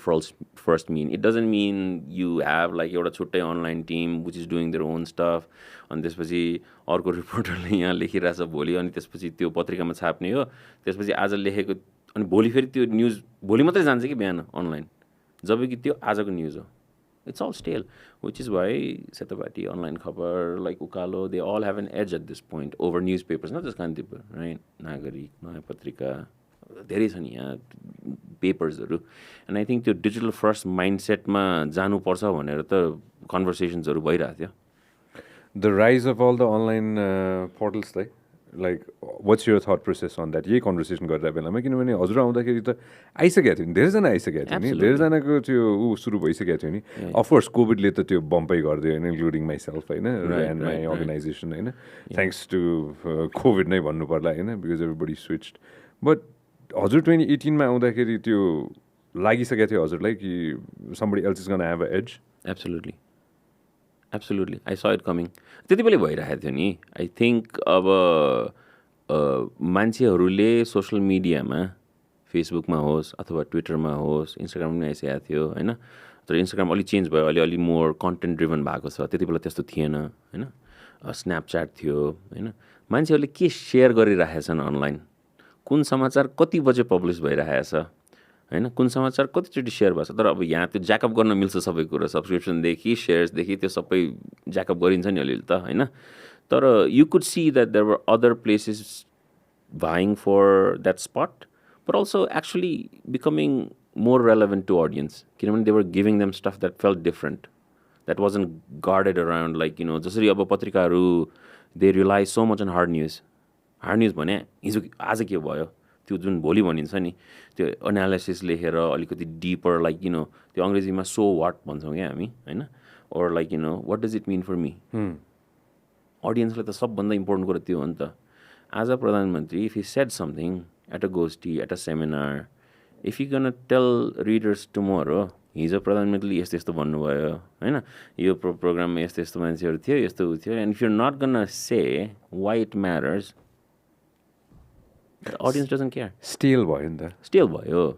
first mean it doesn't mean you have like एउटा छुट्टै online team which is doing their own stuff अनि त्यसपछि अर्को रिपोर्टरले यहाँ लेखिरहेछ भोलि अनि त्यसपछि त्यो पत्रिकामा छाप्ने हो त्यसपछि आज लेखेको अनि भोलि फेरि त्यो न्युज भोलि मात्रै जान्छ कि बिहान अनलाइन जब कि त्यो आजको न्युज हो it's all stale which is why Setopati Online Khabar like Ukaalo they all have an edge at this point over newspapers न जस कान्तिपुर राइट नागरिक नयाँ पत्रिका धेरै छन् यहाँ पेपर्सहरू एन्ड आई थिङ्क त्यो डिजिटल फर्स्ट माइन्डसेटमा जानुपर्छ भनेर त कन्भर्सेसन्सहरू भइरहेको थियो the rise of all the online portals चाहिँ like what's your thought process on that यही कन्भर्सेसन गरेर बेलामा किनभने हजुर आउँदाखेरि त आइसकेको थियो नि धेरैजना आइसकेको थियो नि धेरैजनाको त्यो सुरु भइसकेको थियो नि अफकोर्स कोभिडले त त्यो बम्पै गरिदियो होइन इन्क्लुडिङ माइसेल्फ होइन एन्ड माई अर्गनाइजेसन होइन थ्याङ्क्स टु कोभिड नै भन्नु पर्ला होइन बिकज एभ्रीबडी स्विच्ड बट हजुर 2018मा आउँदाखेरि त्यो लागिसकेको थियो हजुरलाई कि somebody else is going to have an edge? Absolutely. I saw it coming. त्यति बेला भइरहेको थियो नि आई थिङ्क अब मान्छेहरूले सोसल मिडियामा फेसबुकमा होस् अथवा ट्विटरमा होस् इन्स्टाग्राममा आइसकेको थियो होइन तर इन्स्टाग्राम अलिक चेन्ज भयो अलि मोर कन्टेन्ट ड्रिभन भएको छ त्यति बेला त्यस्तो थिएन होइन स्न्यापच्याट थियो होइन मान्छेहरूले के सेयर गरिरहेछन् अनलाइन कुन समाचार कति बजे पब्लिस भइरहेको छ होइन कुन समाचार कतिचोटि सेयर भएको छ तर अब यहाँ त्यो ज्याकअप गर्न मिल्छ सबै कुरो सब्सक्रिप्सनदेखि सेयर्सदेखि त्यो सबै ज्याकअप गरिन्छ नि अलिअलि त होइन तर you could see that there were other places vying for that spot but also actually becoming more relevant to audience किनभने they were giving them stuff that felt different that wasn't guarded around like you know जसरी अब पत्रिकाहरू they rely so much on hard news भने हिजो आज के भयो त्यो जुन भोलि भनिन्छ नि त्यो एनालिसिस लेखेर अलिकति डिपर लाइक यु नो त्यो अङ्ग्रेजीमा सो वाट भन्छौँ क्या हामी होइन or like you know what does it mean for me अडियन्सलाई त सबभन्दा इम्पोर्टेन्ट कुरो त्यो हो नि त as a Pradhan Mantri, if he said something at a goshti, at a seminar, if you're going to tell readers tomorrow, he's a Pradhan Mantri, yesto भन्नु भयो हैन यो प्रोग्राममा यस्तो मान्छेहरु थियो यस्तो थियो and if you're not going to say why it matters, the audience doesn't care. Stale भयो नि त. Stale भयो.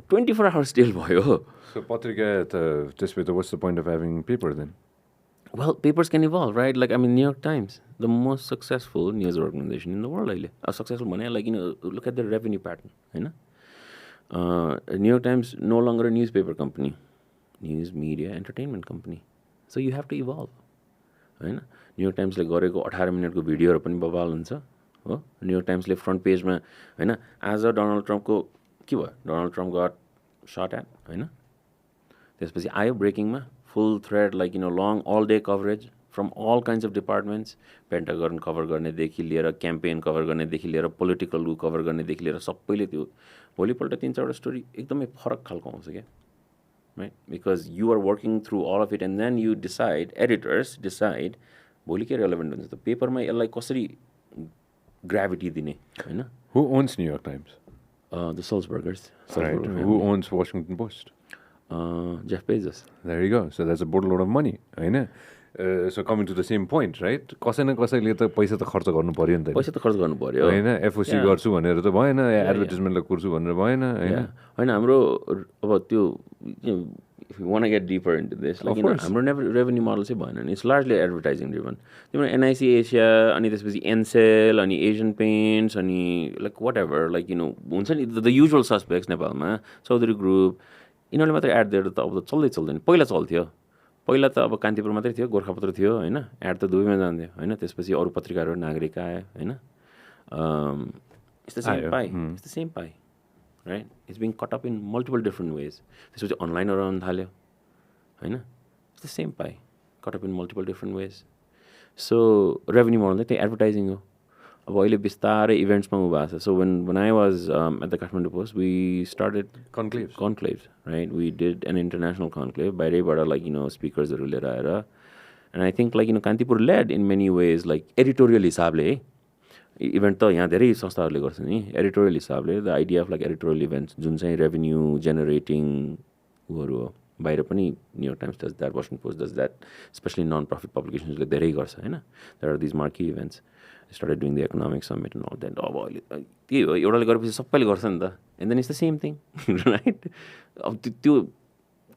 24 hours stale भयो. So पत्रिका त त्यसपछि what's the point of having paper then? Well, papers can evolve, right? Like, I mean, New York Times, the most successful news organization in the world. Successful money, like, you know, look at the revenue pattern, you know? New York Times, no longer a newspaper company. News, media, entertainment company. So you have to evolve, right? New York Times, like, गरेको 18 मिनटको भिडियोहरु पनि बवाल हुन्छ हो new York टाइम्सले front पेजमा हैन आज डोनाल्ड ट्रम्पको के भयो Donald Trump got shot at हैन त्यसपछि आयो ब्रेकिङमा full thread like you know long all day coverage from all kinds of departments Pentagon cover गर्नेदेखि लिएर campaign cover गर्नेदेखि लिएर political cover गर्नेदेखि लिएर सबैले त्यो भोलिपल्ट 3-4 स्टोरी एकदमै फरक खालको आउँछ के right because you are working through all of it and then you decide editors decide भोलि के relevant हुन्छ त पेपरमा यसलाई कसरी ग्राभिटी दिने हैन Who owns New York Times? The Sulzbergers. Right. Who owns Washington Post? Jeff Bezos. There you go. So that's a boatload of money, होइन so coming to the same point, right? कसै न कसैले त पैसा त खर्च गर्नु पर्यो नि त पैसा त खर्च गर्नु पर्यो होइन एफओसी गर्छु भनेर त भएन एडभर्टाइजमेन्टलाई कुर्छु भनेर भएन होइन होइन हाम्रो अब त्यो if you want to get deeper into this like you know हाम्रो revenue model चाहिँ भएन नि it's largely advertising driven तिम्रो एनआइसी एसिया अनि त्यसपछि एनसेल अनि एसियन पेन्ट्स अनि like whatever like you know हुन्छ नि the usual suspects नेपालमा चौधरी ग्रुप यिनीहरूले मात्रै एड दिएर त अब त चल्दैन पहिला चल्थ्यो पहिला त अब कान्तिपुर मात्रै थियो गोर्खापत्र थियो होइन एड त दुवैमा जान्थ्यो होइन त्यसपछि अरू पत्रिकाहरू नागरिक आयो होइन it's the same pie right it's being cut up in multiple different ways त्यसपछि अनलाइनहरू आउन थाल्यो होइन it's the same pie cut up in multiple different ways so revenue model चाहिँ त्यही एडभर्टाइजिङ हो अब अहिले बिस्तारै इभेन्ट्समा उ भएको छ so when I was at the Kathmandu Post we started conclaves right we did an international conclave बाहिरैबाट like स्पिकर्सहरू लिएर आएर and I think like Kantipur led in many ways like editorial हिसाबले है इभेन्ट त यहाँ धेरै संस्थाहरूले गर्छ नि एडिटोरियल हिसाबले the idea of like editorial events जुन चाहिँ रेभेन्यू जेनेरेटिङ उहरू हो बाहिर पनि New York Times does that Washington Post does that specially non profit पब्लिकेसन्सले धेरै गर्छ होइन there are these marquee events started doing the economic summit and all that अब अहिले त्यही हो एउटाले गरेपछि सबैले गर्छ नि त and then it's the same thing right अब त्यो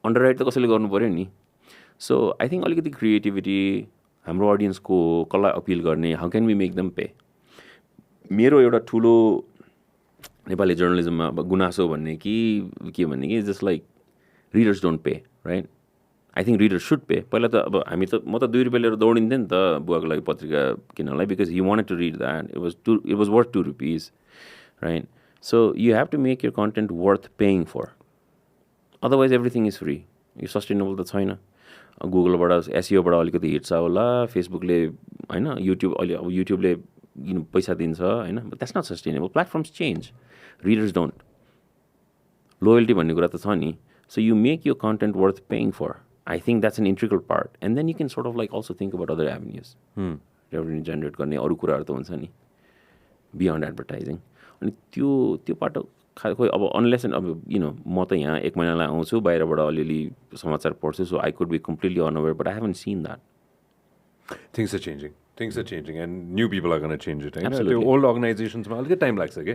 अन्डर राइट त कसैले गर्नु पऱ्यो नि सो आई थिङ्क अलिकति क्रिएटिभिटी हाम्रो अडियन्सको कसलाई अपिल गर्ने how can we make them pay मेरो एउटा ठुलो नेपाली जर्नलिजममा अब गुनासो भन्ने कि के भन्ने कि just like readers don't pay right I think readers should pay पहिला त अब हामी त म त 2 रुपियाँ लिएर दौडिन्थेँ नि त बुवाको लागि पत्रिका किन्नलाई because he wanted to read that it was worth 2 rupees right so you have to make your content worth paying for otherwise everything is free यो सस्टेनेबल त छैन गुगलबाट एसइओबाट अलिकति हिट छ होला फेसबुकले होइन युट्युब अहिले अब युट्युबले पैसा दिन्छ होइन that's not sustainable platforms change readers don't loyalty भन्ने कुरा त छ नि सो यु मेक यो content worth paying for I think that's an integral part and then you can sort of like also think about other avenues revenue generate गर्ने अरू कुराहरू त हुन्छ नि बियोन्ड एडभर्टाइजिङ अनि त्यो पाटो खोइ अब अनलेस एन्ड अब म त यहाँ 1 महिनालाई आउँछु बाहिरबाट अलिअलि समाचार पढ्छु so I could be completely unaware but I haven't seen that Things are changing and new people are going to change it. The old organizations ma already time लाग्छ के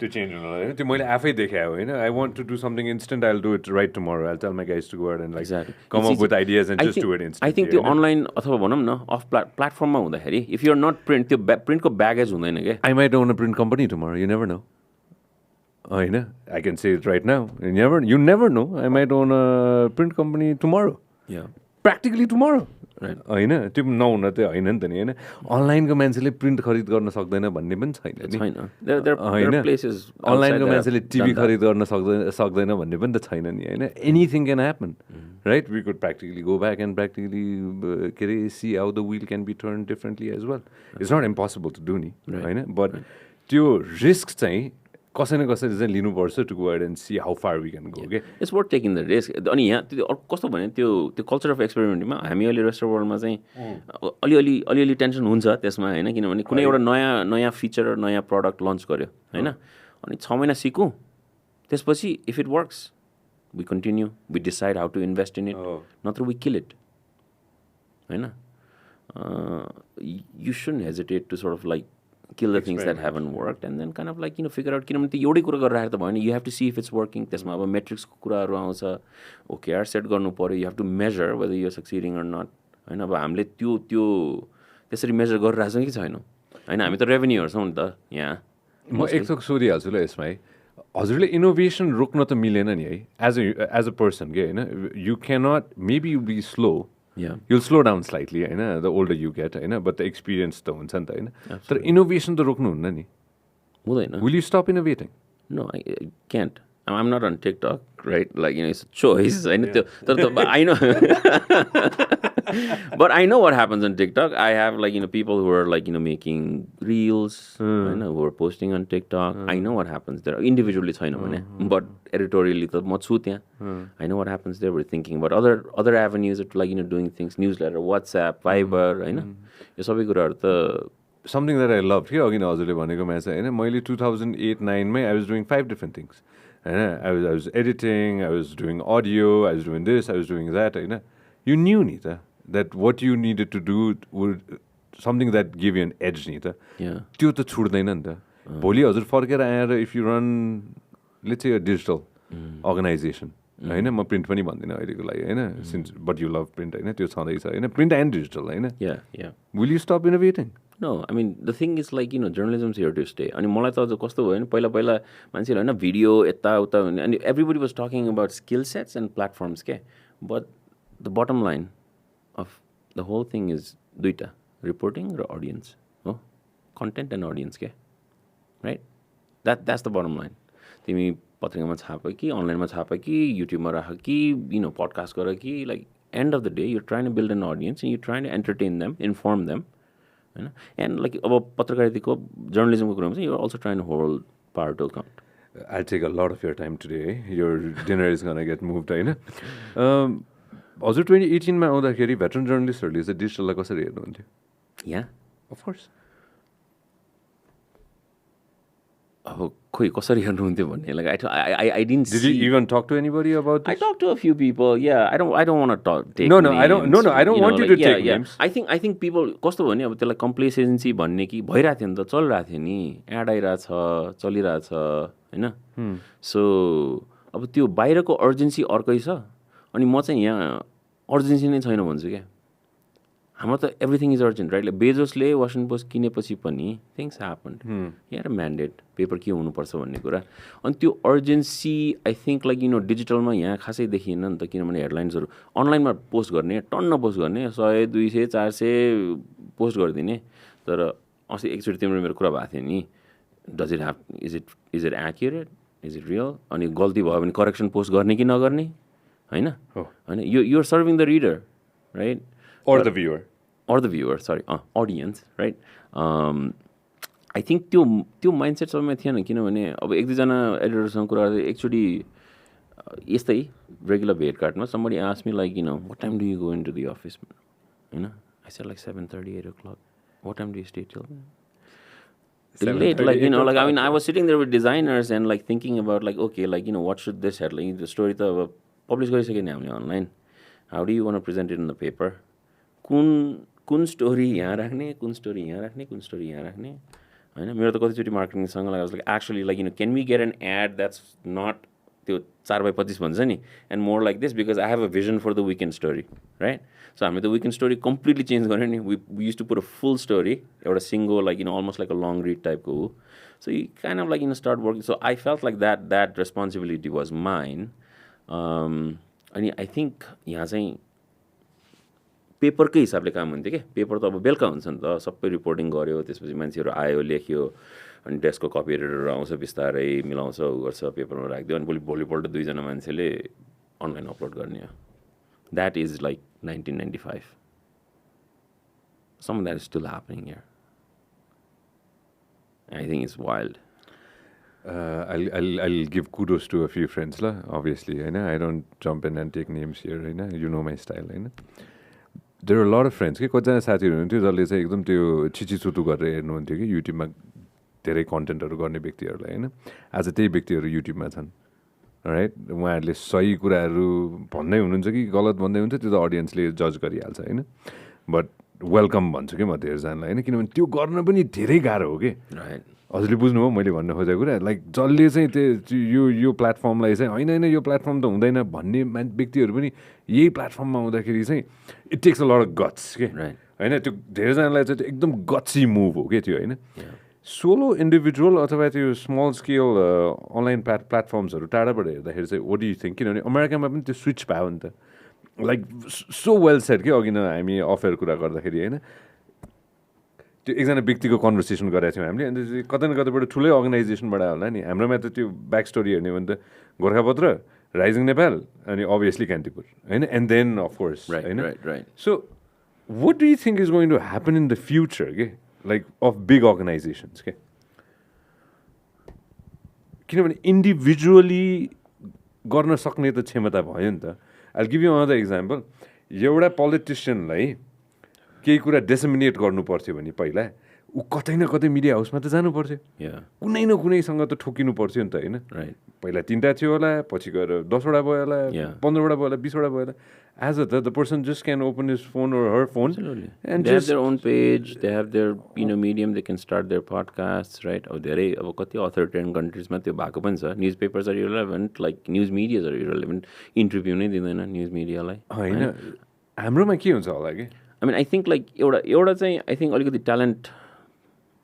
to change hunala त्यो मैले आफै देखे हो हैन I want to do something instant I'll do it right tomorrow I'll tell my guys to go out and like come up with ideas and just do it instantly. I think त्यो online अथवा भनौं न of platform मा हुँदाखेरि if you're not print त्यो print को baggage हुँदैन के I might own a print company tomorrow you never know. हैन I can say it right now you never know I might own a print company tomorrow. Yeah. Practically tomorrow. होइन त्यो नहुन त होइन नि त नि होइन अनलाइनको मान्छेले प्रिन्ट खरिद गर्न सक्दैन भन्ने पनि छैन होइन अनलाइनको मान्छेले टिभी खरिद गर्न सक्दैन भन्ने पनि त छैन नि होइन anything can happen right we could practically go back and practically के अरे see how the wheel can be turn differently as well it's not impossible to do नि होइन बट त्यो रिस्क चाहिँ कसै न कसैले चाहिँ लिनुपर्छ to go and see how far we can go के it's worth taking the risk अनि यहाँ त्यो कस्तो भने त्यो कल्चर अफ एक्सपेरिमेन्टमा हामी अहिले रेस्टुरेन्ट वर्ल्डमा चाहिँ अलिअलि टेन्सन हुन्छ त्यसमा होइन किनभने कुनै एउटा नयाँ फिचर नयाँ प्रडक्ट लन्च गर्यो होइन अनि 6 महिना सिकौँ त्यसपछि if it works we continue we decide how to invest in it नत्र वी किल इट होइन you shouldn't hesitate to sort of like kill the things that haven't worked and then kind of like figure out किनभने त्यो एउटै कुरा गरिरहेको त भएन you have to see if it's working त्यसमा अब मेट्रिक्सको कुराहरू आउँछ OKR सेट गर्नु पऱ्यो you have to measure whether you're succeeding or not होइन अब हामीले त्यो त्यसरी मेजर गरिरहेको छौँ कि छैनौँ होइन हामी त रेभेन्यू हेर्छौँ नि त यहाँ म एकचोक सोधिहाल्छु ल यसमा है हजुरले इनोभेसन रोक्न त मिलेन नि है एज अ पर्सन के होइन you cannot maybe you be slow you'll slow down slightly होइन the older you get होइन but the experience त हुन्छ नि त होइन तर इनोभेसन त रोक्नु हुन्न नि हुँदैन will you stop innovating no I can't I'm not on TikTok right like it's a choice होइन त्यो I know but I know what happens on TikTok I have like people who are like making reels who are posting on TikTok I know what happens there individually छैन भने but editorially त म छु त्यहाँ I know what happens there we're thinking about other avenues of like doing things newsletter WhatsApp Viber होइन यो सबै कुराहरू त something that I loved के अघि हजुरले भनेको म्याच होइन मैले 2008-9 मै I was doing 5 different things होइन I was editing I was doing audio I was doing this I was doing that होइन you knew नि त that what you needed to do would something that give you an edge नि त त्यो त छुट्दैन नि त भोलि हजुर फर्केर आएर if you run let's say a digital organization होइन म प्रिन्ट पनि भन्दिनँ अहिलेको लागि होइन since but you love print होइन त्यो छँदैछ होइन print and digital होइन will you stop innovating No, I mean the thing is like journalism is here to stay. अनि मलाई त अझ कस्तो भयो नि पहिला मान्छेले होइन भिडियो यता उता अनि everybody was talking about skill sets and platforms के but the bottom line of the whole thing is दुईटा reporting र audience हो content and audience के right that's the bottom line तिमी पत्रिकामा छाप कि अनलाइनमा छाप कि युट्युबमा राख कि पडकास्ट गर कि like end of the day you're trying to build an audience and you're trying to entertain them inform them होइन एन्ड लाइक अब पत्रकारिताको जर्नलिजमको कुरामा चाहिँ you also try and hold power to account I'll take a lot of your time today. Your dinner is going to get moved, होइन हजुर 2018 मा आउँदाखेरि भेटरन जर्नलिस्टहरूले चाहिँ डिजिटललाई कसरी हेर्नुहुन्थ्यो यहाँ अफ कोर्स अब खोइ कसरी हेर्नुहुन्थ्यो भन्ने like I didn't Did see. you even talk to anybody about this? I talked to a few people. Yeah, I don't want to take No, names. I don't. No, I don't want you to take names. I think people कस्तो भने अब त्यसलाई कम्प्लेसेन्सी भन्ने कि भइरहेको थियो नि त चलिरहेको थियो नि एड आइरहेछ चलिरहेछ होइन सो अब त्यो बाहिरको अर्जेन्सी अर्कै छ अनि म चाहिँ यहाँ अर्जेन्सी नै छैन भन्छु क्या हाम्रो त एभ्रिथिङ इज अर्जेन्ट राइट बेजोसले वासिङ्टन पोस्ट किनेपछि पनि थिङ्स ह्यापन्ड यहाँ म्यान्डेट पेपर के हुनुपर्छ भन्ने कुरा अनि त्यो अर्जेन्सी आई थिङ्क लाइक डिजिटलमा यहाँ खासै देखिएन नि त किनभने हेडलाइन्सहरू अनलाइनमा पोस्ट गर्ने टन्न पोस्ट गर्ने 100 200 400 पोस्ट गरिदिने तर अस्ति एकचोटि तिम्रो मेरो कुरा भएको थियो नि does it have is it accurate is it real अनि गल्ती भयो भने करेक्सन पोस्ट गर्ने कि नगर्ने होइन होइन you're serving the reader right Or the viewer. Or the viewer, sorry, audience, right? I think त्यो माइन्डसेट सबैमा थिएन किनभने अब एक दुईजना एडिटरसँग कुरा गर्दा एकचोटि यस्तै रेगुलर भेटघाटमा somebody asked me like what time do you go into the office होइन I said like 7:30 8 o'clock what time do you stay till late like like I mean I was sitting there with designers and like thinking about like okay like what should this headline the story त अब publish गरिसक्यो नि हामीले online how do you want to present it in the paper कुन story यहाँ राख्ने कुन story यहाँ राख्ने कुन स्टोरी यहाँ राख्ने होइन मेरो त कतिचोटि मार्केटिङसँग like actually like can we get an ad that's not त्यो 4x25 भन्छ नि and more like this because I have a vision for the weekend story right so हामीले त विकेन्ड स्टोरी कम्प्लिटली चेन्ज गऱ्यो नि we use to put a full story एउटा सिङ्गो like almost like a long read टाइपको हो so you kind of like start working so I felt like that responsibility was mine अनि I think यहाँ चाहिँ पेपरकै हिसाबले काम हुन्थ्यो क्या पेपर त अब बेलुका हुन्छ नि त सबै रिपोर्टिङ गऱ्यो त्यसपछि मान्छेहरू आयो लेख्यो अनि डेस्कको कपी एडिटरहरू आउँछ बिस्तारै मिलाउँछ उ गर्छ पेपरमा राखिदियो अनि भोलिपल्ट 2जना मान्छेले अनलाइन अपलोड गर्ने हो that is like 1995 some that is still happening here I think it's wild I'll give kudos to a few friends la obviously होइन I don't jump in and take names here होइन you know my style होइन there are a lot of friends के कतिजना साथीहरू हुनुहुन्थ्यो जसले चाहिँ एकदम त्यो छिचिचुटु गरेर हेर्नुहुन्थ्यो कि युट्युबमा धेरै कन्टेन्टहरू गर्ने व्यक्तिहरूलाई होइन आज त्यही व्यक्तिहरू युट्युबमा छन् राइट उहाँहरूले सही कुराहरू भन्दै हुनुहुन्छ कि गलत भन्दै हुन्छ त्यो त अडियन्सले जज गरिहाल्छ होइन बट वेलकम भन्छु कि म धेरैजनालाई होइन किनभने त्यो गर्न पनि धेरै गाह्रो हो कि राइट हजुरले बुझ्नुभयो मैले भन्न खोजेको कुरा लाइक जसले चाहिँ त्यो यो प्लेटफर्मलाई चाहिँ होइन यो प्लेटफर्म त हुँदैन भन्ने व्यक्तिहरू पनि यही प्लेटफर्ममा आउँदाखेरि चाहिँ it takes a lot of guts के होइन त्यो धेरैजनालाई चाहिँ त्यो एकदम गट्सी मुभ हो क्या त्यो होइन सोलो इन्डिभिजुअल अथवा त्यो स्मल स्केल अनलाइन प्लेटफर्म्सहरू टाढाबाट हेर्दाखेरि चाहिँ वाट डु यु थिङ्क किनभने अमेरिकामा पनि त्यो स्विच भयो नि त लाइक सो वेल सेट कि अघि न हामी अफेयर कुरा गर्दाखेरि होइन त्यो एकजना व्यक्तिको कन्भर्सेसन गरेको थियौँ हामीले अनि कतै न कतैबाट ठुलै अर्गनाइजेसनबाट होला नि हाम्रोमा त त्यो ब्याक स्टोरी हेर्ने भने त गोर्खापत्र राइजिङ नेपाल अनि अभियसली कान्तिपुर होइन एन्ड देन अफकोर्स होइन so what do you think is going to happen in the future के लाइक अफ बिग अर्गनाइजेसन्स के किनभने इन्डिभिजुअली गर्न सक्ने त क्षमता भयो नि त I give you another example एउटा पोलिटिसियनलाई केही कुरा डिसेमिनेट गर्नु पर्थ्यो भने पहिला ऊ कतै न कतै मिडिया हाउसमा त जानु पर्थ्यो कुनै न कुनैसँग त ठोकिनु पर्थ्यो नि त होइन पहिला 3टा थियो होला पछि गएर 10वटा भयो होला 15वटा भयो होला 20वटा भयो होला as a the person just can open his phone or her phone and they have their own page they have their medium they can start their podcasts right अब धेरै अब कति authoritarian countries-मा त्यो भएको पनि छ newspapers are irrelevant like news medias are irrelevant interview नै दिँदैन न्युज मिडियालाई होइन हाम्रोमा के हुन्छ होला कि I mean, I think like एउटा चाहिँ I think अलिकति ट्यालेन्ट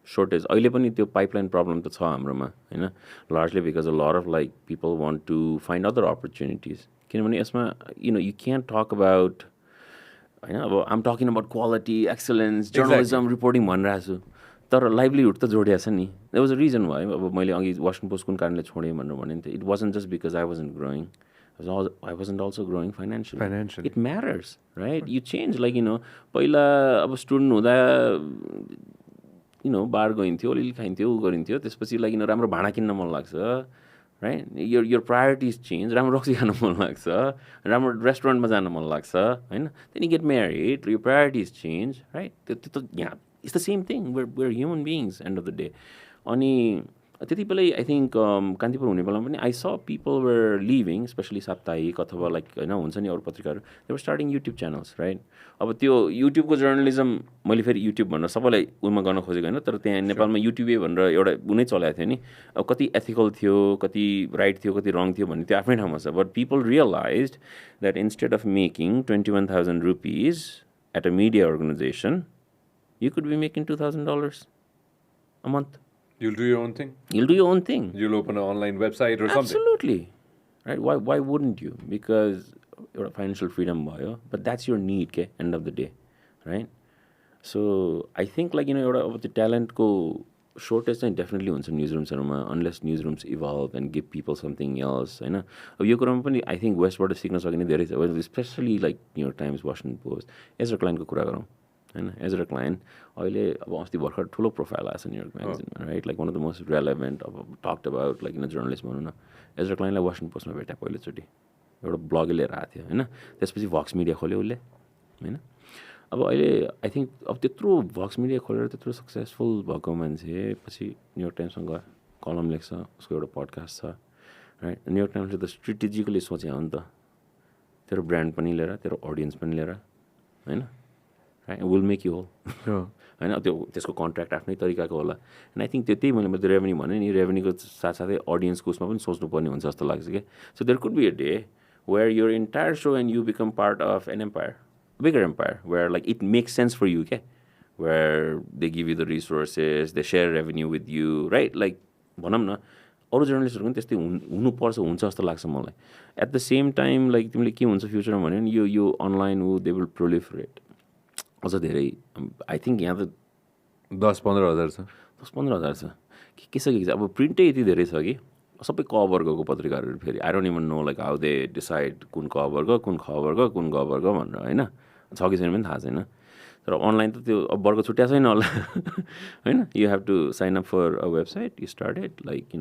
shortage अहिले पनि त्यो पाइपलाइन प्रब्लम त छ हाम्रोमा होइन largely because a lot of like people want to find other opportunities किनभने यसमा यु क्यान टक अबाउट होइन अब I'm talking about quality excellence journalism reporting भनिरहेको छु तर लाइभलीहुड त जोडिया छ नि that was a reason why अब मैले अघि वासिङ्टन पोस्ट कुन कारणले छोडेँ भनेर भने नि त it wasn't just because I wasn't growing I wasn't also growing financially. Financially. It matters, right? You change, like, पहिला अब स्टुडेन्ट हुँदा बार गइन्थ्यो, अलिअलि खाइन्थ्यो, उ गरिन्थ्यो, त्यसपछि like राम्रो भाँडा किन्न मन लाग्छ, right? Your priorities change. राम्रो रक्सी खान मन लाग्छ, राम्रो रेस्टुरेन्टमा जान मन लाग्छ, होइन? Then you get married, your priorities change, right? Yeah, it's the same thing. We're human beings, end of the day. अनि त्यति बेलै आई थिङ्क कान्तिपुर हुने बेलामा पनि आई स पिपल वर लिभिङ, स्पेसली साप्ताहिक अथवा लाइक होइन हुन्छ नि अरू पत्रिकाहरू, they were starting YouTube channels, right? अब त्यो युट्युबको जर्नलिजम मैले फेरि युट्युब भनेर सबैलाई उमा गर्न खोजेको होइन, तर त्यहाँ नेपालमा युट्युबै भनेर एउटा उनै चलाएको थियो नि। अब कति एथिकल थियो, कति राइट थियो, कति रङ थियो भन्ने त्यो आफ्नै ठाउँमा छ। But people realize that instead of making 21,000 rupees at a media organization, you could be making $2,000 a month. You'll do your own thing. You'll do your own thing. You'll open an online website or something. Absolutely. Right? Why wouldn't you? Because your financial freedom भयो, but that's your need, okay? End of the day, right? So I think like about the talent ko shortage चाहिँ definitely हुन्छ न्युजरुम्सहरूमा, unless newsrooms evolve and give people something else, होइन? अब यो कुरामा पनि I think वेस्टबाट सिक्न सकिने धेरै छ, especially like New York Times, Washington Post, Ezra Kleinको कुरा गरौँ, होइन? Ezra Klein अहिले अब अस्ति भर्खर ठुलो प्रोफाइल आएको छ न्युयोर्क म्यागजिनमा, right? Like one of the most relevant अब टक्ड अबाउट लाइक जर्नलिस्ट भनौँ न। एजरा क्लाइनलाई वासिङटन पोस्टमा भेटेँ पहिलोचोटि, एउटा ब्लगै लिएर आएको थियो, होइन? त्यसपछि भक्स मिडिया खोल्यो उसले, होइन? अब अहिले आई थिङ्क अब त्यत्रो भक्स मिडिया खोलेर त्यत्रो सक्सेसफुल भएको मान्छे पछि न्युयोर्क टाइम्ससँग गयो, कलम लेख्छ, उसको एउटा पडकास्ट छ, राइट? न्युयोर्क टाइम्सले त स्ट्रेटेजिकली सोचे हो नि त, तेरो ब्रान्ड पनि लिएर, तेरो अडियन्स पनि लिएर, होइन? विल मेक यु होल, होइन? त्यसको कन्ट्र्याक्ट आफ्नै तरिकाको होला। एन्ड आई थिङ्क त्यही मैले रेभेन्यू भने नि, रेभेन्यूको साथसाथै अडियन्सको उसमा पनि सोच्नुपर्ने हुन्छ जस्तो लाग्छ क्या। So there could be a day where your entire so and you become part of an empire, bigger empire, where like it makes sense for you क्या, where they give you the resources, they share revenue with you, right? Like भनौँ न अरू जर्नलिस्टहरू पनि त्यस्तै हुनुपर्छ, हुन्छ जस्तो लाग्छ मलाई। At the same time like तिमीले के हुन्छ फ्युचरमा भन्यो भने यो अनलाइन दे विल प्रोलिफरेट अझ धेरै। आई थिङ्क यहाँ त 10-15 हजार छ, 10-15 हजार छ के छ कि अब प्रिन्टै यति धेरै छ कि सबै क वर्गको पत्रिकाहरू फेरि I don't even know like how they decide कुन क वर्ग, कुन ख वर्ग, कुन ग वर्ग भनेर, होइन? छ कि छैन पनि थाहा छैन। तर अनलाइन त त्यो अब वर्ग छुट्या छैन होला, होइन? You have to sign up for a website, you started like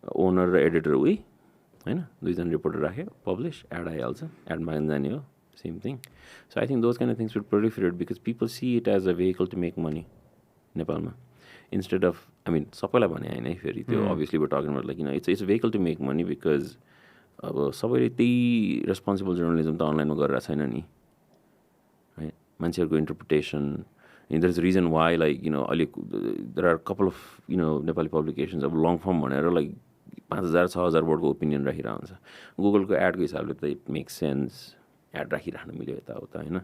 owner र एडिटर उही, होइन? दुईजना रिपोर्टर राख्यो, पब्लिस, एड आइहाल्छ, एडमा जाने हो, same thing. So I think those kind of things would proliferate because people see it as a vehicle to make money, Nepalma. Instead of, I mean, सबैलाई भने होइन फेरि त्यो obviously we're talking about like it's a vehicle to make money because अब सबैले त्यही responsible journalism त अनलाइनमा गरेर छैन नि, right? मान्छेहरूको interpretation, and there's a reason why like there are a couple of Nepali publications अब long form भनेर like 5,000-6,000 वर्डको ओपिनियन राखिरहेको हुन्छ। गुगलको एडको हिसाबले त इट मेक्स सेन्स, एड राखिराख्नु मिल्यो यताउता, होइन?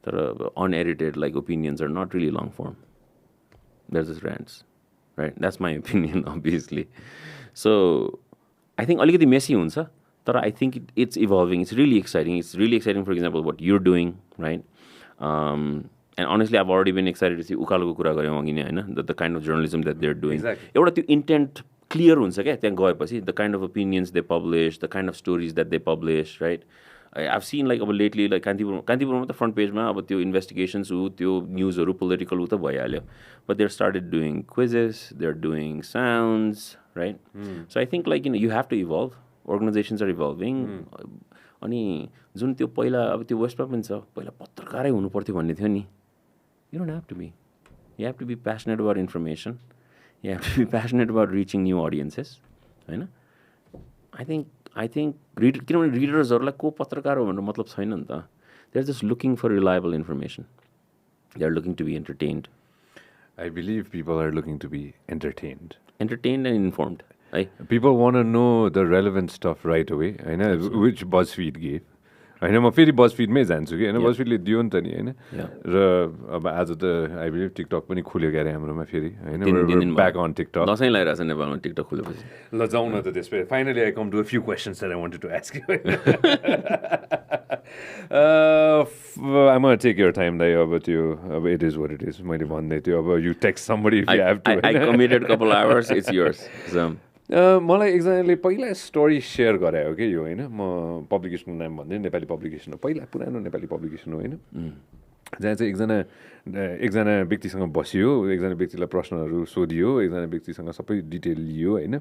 तर unedited like opinions are not really long form, they're just rants, right? That's my opinion obviously. So I think अलिकति मेसी हुन्छ, तर I think it's evolving, it's really exciting for example what you're doing, right? And honestly अब already been excited चाहिँ उकालोको कुरा गऱ्यौँ अघि नै, होइन? The kind of journalism that they are doing, एउटा त्यो इन्टेन्ट क्लियर हुन्छ क्या त्यहाँ गएपछि, the kind of opinions they publish, the kind of stories that they publish, right? I've seen like अब लेटली लाइक कान्तिपुरमा त फ्रन्ट पेजमा अब त्यो इन्भेस्टिगेसन्स ऊ त्यो न्युजहरू पोलिटिकल ऊ त भइहाल्यो, but they're started doing quizzes, they're doing sounds, right? So I think like you have to evolve, organizations are evolving. अनि जुन त्यो पहिला अब त्यो वेस्टमा पनि छ, पहिला पत्रकारै हुनु पर्थ्यो भन्ने थियो नि, you don't have to be, you have to be passionate about information, you have to be passionate about reaching new audiences, होइन? आई थिङ्क किनभने रिडर्सहरूलाई को पत्रकार हो भनेर मतलब छैन नि त, they are just looking for reliable information, they are looking to be entertained. I believe people are looking to be entertained and informed, है? People want to know the relevant stuff right away, होइन? Which BuzzFeed gave, होइन? म फेरि BuzzFeedमै जान्छु कि, होइन? BuzzFeedले दियो नि त नि, होइन? र अब आज त आई बिलिभ टिकटक पनि खुल्यो क्यारे हाम्रोमा फेरि, होइन? ब्याक अन टिकटक, दसैँ लगाइरहेको छ नेपालमा टिकटक खुलेपछि। ल जाउँ न त त्यसपछि। Finally I come to a few questions that I wanted to ask you. I'm gonna take your time दाइ, अब त्यो अब it is what it is, मैले भन्दै थियो अब you text somebody if you have to. I committed a couple hours, it's yours. So मलाई एकजनाले पहिला स्टोरी सेयर गरायो कि यो होइन म पब्लिकेसनको नाम भन्दै नेपाली पब्लिकेसन हो पहिला पुरानो नेपाली पब्लिकेसन हो होइन जहाँ चाहिँ एकजना व्यक्तिसँग बसियो एकजना व्यक्तिलाई प्रश्नहरू सोधियो एकजना व्यक्तिसँग सबै डिटेल लियो होइन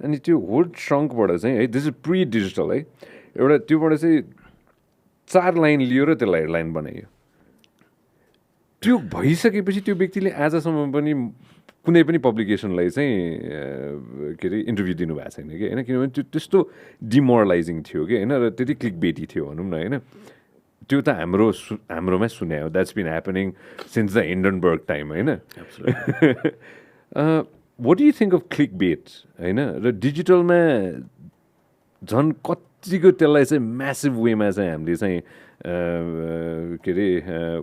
अनि त्यो होल ट्रङ्कबाट चाहिँ है दिस इज प्री डिजिटल है एउटा त्योबाट चाहिँ 4 लाइन लियो र त्यसलाई हेडलाइन बनाइयो त्यो भइसकेपछि त्यो व्यक्तिले आजसम्म पनि कुनै पनि पब्लिकेसनलाई चाहिँ के अरे इन्टरभ्यू दिनुभएको छैन कि होइन किनभने त्यो त्यस्तो डिमोरलाइजिङ थियो कि होइन र त्यति क्लिक बेटी थियो भनौँ न होइन त्यो त हाम्रोमा सुन्यो that's been happening since the Hindenburg time होइन what you think of click bait होइन र डिजिटलमा झन् कतिको त्यसलाई चाहिँ म्यासिभ वेमा चाहिँ हामीले चाहिँ के अरे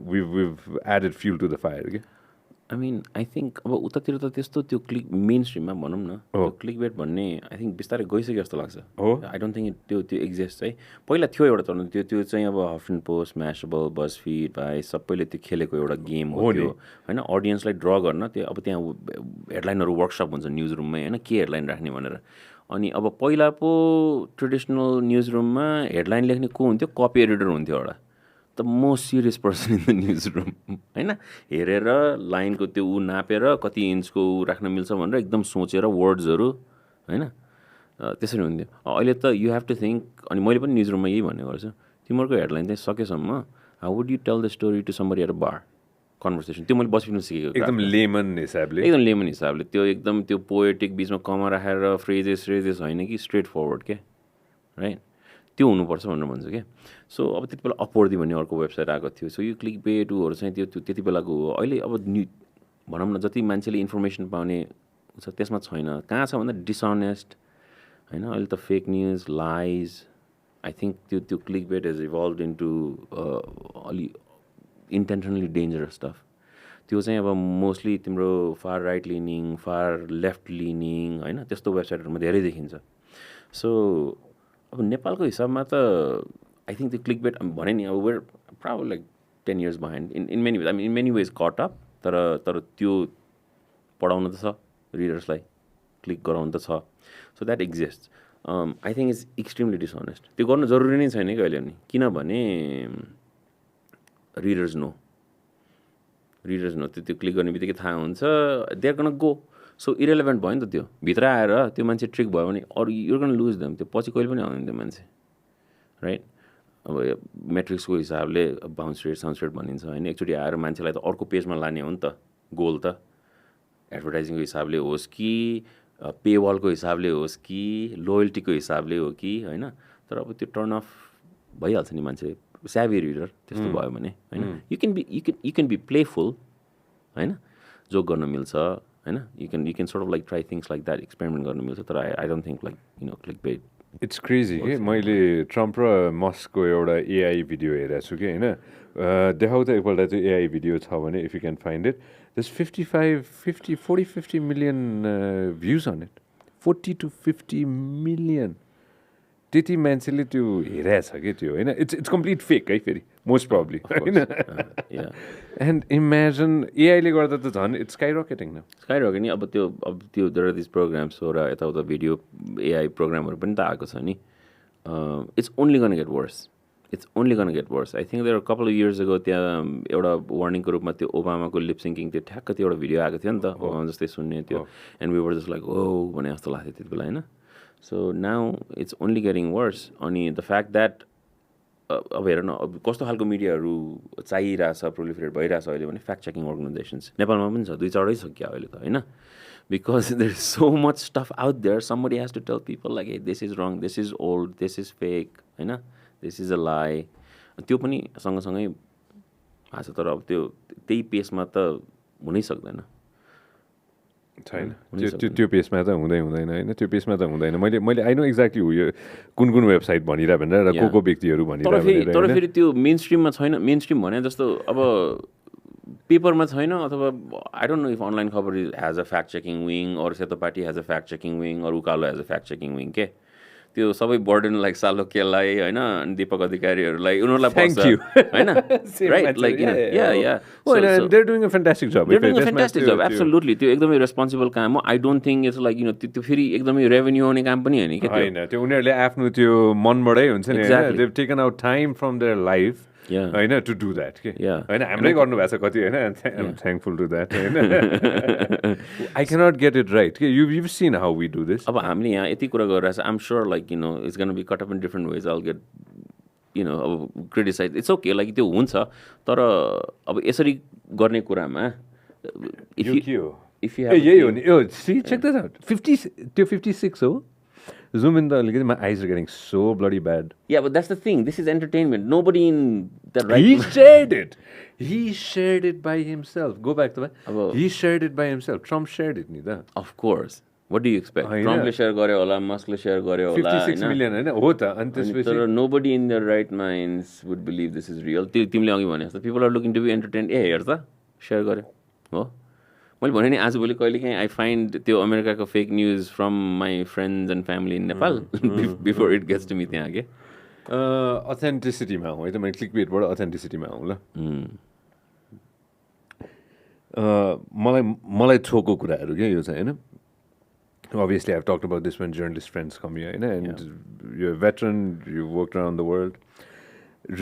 we've added fuel to the fire के आई मिन आई थिङ्क अब उतातिर त त्यस्तो त्यो क्लिक मेन स्ट्रिममा भनौँ न क्लिक बेट भन्ने आई थिङ्क बिस्तारै गइसक्यो जस्तो लाग्छ आई डोन्ट थिङ्क त्यो एक्जिस्ट है पहिला थियो एउटा चल्नु त्यो चाहिँ अब हफिन पोस्ट म्यासेबल बजफिड भाइ सबैले त्यो खेलेको एउटा गेम हो त्यो होइन अडियन्सलाई ड्र गर्न त्यो अब त्यहाँ हेडलाइनहरू वर्कसप हुन्छ न्युज रुममै होइन के हेडलाइन राख्ने भनेर अनि अब पहिला पो ट्रेडिसनल न्युज रुममा हेडलाइन लेख्ने को हुन्थ्यो कपी एडिटर हुन्थ्यो एउटा the most serious person in the news room होइन हेरेर लाइनको त्यो ऊ नापेर कति इन्चको ऊ राख्न मिल्छ भनेर एकदम सोचेर वर्ड्सहरू होइन त्यसरी हुन्थ्यो अहिले त यु हेभ टु थिङ्क अनि मैले पनि न्युज रुममा यही भन्ने गर्छु तिमीहरूको हेडलाइन चाहिँ सकेसम्म how would you tell the story to somebody at a bar conversation त्यो मैले बसपिनमा सिकेको एकदम लेमन हिसाबले त्यो एकदम त्यो पोएटिक बिचमा कमा राखेर फ्रेजेस होइन कि स्ट्रेट फरवर्ड के राइट त्यो हुनुपर्छ भनेर भन्छु क्या सो अब त्यति बेला अपवर्दी भन्ने अर्को वेबसाइट आएको थियो सो यो क्लिक बेटहरू चाहिँ त्यो त्यति बेलाको हो अहिले अब भनौँ न जति मान्छेले इन्फर्मेसन पाउने छ त्यसमा छैन कहाँ छ भन्दा डिसअनेस्ट होइन अहिले त fake news lies I think त्यो click bait has evolve into अलि इन्टेन्सनली डेन्जरस स्टफ त्यो चाहिँ अब मोस्टली तिम्रो far right leaning far left leaning होइन त्यस्तो वेबसाइटहरूमा धेरै देखिन्छ सो अब नेपालको हिसाबमा त आई थिङ्क त्यो क्लिक बेट भने नि अब we're proud like 10 years behind in many ways caught up तर त्यो पढाउनु त छ रिडर्सलाई क्लिक गराउनु त छ so that exist I think it's extremely dishonest त्यो गर्नु जरुरी नै छैन कि अहिले नि किनभने रिडर्स नो त्यो क्लिक गर्ने बित्तिकै थाहा हुन्छ they are gonna go so irrelevant भयो नि त त्यो भित्र आएर त्यो मान्छे ट्रिक भयो भने अरू युर गन लुज देम त्यो पछि कहिले पनि आउँदैन त्यो मान्छे राइट अब मेट्रिक्सको हिसाबले बाउन्स रेट भनिन्छ होइन एकचोटि आएर मान्छेलाई त अर्को पेजमा लाने हो नि त गोल त एडभर्टाइजिङको हिसाबले होस् कि पेवालको हिसाबले होस् कि लोयल्टीको हिसाबले हो कि होइन तर अब त्यो टर्न अफ भइहाल्छ नि मान्छे स्याभी रिडर त्यस्तो भयो भने होइन यु क्यान बी प्लेफुल होइन जोक गर्न मिल्छ होइन you can sort of like try things like that experiment गर्न मिल्छ तर I don't think like click bait it's crazy कि मैले ट्रम्प र मस्कको एउटा एआई भिडियो हेरेको छु कि होइन देखाउ त एकपल्ट त्यो एआई भिडियो छ भने if you can find it दस 50 million views on it 40 to 50 million त्यति मान्छेले त्यो हेरेको छ कि त्यो होइन इट्स कम्प्लिट फेक है फेरि मोस्ट प्रब्ली होइन एन्ड इमेजिन एआईले गर्दा त झन् इट्स स्काइरकेटिङ न स्काइरकेट नि अब त्यो देयर आर दिस प्रोग्राम्स हो र यताउता भिडियो एआई प्रोग्रामहरू पनि त आएको छ नि it's only gonna get worse I think there couple of years ago त्यहाँ एउटा वार्निङको रूपमा त्यो ओबामाको लिप सिङ्किङ त्यो ठ्याक्क त्यो एउटा भिडियो आएको थियो नि त ओबामा जस्तै सुन्ने त्यो and we were just like oh भने जस्तो लाग्थ्यो त्यति बेला होइन so now it's only getting worse अनि द फ्याक्ट द्याट अब हेर न अब कस्तो खालको मिडियाहरू चाहिरहेछ प्रोलिफरेट भइरहेछ अहिले भने फ्याक्ट चेकिङ अर्गनाइजेसन्स नेपालमा पनि छ 2-4 छ क्या अहिले त होइन because there is so much stuff out there somebody has to tell people like this is wrong this is old this is fake होइन दिस इज अ लाई त्यो पनि सँगसँगै आएको छ तर अब त्यही पेसमा त हुनै सक्दैन छैन त्यो पेसमा त हुँदैन होइन त्यो पेसमा त हुँदैन मैले आई नो एक्ज्याक्टली हो यो कुन वेबसाइट भनिरह भनेर र को व्यक्तिहरू भनिरह तर फेरि त्यो मेन स्ट्रिममा छैन मेन स्ट्रिम भने जस्तो अब पेपरमा छैन अथवा I don't know if Online Khabar has a fact checking wing अरू Setopati has a fact checking wing अरू Ukaalo has a fact checking wing के त्यो सबै बर्डन लाइक सालोकेलाई होइन दीपक अधिकारीहरूलाई उनीहरूलाई Thank पर्छ you. होइन right like They're doing a fantastic job. Fantastic job absolutely त्यो एकदमै रेस्पोन्सिबल काम हो I don't think it's like त्यो फेरि एकदमै रेभेन्यू आउने काम पनि होइन क्या होइन त्यो उनीहरूले आफ्नो त्यो मनबाटै हुन्छ नि होइन they've taken out time from their life होइन to do that के होइन हाम्रै गर्नुभएको छ कति होइन I'm thankful to that होइन I cannot get it right के you've seen how we do this अब हामीले यहाँ यति कुरा गरिरहेको छ I'm sure like it's gonna be cut up in different ways I'll get अब क्रिटिसाइज इट्स ओके लाइक त्यो हुन्छ तर अब यसरी गर्ने कुरामा यही हो नि यो सी चेक दिस आउट 50 त्यो 56 हो Zoom in the अलिकति my eyes are getting so bloody bad. Yeah, but that's the thing. This is entertainment. Nobody in the right. He shared it. He shared it by himself. Go back to that. He shared it by himself. Trump shared it, ni da. Of course. What do you expect? Trump le share garyo hola, Musk le share garyo hola. 56 million हैन हो त अनि त्यसपछि तर nobody in their right minds would believe this is real. तिमीले अघि भने जस्तो people are looking to be entertained. ए हेर त share गर्यो हो मैले भने नि आजभोलि कहिलेकाहीँ आई फाइन्ड त्यो अमेरिकाको fake news from my friends and family in Nepal before it gets to me त्यहाँ के अथेन्टिसिटीमा हो है त मैले क्लिकबेटबाट अथेन्टिसिटीमा आउँ ल मलाई थोको कुराहरू क्या यो चाहिँ होइन obviously I've talked about this when journalist friends come here and you're a veteran you've worked around the world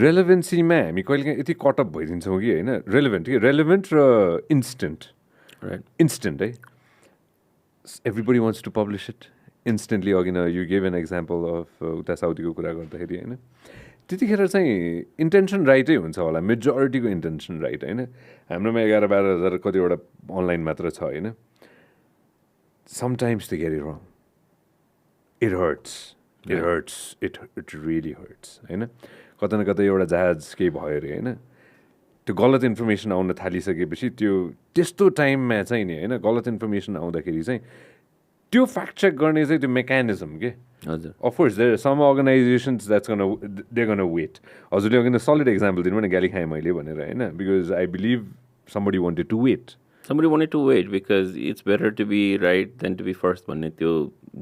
relevancy-मा हामी कहिलेकाहीँ यति कटअप भइदिन्छौँ कि होइन relevant र instant है everybody wants to publish it instantly अघि न you gave an example of उता साउदीको कुरा गर्दाखेरि होइन त्यतिखेर चाहिँ इन्टेन्सन राइटै हुन्छ होला मेजोरिटीको इन्टेन्सन राइट होइन हाम्रोमा 11-12 कतिवटा अनलाइन मात्र छ होइन sometimes they get it wrong it hurts it really hurts होइन कता न कता एउटा जहाज केही भयो अरे होइन त्यो गलत इन्फर्मेसन आउन थालिसकेपछि त्यो त्यस्तो टाइममा चाहिँ नि होइन गलत इन्फर्मेसन आउँदाखेरि चाहिँ त्यो फ्याक्ट चेक गर्ने चाहिँ त्यो मेकानिजम के हजुर of course there some organizations they gonna wait हजुरले अघि सलिड इक्जाम्पल दिनु भने गाली खाएँ मैले भनेर होइन because I believe somebody wanted to wait because it's better to be right than to be first भन्ने त्यो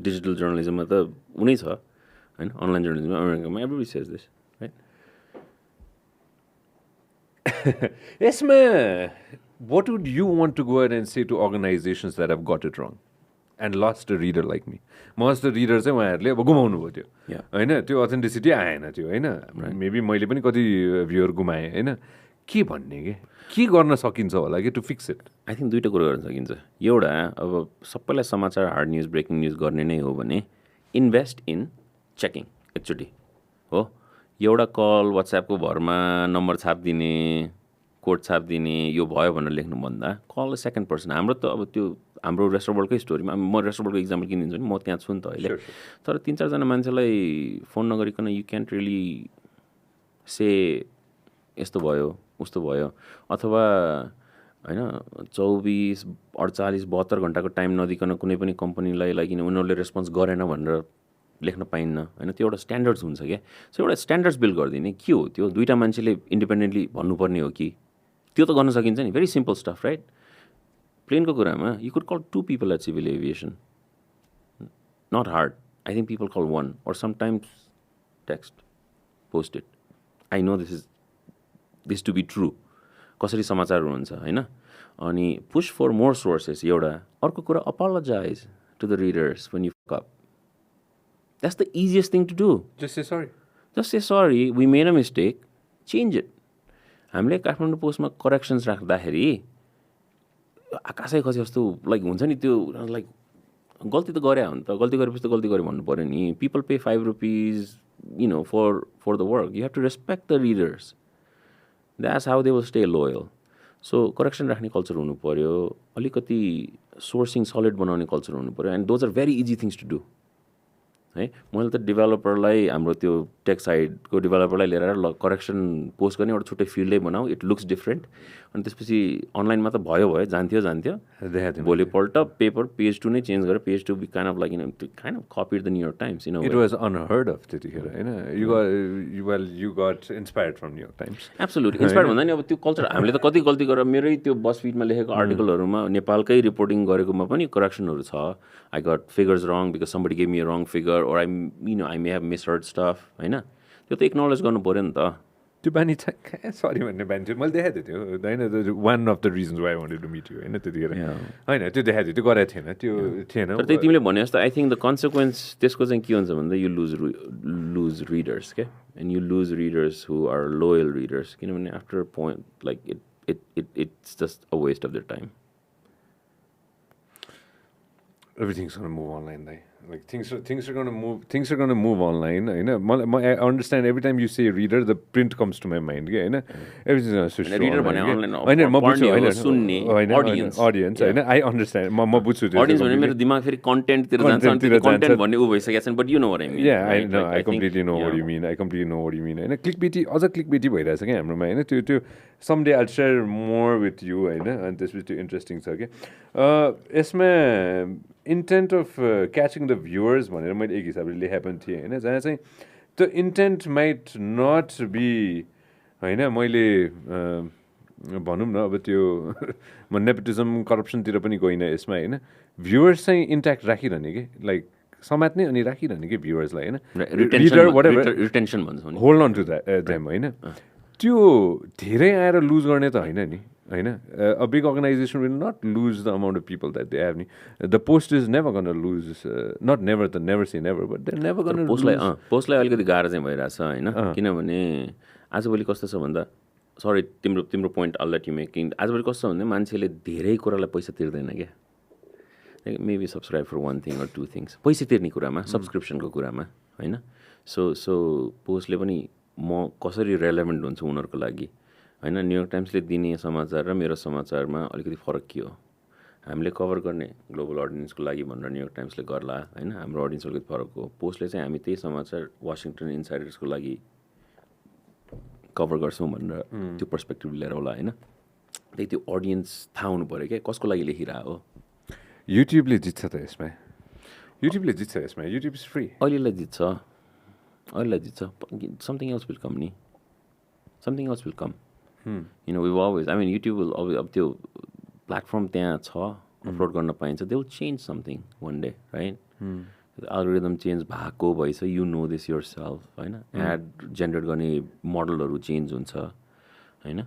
डिजिटल जर्नलिजममा त उनै छ होइन अनलाइन जर्नलिजममा अमेरिकामा everybody says this right यसमा what would you want to go ahead and say to organizations that have got it wrong and lost a reader like me म जस्तो रिडर चाहिँ उहाँहरूले अब गुमाउनु भयो त्यो होइन त्यो अथेन्टिसिटी आएन त्यो होइन मेबी मैले पनि कति भ्युअर गुमाएँ होइन के भन्ने के गर्न सकिन्छ होला कि to fix it I think दुईवटा कुरो गर्न सकिन्छ एउटा अब सबैलाई समाचार हार्ड न्युज ब्रेकिङ न्युज गर्ने नै हो भने इन्भेस्ट इन चेकिङ एकचोटि हो एउटा कल वाट्सएपको भरमा नम्बर छापिदिने कोड छापिदिने यो भयो भनेर लेख्नुभन्दा कल सेकेन्ड पर्सन हाम्रो त अब त्यो हाम्रो रेस्टोरेन्टकै स्टोरीमा म रेस्टोरेन्टको इक्जाम्पल किनिदिन्छु नि म त्यहाँ छु नि त अहिले तर 3-4 जना मान्छेलाई फोन नगरिकन यु क्यान्ट रियली से यस्तो भयो उस्तो भयो अथवा होइन 24, 48, 72 घन्टाको टाइम नदिकन कुनै पनि कम्पनीलाई लाइक उनीहरूले रेस्पोन्स गरेन भनेर लेख्न पाइन्न होइन त्यो एउटा स्ट्यान्डर्ड्स हुन्छ क्या सो एउटा स्ट्यान्डर्ड्स बिल्ड गरिदिने के हो त्यो दुईवटा मान्छेले इन्डिपेन्डेन्टली भन्नुपर्ने हो कि त्यो त गर्न सकिन्छ नि भेरी सिम्पल स्टफ राइट प्लेनको कुरामा you could call 2 people at civil aviation not hard I think people call 1 or sometimes text post it I know this to be true कसरी समाचार हुन्छ होइन अनि पुश फर मोर सोर्सेस एउटा अर्को कुरा apologize to the readers when you fuck up that's the easiest thing to do just say sorry we made a mistake change it हामीले काठमाडौँ पोस्टमा करेक्सन्स राख्दाखेरि आकाशै खसे जस्तो लाइक हुन्छ नि त्यो लाइक गल्ती त गरे हो नि त गल्ती गरेपछि त गल्ती गऱ्यो भन्नु पऱ्यो नि people pay ₹5 for the work you have to respect the readers that's how they will stay loyal so correction राख्ने कल्चर हुनु पऱ्यो अलिकति सोर्सिङ सलिड बनाउने कल्चर हुनु पऱ्यो and those are very easy things to do है मैले त डेभलपरलाई हाम्रो त्यो टेक साइडको डेभलपरलाई लिएर ल करेक्सन पोस्ट गर्ने एउटा छुट्टै फिल्डै बनाऊ इट लुक्स डिफ्रेन्ट अनि त्यसपछि अनलाइनमा त भयो जान्थ्यो भोलिपल्ट पेपर पेज 2 नै चेन्ज गरेर page 2 kind of like kind of copied the New York Times it was unheard of त्यतिखेर हैन you got inspired from New York Times absolutely inspired भन्दा नि अब त्यो कल्चर हामीले त कति गल्ती गरेर मेरै त्यो बसफिडमा लेखेको आर्टिकलहरूमा नेपालकै रिपोर्टिङ गरेकोमा पनि करेक्सनहरू छ I got figures wrong because somebody gave me a wrong figure error or I may have misheard stuff होइन त्यो त एक्नोलेज गर्नु पऱ्यो नि त त्यो बानी सरी भन्ने बानी थियो मैले देखाएको थिएँ त्यो होइन one of the reasons why wanted to meet you होइन त्यतिखेर होइन त्यो देखाएको थियो त्यो गरेको थिएन त्यो थिएन तर त्यही तिमीले भने जस्तो आई थिङ्क द कन्सिक्वेन्स त्यसको चाहिँ के हुन्छ भन्दा यु लुज रिडर्स क्या and you lose readers who are loyal readers किनभने after point like it's just a waste of the time everything's going to move online like things are going to move online I understand every time you say reader the print comes to my mind होइन everything's going to switch to reader online होइन म बुझ्छु सुन्ने audience होइन I understand म बुझ्छु त्यो audience भने मेरो दिमाग फेरि कन्टेन्टतिर जान्छ अनि त्यो कन्टेन्ट भन्ने उ भइसकेको छ but you know what I mean yeah I completely know what you mean होइन क्लिकबेटी अझ क्लिकबेटी भइरहेछ क्या हाम्रोमा होइन त्यो someday I'll share more with you होइन अनि त्यसपछि त्यो इन्ट्रेस्टिङ छ क्या यसमा intent of catching the viewers भनेर मैले एक हिसाबले लेखेको पनि थिएँ होइन जहाँ चाहिँ त्यो इन्टेन्ट माइट नट बी होइन मैले भनौँ न अब त्यो म नेपोटिजम करप्सनतिर पनि गइनँ यसमा होइन भ्युवर्स चाहिँ इन्ट्याक्ट राखिरहने कि लाइक समात्ने अनि राखिरहने कि भ्युवर्सलाई होइन रिटेन्सन भन्छ होल्ड अन टु देम होइन त्यो धेरै आएर लुज गर्ने त होइन नि होइन a big organization will not lose the amount of people that they have नि the post is never going to lose not never say never but they're never going to lose पोस्टलाई अलिकति गाह्रो चाहिँ भइरहेछ होइन किनभने आजभोलि कस्तो छ भन्दा सरी तिम्रो point all that you making आजभोलि कस्तो छ भन्दा मान्छेले धेरै कुरालाई पैसा तिर्दैन क्या maybe subscribe for one thing or two things पैसा तिर्ने कुरामा सब्सक्रिप्सनको कुरामा होइन सो पोस्टले पनि म कसरी रेलेभेन्ट हुन्छु उनीहरूको लागि होइन न्युयोर्क टाइम्सले दिने समाचार र मेरो समाचारमा अलिकति फरक के हो हामीले कभर गर्ने ग्लोबल अडियन्सको लागि भनेर न्युयोर्क टाइम्सले गर्ला होइन हाम्रो अडियन्स अलिकति फरक हो पोस्टले चाहिँ हामी त्यही समाचार वासिङटन इन्साइडर्सको लागि कभर गर्छौँ भनेर त्यो पर्सपेक्टिभ लिएर होला होइन त्यही त्यो अडियन्स थाहा हुनु पऱ्यो क्या कसको लागि लेखिरहेको हो युट्युबले जित्छ त यसमा युट्युब इज फ्री अहिलेलाई जित्छ समथिङ एल्स विल कम नि something else will come you know we've always I mean YouTube will always up त्यो प्लेटफर्म त्यहाँ छ अपलोड गर्न पाइन्छ they will change something one day right algorithm change भएको भएछ you know this yourself होइन add generate गर्ने मोडलहरू change हुन्छ होइन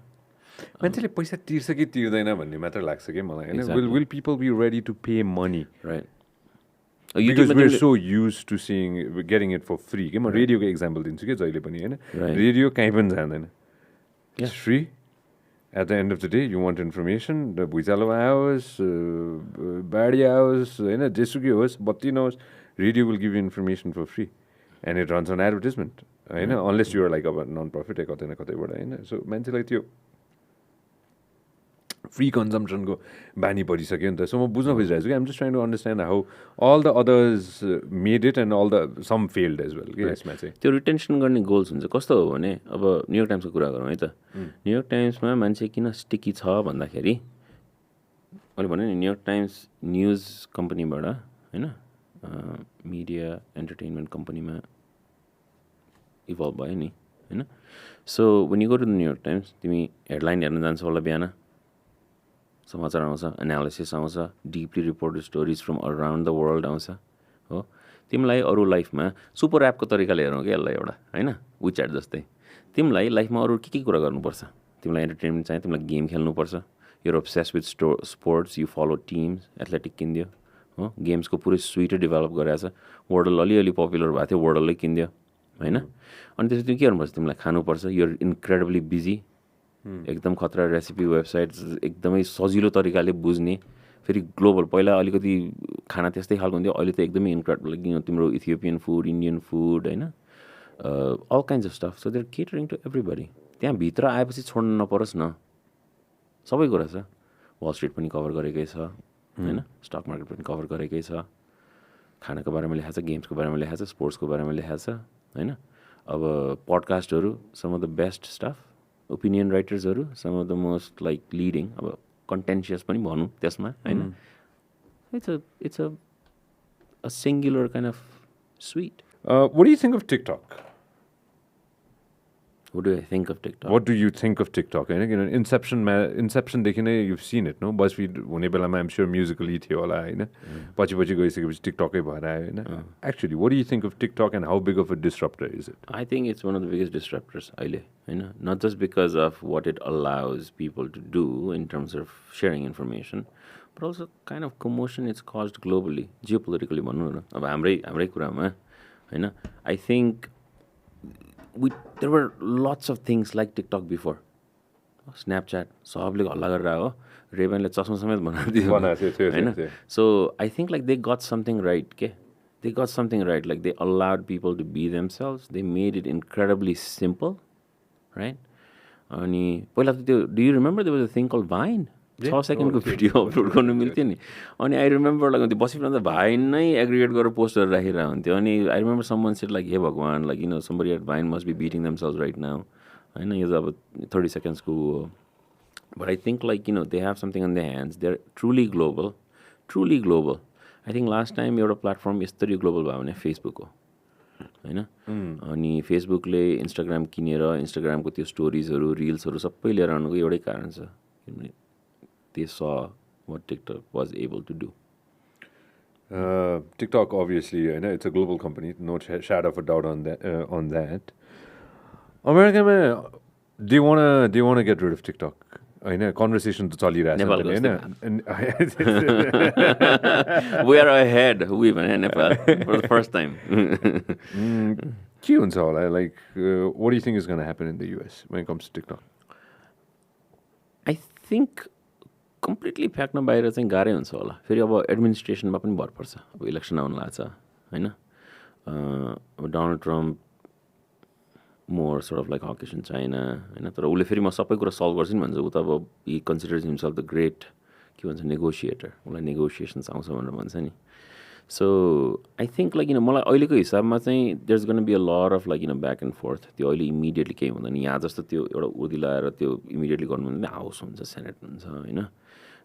मान्छेले पैसा तिर्छ कि तिर्दैन भन्ने मात्र लाग्छ कि मलाई होइन will people be ready to pay money right because we're so used to getting it for free के म रेडियोको एक्जाम्पल दिन्छु कि जहिले पनि होइन रेडियो कहीँ पनि जाँदैन It's free. At the end of the day, you want information. The भुइँचालो आओस् बाढी आओस् होइन जेसुकै होस् बत्ती नहोस् radio will give you information for free and it runs on advertisement होइन unless you are like अब नन प्रफिट कतै न कतैबाट होइन सो मान्छेलाई त्यो फ्री कन्जम्सनको बानी परिसक्यो नि त सो म बुझ्न खोजिरहेको छु कि I'm just trying to understand how all the others made it and all the some failed as well कि यसमा चाहिँ त्यो रिटेन्सन गर्ने गोल्स हुन्छ कस्तो हो भने अब न्युयोर्क टाइम्सको कुरा गरौँ है त न्युयोर्क टाइम्समा मान्छे किन स्टिकी छ भन्दाखेरि मैले भने नि न्युयोर्क टाइम्स न्युज कम्पनीबाट होइन मिडिया एन्टरटेनमेन्ट कम्पनीमा इभल्भ भयो नि होइन so when you go to the New York times तिमी हेडलाइन हेर्न जान्छौ होला बिहान समाचार आउँछ एनालिसिस आउँछ deeply reported stories from around the world आउँछ हो तिमीलाई अरू लाइफमा सुपर एपको तरिकाले हेरौँ कि यसलाई एउटा होइन विचएट जस्तै तिमीलाई लाइफमा अरू के कुरा गर्नुपर्छ तिमीलाई एन्टरटेनमेन्ट चाहियो तिमीलाई गेम खेल्नुपर्छ you're obsess with sports you follow teams Athletic किनिदियो हो गेम्सको पुरै सुइटै डेभलप गरेको छ वर्डल अलिअलि पपुलर भएको थियो वर्डलै किनिदियो होइन अनि त्यसपछि तिमी के गर्नुपर्छ तिमीलाई खानुपर्छ युआर इन्क्रेडिबली बिजी एकदम खतरा रेसिपी वेबसाइट्स एकदमै सजिलो तरिकाले बुझ्ने फेरि ग्लोबल पहिला अलिकति खाना त्यस्तै खालको हुन्थ्यो अहिले त एकदमै इन्क्रेडिबल तिम्रो इथियोपियन फुड इन्डियन फुड होइन all kinds of stuff so they're catering to everybody त्यहाँभित्र आएपछि छोड्न नपरोस् न सबै कुरा छ वाल स्ट्रिट पनि कभर गरेकै छ होइन स्टक मार्केट पनि कभर गरेकै छ खानाको बारेमा लेखाएको छ गेम्सको बारेमा लेखाएको छ स्पोर्ट्सको बारेमा लेखाएको छ होइन अब पडकास्टहरू some of the best stuff opinion राइटर्सहरू some of the most like leading अब कन्टेन्सियस पनि भनौँ त्यसमा होइन it's a singular kind of suite What do you think of TikTok? What do I think of TikTok? What do you think of TikTok? And you know, inception देखि नै you've seen it, no? BuzzFeed हुने बेलामा I'm sure musically थियो होला हैन. पछि गइसकेपछि TikTok भएर आयो हैन. Actually, what do you think of TikTok and how big of a disruptor is it? I think it's one of the biggest disruptors अहिले हैन. Not just because of what it allows people to do in terms of sharing information, but also kind of commotion it's caused globally, geopolitically भन्नु न. अब हाम्रै कुरामा हैन. I think there were lots of things like TikTok before. Snapchat, सबले हल्ला गरेर हो. रेबनले चस्मा समेत बनाइदियो हैन. So I think like they got something right, के? They got something right. Like they allowed people to be themselves. They made it incredibly simple, right? अनि पहिला त त्यो, do you remember there was a thing called Vine? 6 सेकेन्डको video upload गर्नु मिल्थ्यो नि. अनि आई रिमेम्बर लाइक त्यो बसिरहँदा भाइन नै एग्रिगेट गरेर पोस्टहरू राखिरहेको हुन्थ्यो. अनि I remember someone said like hey भगवान, like you know somebody at Vine must be beating themselves right now होइन. यो त अब 30 सेकेन्ड्सको हो. But I think like you know they have something on the hands. They are truly global. I think last time एउटा platform यस्तरी global भयो भने फेसबुक हो होइन. अनि फेसबुकले इन्स्टाग्राम किनेर इन्स्टाग्रामको त्यो स्टोरिजहरू रिल्सहरू सबै लिएर आउनुको एउटै कारण छ. They saw what TikTok was able to do. TikTok, obviously, you know, it's a global company. No shadow of a doubt on that. America, do you wanna get rid of TikTok? I know conversation to Nepal. We are ahead. We went in Nepal for the first time. Like, what do you think is going to happen in the US when it comes to TikTok? I think completely फ्याक्न बाहिर चाहिँ गाह्रै हुन्छ होला. फेरि अब एडमिनिस्ट्रेसनमा पनि भर पर्छ. अब इलेक्सन आउनु लाग्छ होइन. अब Donald Trump more sort of like hawkish in China होइन. तर उसले फेरि म सबै कुरा सल्भ गर्छु नि भन्छ. ऊ त अब he considers himself the great के भन्छ नेगोसिएटर. उसलाई नेगोसिएसन्स आउँछ भनेर भन्छ नि. सो आई थिङ्क लाइक किन मलाई अहिलेको हिसाबमा चाहिँ there's gonna be a lot of like किन ब्याक एन्ड फोर्थ. त्यो अहिले इमिडिएटली केही हुँदैन. यहाँ जस्तो त्यो एउटा उर्दी लगाएर त्यो इमिडिएटली गर्नु भने हाउस हुन्छ, सेनेट हुन्छ होइन.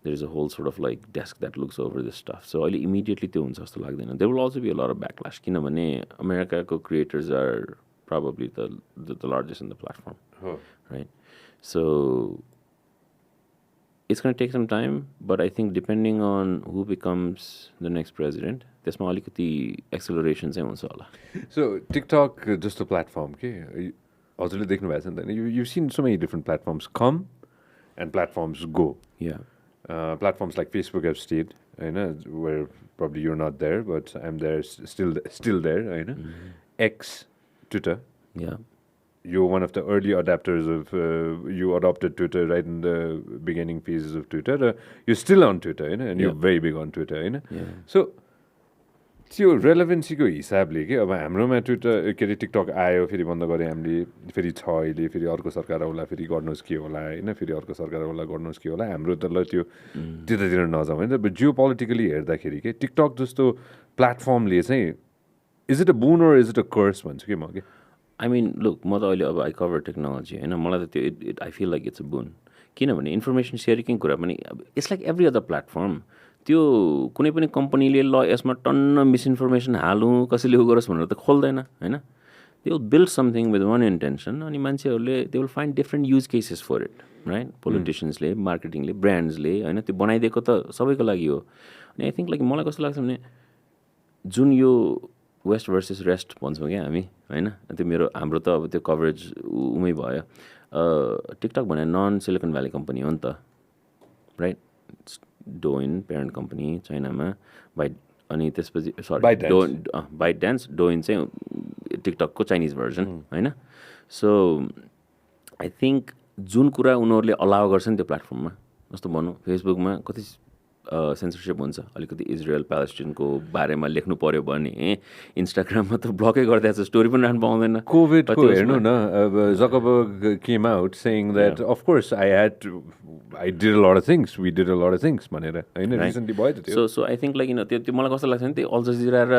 There is a whole sort of like desk that looks over this stuff. So immediately त्यो हुन्छ जस्तो लाग्दैन. There will also be a lot of backlash. किनभने अमेरिकाको creators are probably the largest in the platform, right? So it's going to take some time, but I think depending on who becomes the next president, त्यसमा अलिकति acceleration चाहिँ हुन्छ होला. So TikTok just a platform, के हजुरले देख्नु भएको छ नि त. You've seen so many different platforms come and platforms go. Yeah. Platforms like Facebook have stayed, you know, where probably you're not there, but I'm there, still there, you know. X, Twitter. Yeah. You're one of the early adapters of, you adopted Twitter right in the beginning phases of Twitter. You're still on Twitter, you know, and you're very big on Twitter, you know. Yeah. So, त्यो रेलेभेन्सीको हिसाबले के अब हाम्रोमा Twitter के अरे TikTok आयो, फेरि बन्द गऱ्यो हामीले, फेरि छ अहिले, फेरि अर्को सरकार आउला, फेरि गर्नुहोस् के होला होइन, फेरि अर्को सरकार आउला गर्नुहोस् के होला. हाम्रो त ल त्यो त्यतातिर नजाउँ होइन. बट जियो पोलिटिकली हेर्दाखेरि के टिकटक जस्तो प्लेटफर्मले चाहिँ इज इट अ बुन और इज इट अ कर्स भन्छु कि म. के आई मिन लुक म त अहिले अब आई कभर टेक्नोलोजी होइन. मलाई त त्यो I feel like it's a boon. किनभने इन्फर्मेसन सेयरिङको कुरा पनि it's like every other platform. त्यो कुनै पनि कम्पनीले ल यसमा टन्न मिसइन्फर्मेसन हालौँ कसैले उ गरोस् भनेर त खोल्दैन होइन. They will build something with one intention. अनि मान्छेहरूले they will find different use cases for it, right. पोलिटिसियन्सले, मार्केटिङले, ब्रान्ड्सले होइन. त्यो बनाइदिएको त सबैको लागि हो. अनि आई थिङ्क लाइक मलाई कस्तो लाग्छ भने जुन यो वेस्ट भर्सेस रेस्ट भन्छौँ क्या हामी होइन. त्यो हाम्रो त अब त्यो कभरेज उमै भयो. टिकटक भने नन सिलिकन भ्याली कम्पनी हो नि त, राइट. डोइन पेरेन्ट कम्पनी चाइनामा अनि त्यसपछि बाइट डान्स. डोइन चाहिँ टिकटकको चाइनिज भर्जन होइन. सो आई थिङ्क जुन कुरा उनीहरूले अलाउ गर्छ नि त्यो प्लेटफर्ममा, जस्तो भनौँ फेसबुकमा कति सेन्सरसिप हुन्छ. अलिकति इजरायल प्यालेस्टिनको बारेमा लेख्नु पऱ्यो भने इन्स्टाग्राममा त ब्लकै गरिदिएको छ, स्टोरी पनि राख्नु पाउँदैन. कोभिडको हेर्नु न, Zuckerberg came out saying that of course I did a lot of things, we did a lot of things भनेर होइन. रिसेन्टली भयो त्यो. सो आई थिङ्क लाइक त्यो मलाई कस्तो लाग्छ भने त्यो अल जजिरा र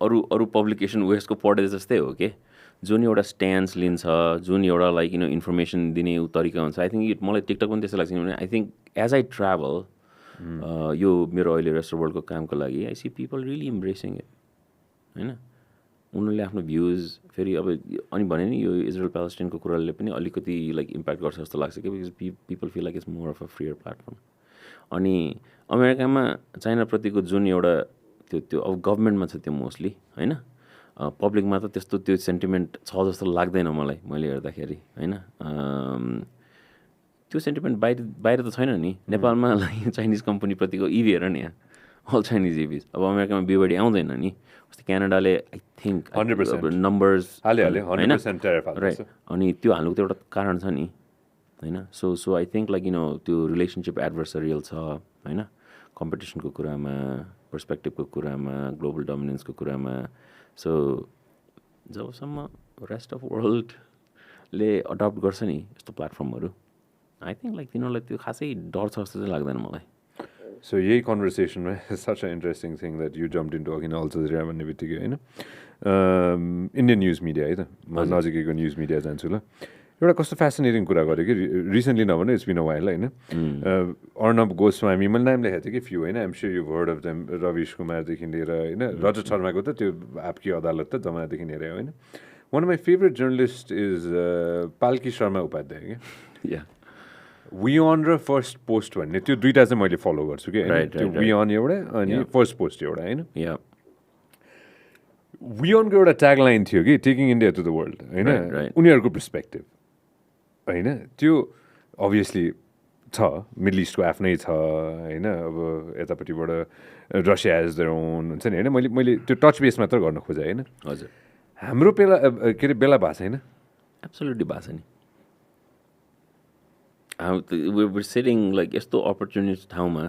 अरू पब्लिकेसन वेस्टको पढे जस्तै हो कि. जुन एउटा स्ट्यान्स लिन्छ, जुन एउटा लाइक इन्फर्मेसन दिने तरिका हुन्छ. आई थिङ्क मलाई टिकटक पनि त्यस्तो लाग्छ. किनभने I think as I travel यो मेरो अहिले रेस्ट वर्ल्डको कामको लागि I see people really embracing it होइन. उनीहरूले आफ्नो भ्युज फेरि अब अनि भने नि यो इजरायल प्यालेस्टाइनको कुराले पनि अलिकति लाइक इम्प्याक्ट गर्छ जस्तो लाग्छ कि because people feel like it's more of a freer platform अनि अमेरिकामा चाइनाप्रतिको जुन एउटा त्यो अब गभर्मेन्टमा छ त्यो मोस्टली होइन पब्लिकमा त त्यस्तो त्यो सेन्टिमेन्ट छ जस्तो लाग्दैन मलाई मैले हेर्दाखेरि होइन त्यो सेन्टिमेन्ट बाहिर त छैन नि नेपालमा लाइक चाइनिज कम्पनीप्रतिको इभी हेर नि यहाँ अल चाइनिज इभिज अब अमेरिकामा बिउबडी आउँदैन नि जस्तै क्यानाडाले आई थिङ्क 100% नम्बर्स होइन राइट अनि त्यो हाल्नुको त एउटा कारण छ नि होइन सो आई थिङ्क लाइक त्यो रिलेसनसिप एडभर्सरियल छ होइन कम्पिटिसनको कुरामा पर्सपेक्टिभको कुरामा ग्लोबल डोमिनेन्सको कुरामा सो जबसम्म रेस्ट अफ वर्ल्डले अडप्ट गर्छ नि यस्तो प्लेटफर्महरू आई थिङ्क लाइक तिनीहरूलाई त्यो खासै डर छ जस्तो चाहिँ लाग्दैन मलाई सो यही कन्भर्सेसनमा such a interesting thing that you jump into अघि अल जजिरा भन्ने बित्तिकै होइन इन्डियन न्युज मिडिया है त म नजिकैको न्युज मिडिया जान्छु ल एउटा कस्तो फेसिनेटिङ कुरा गरेँ कि रिसेन्टली नभने इट्स बिन अ वाइल होइन अर्णव गोस्वामी मैले नाम लेखेको थिएँ कि फ्यु होइन I'm sure you heard of them Ravish कुमारदेखि लिएर होइन रजत शर्माको त त्यो आपकी अदालत त जमानादेखि लिएर होइन one of my favourite journalist is Palki Sharma Upadhyay क्या विअन र फर्स्ट पोस्ट भन्ने त्यो दुइटा चाहिँ मैले फलो गर्छु कि त्यो विअन एउटा अनि फर्स्ट पोस्ट एउटा होइन विअनको एउटा ट्यागलाइन थियो कि taking India to the world होइन उनीहरूको पर्सपेक्टिभ होइन त्यो अभियसली छ मिडल इस्टको आफ्नै छ होइन अब यतापट्टिबाट रसिया एज देयर ओन हुन्छ नि होइन मैले त्यो टच बेस मात्र गर्न खोजेँ होइन हजुर हाम्रो बेला के अरे बेला भएको छैन एब्सोल्युटली भएको छ नि we're sitting like यस्तो अपर्च्युनिटी ठाउँमा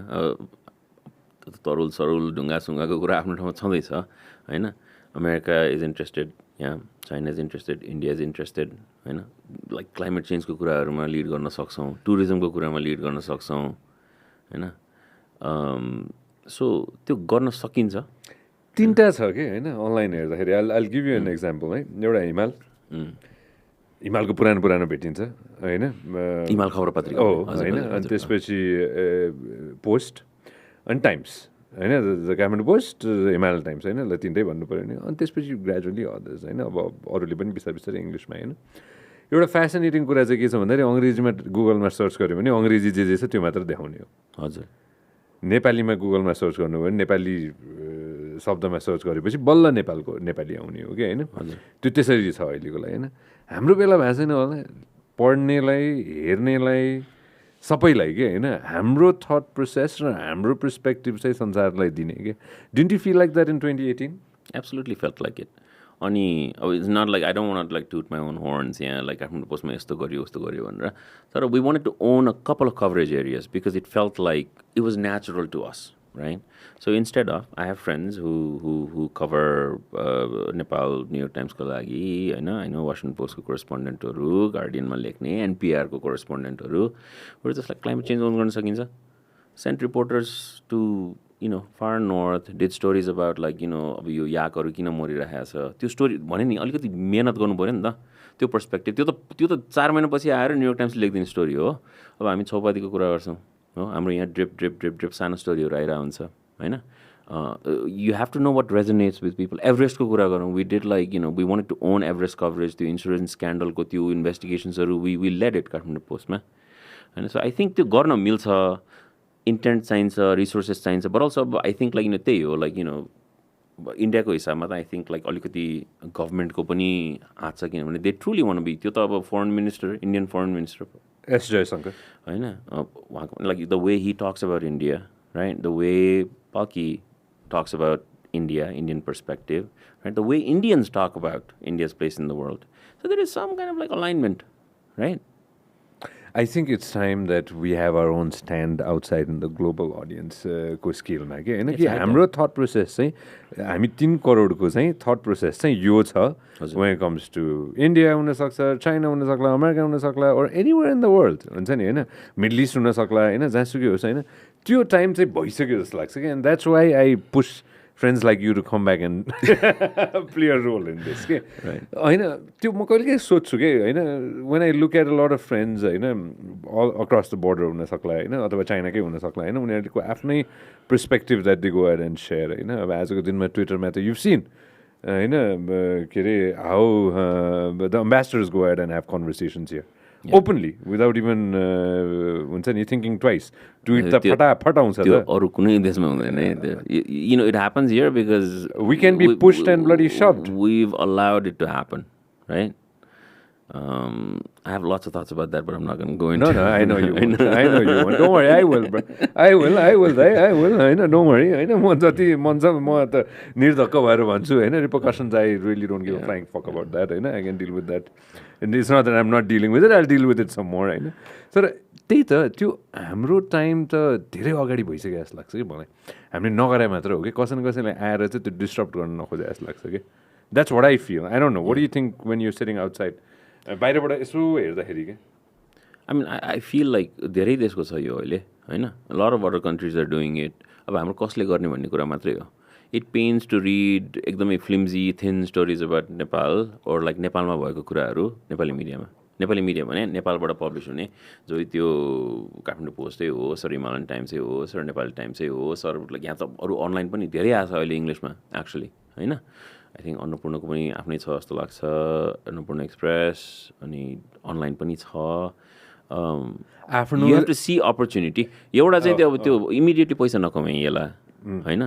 तरुल सरुल ढुङ्गासुङ्गाको कुरा आफ्नो ठाउँमा छँदैछ होइन अमेरिका इज इन्ट्रेस्टेड यहाँ China is interested India is interested होइन लाइक क्लाइमेट चेन्जको कुराहरूमा लिड गर्न सक्छौँ टुरिज्मको कुरामा लिड गर्न सक्छौँ होइन सो त्यो गर्न सकिन्छ तिनवटा छ कि होइन अनलाइन हेर्दाखेरि I give you an example है एउटा हिमालको पुरानो भेटिन्छ होइन हिमाल खबर पत्रिका हो होइन अनि त्यसपछि पोस्ट अनि टाइम्स होइन काठमाडौँ पोस्ट हिमाल टाइम्स होइन ल तिनटै भन्नु पऱ्यो नि अनि त्यसपछि ग्रेजुअली अदर्स होइन अब अरूले पनि बिस्तारै बिस्तारै इङ्ग्लिसमा होइन एउटा फेसिनेटिङ कुरा चाहिँ के छ भन्दाखेरि अङ्ग्रेजीमा गुगलमा सर्च गऱ्यो भने अङ्ग्रेजी जे छ त्यो मात्र देखाउने हो हजुर नेपालीमा गुगलमा सर्च गर्नुभयो भने नेपाली शब्दमा सर्च गरेपछि बल्ल नेपाली आउने हो कि होइन त्यो त्यसरी छ अहिलेको लागि होइन हाम्रो बेला भएको छैन होला पढ्नेलाई हेर्नेलाई सबैलाई के होइन हाम्रो थट प्रोसेस र हाम्रो पर्सपेक्टिभ चाहिँ संसारलाई दिने कि didn't you feel like that in 2018 absolutely felt like it अनि अब it's not like I don't want like toot my own horns यहाँ लाइक आफ्नो पोस्टमा यस्तो गरियो उस्तो गरियो भनेर तर we wanted to own a couple of coverage areas because it felt like it was natural to us right? So instead of, I have friends who cover Nepal, New York Times ko lagi, I know Washington Post ko correspondent haru, Guardian ma lekhne, NPR ko correspondent haru. We're just like climate change on garna sakincha. Sent reporters to far north, did stories about like अब यो याकहरु किन मरिरहेको छ त्यो story भने नि अलिकति मेहनत गर्नु पर्यो नि त त्यो पर्सपेक्टिभ त्यो त 4 महिनापछि आएर न्यू योर्क टाइम्सले लेखिदिने स्टोरी हो अब हामी छौपातीको कुरा गर्छौँ हो हाम्रो यहाँ ड्रिप सानो स्टोरीहरू आइरहेको हुन्छ होइन you have to know what resonates with people. Everestको कुरा गरौँ we did like we wanted to own Everest coverage त्यो इन्सुरेन्स स्क्यान्डलको त्यो इन्भेस्टिगेसन्सहरू we led it काठमाडौँ पोस्टमा होइन सो आई थिङ्क त्यो गर्न मिल्छ इन्टेन्ट चाहिन्छ रिसोर्सेस चाहिन्छ बट अल्सो अब आई थिङ्क लाइक त्यही हो लाइक इन्डियाको हिसाबमा त आई थिङ्क लाइक अलिकति गभर्मेन्टको पनि हात छ किनभने दे ट्रुली वान बी त्यो त अब foreign minister Indian foreign minister S Jaishankar होइन उहाँको like the way he talks about India right the way Palki talks about India, Indian perspective, right? The way Indians talk about India's place in the world. So there is some kind of like alignment, right? I think it's time that we have our own stand outside in the global audience को स्केलमा के होइन कि हाम्रो thought process चाहिँ हामी 3 करोडको चाहिँ thought process चाहिँ यो छ when it comes to India हुनसक्छ चाइना हुनसक्ला अमेरिका हुनसक्ला or anywhere in the world हुन्छ नि होइन मिडल इस्ट हुनसक्ला होइन जहाँसुकै होस् होइन त्यो टाइम चाहिँ भइसक्यो जस्तो लाग्छ कि and that's why I push friends like you to come back and play a role in this के होइन त्यो म कहिले सोध्छु कि होइन when I look at a lot of friends होइन all across the border हुनसक्ला होइन अथवा चाइनाकै हुनसक्ला होइन उनीहरूको आफ्नै perspective that they go ahead and share होइन अब आजको दिनमा ट्विटरमा त you've seen होइन के अरे how the ambassadors go ahead and have conversations here openly without even हुन्छ नि थिङ्किङ ट्वाइस ट्विट त फटाफट आउँछ त्यो त अरू कुनै देशमा हुँदैन you know it happens here because We can be pushed and bloody shoved. we've allowed it to happen, right? I have lots of thoughts about that, but I'm not going to go into. No, I know you won't. I know you won't. Don't worry, I will, bro. I will. I will. होइन, don't worry. होइन, म जति मन छ म त निर्धक्क भएर भन्छु होइन, repercussions I really don't give a flying fuck about that होइन, I can deal with that. And it's not that I'm not dealing with it, I'll deal with it some more होइन. तर त्यही त त्यो हाम्रो टाइम त धेरै अगाडि भइसक्यो जस्तो लाग्छ कि मलाई. हामीले नगरे मात्र हो कि कसै न कसैले आएर चाहिँ त्यो डिस्टर्ब गर्न नखोजे जस्तो लाग्छ कि. That's what I feel. I don't know. What do you think when you're sitting outside? बाहिरबाट यसो हेर्दाखेरि के I mean, I feel like धेरै देशको छ यो अहिले होइन. A lot of other countries are doing it. अब हाम्रो कसले गर्ने भन्ने कुरा मात्रै हो. It pains to read एकदमै flimsy, thin stories about Nepal or like नेपालमा भएको कुराहरू नेपाली मिडिया भने नेपालबाट पब्लिस हुने जो त्यो काठमाडौँ पोस्टै होस् अर हिमालयन टाइम्सै होस् अर नेपाली टाइम्सै होस् अरू यहाँ त अरू अनलाइन पनि धेरै आएको छ अहिले इङ्ग्लिसमा एक्चुली होइन. आई थिङ्क अन्नपूर्णको पनि आफ्नै छ जस्तो लाग्छ, अन्नपूर्ण एक्सप्रेस अनि अनलाइन पनि छ. आफ्नो you have to see opportunity. एउटा चाहिँ त्यो अब त्यो इमिडिएटली पैसा नकमाइ यसलाई होइन.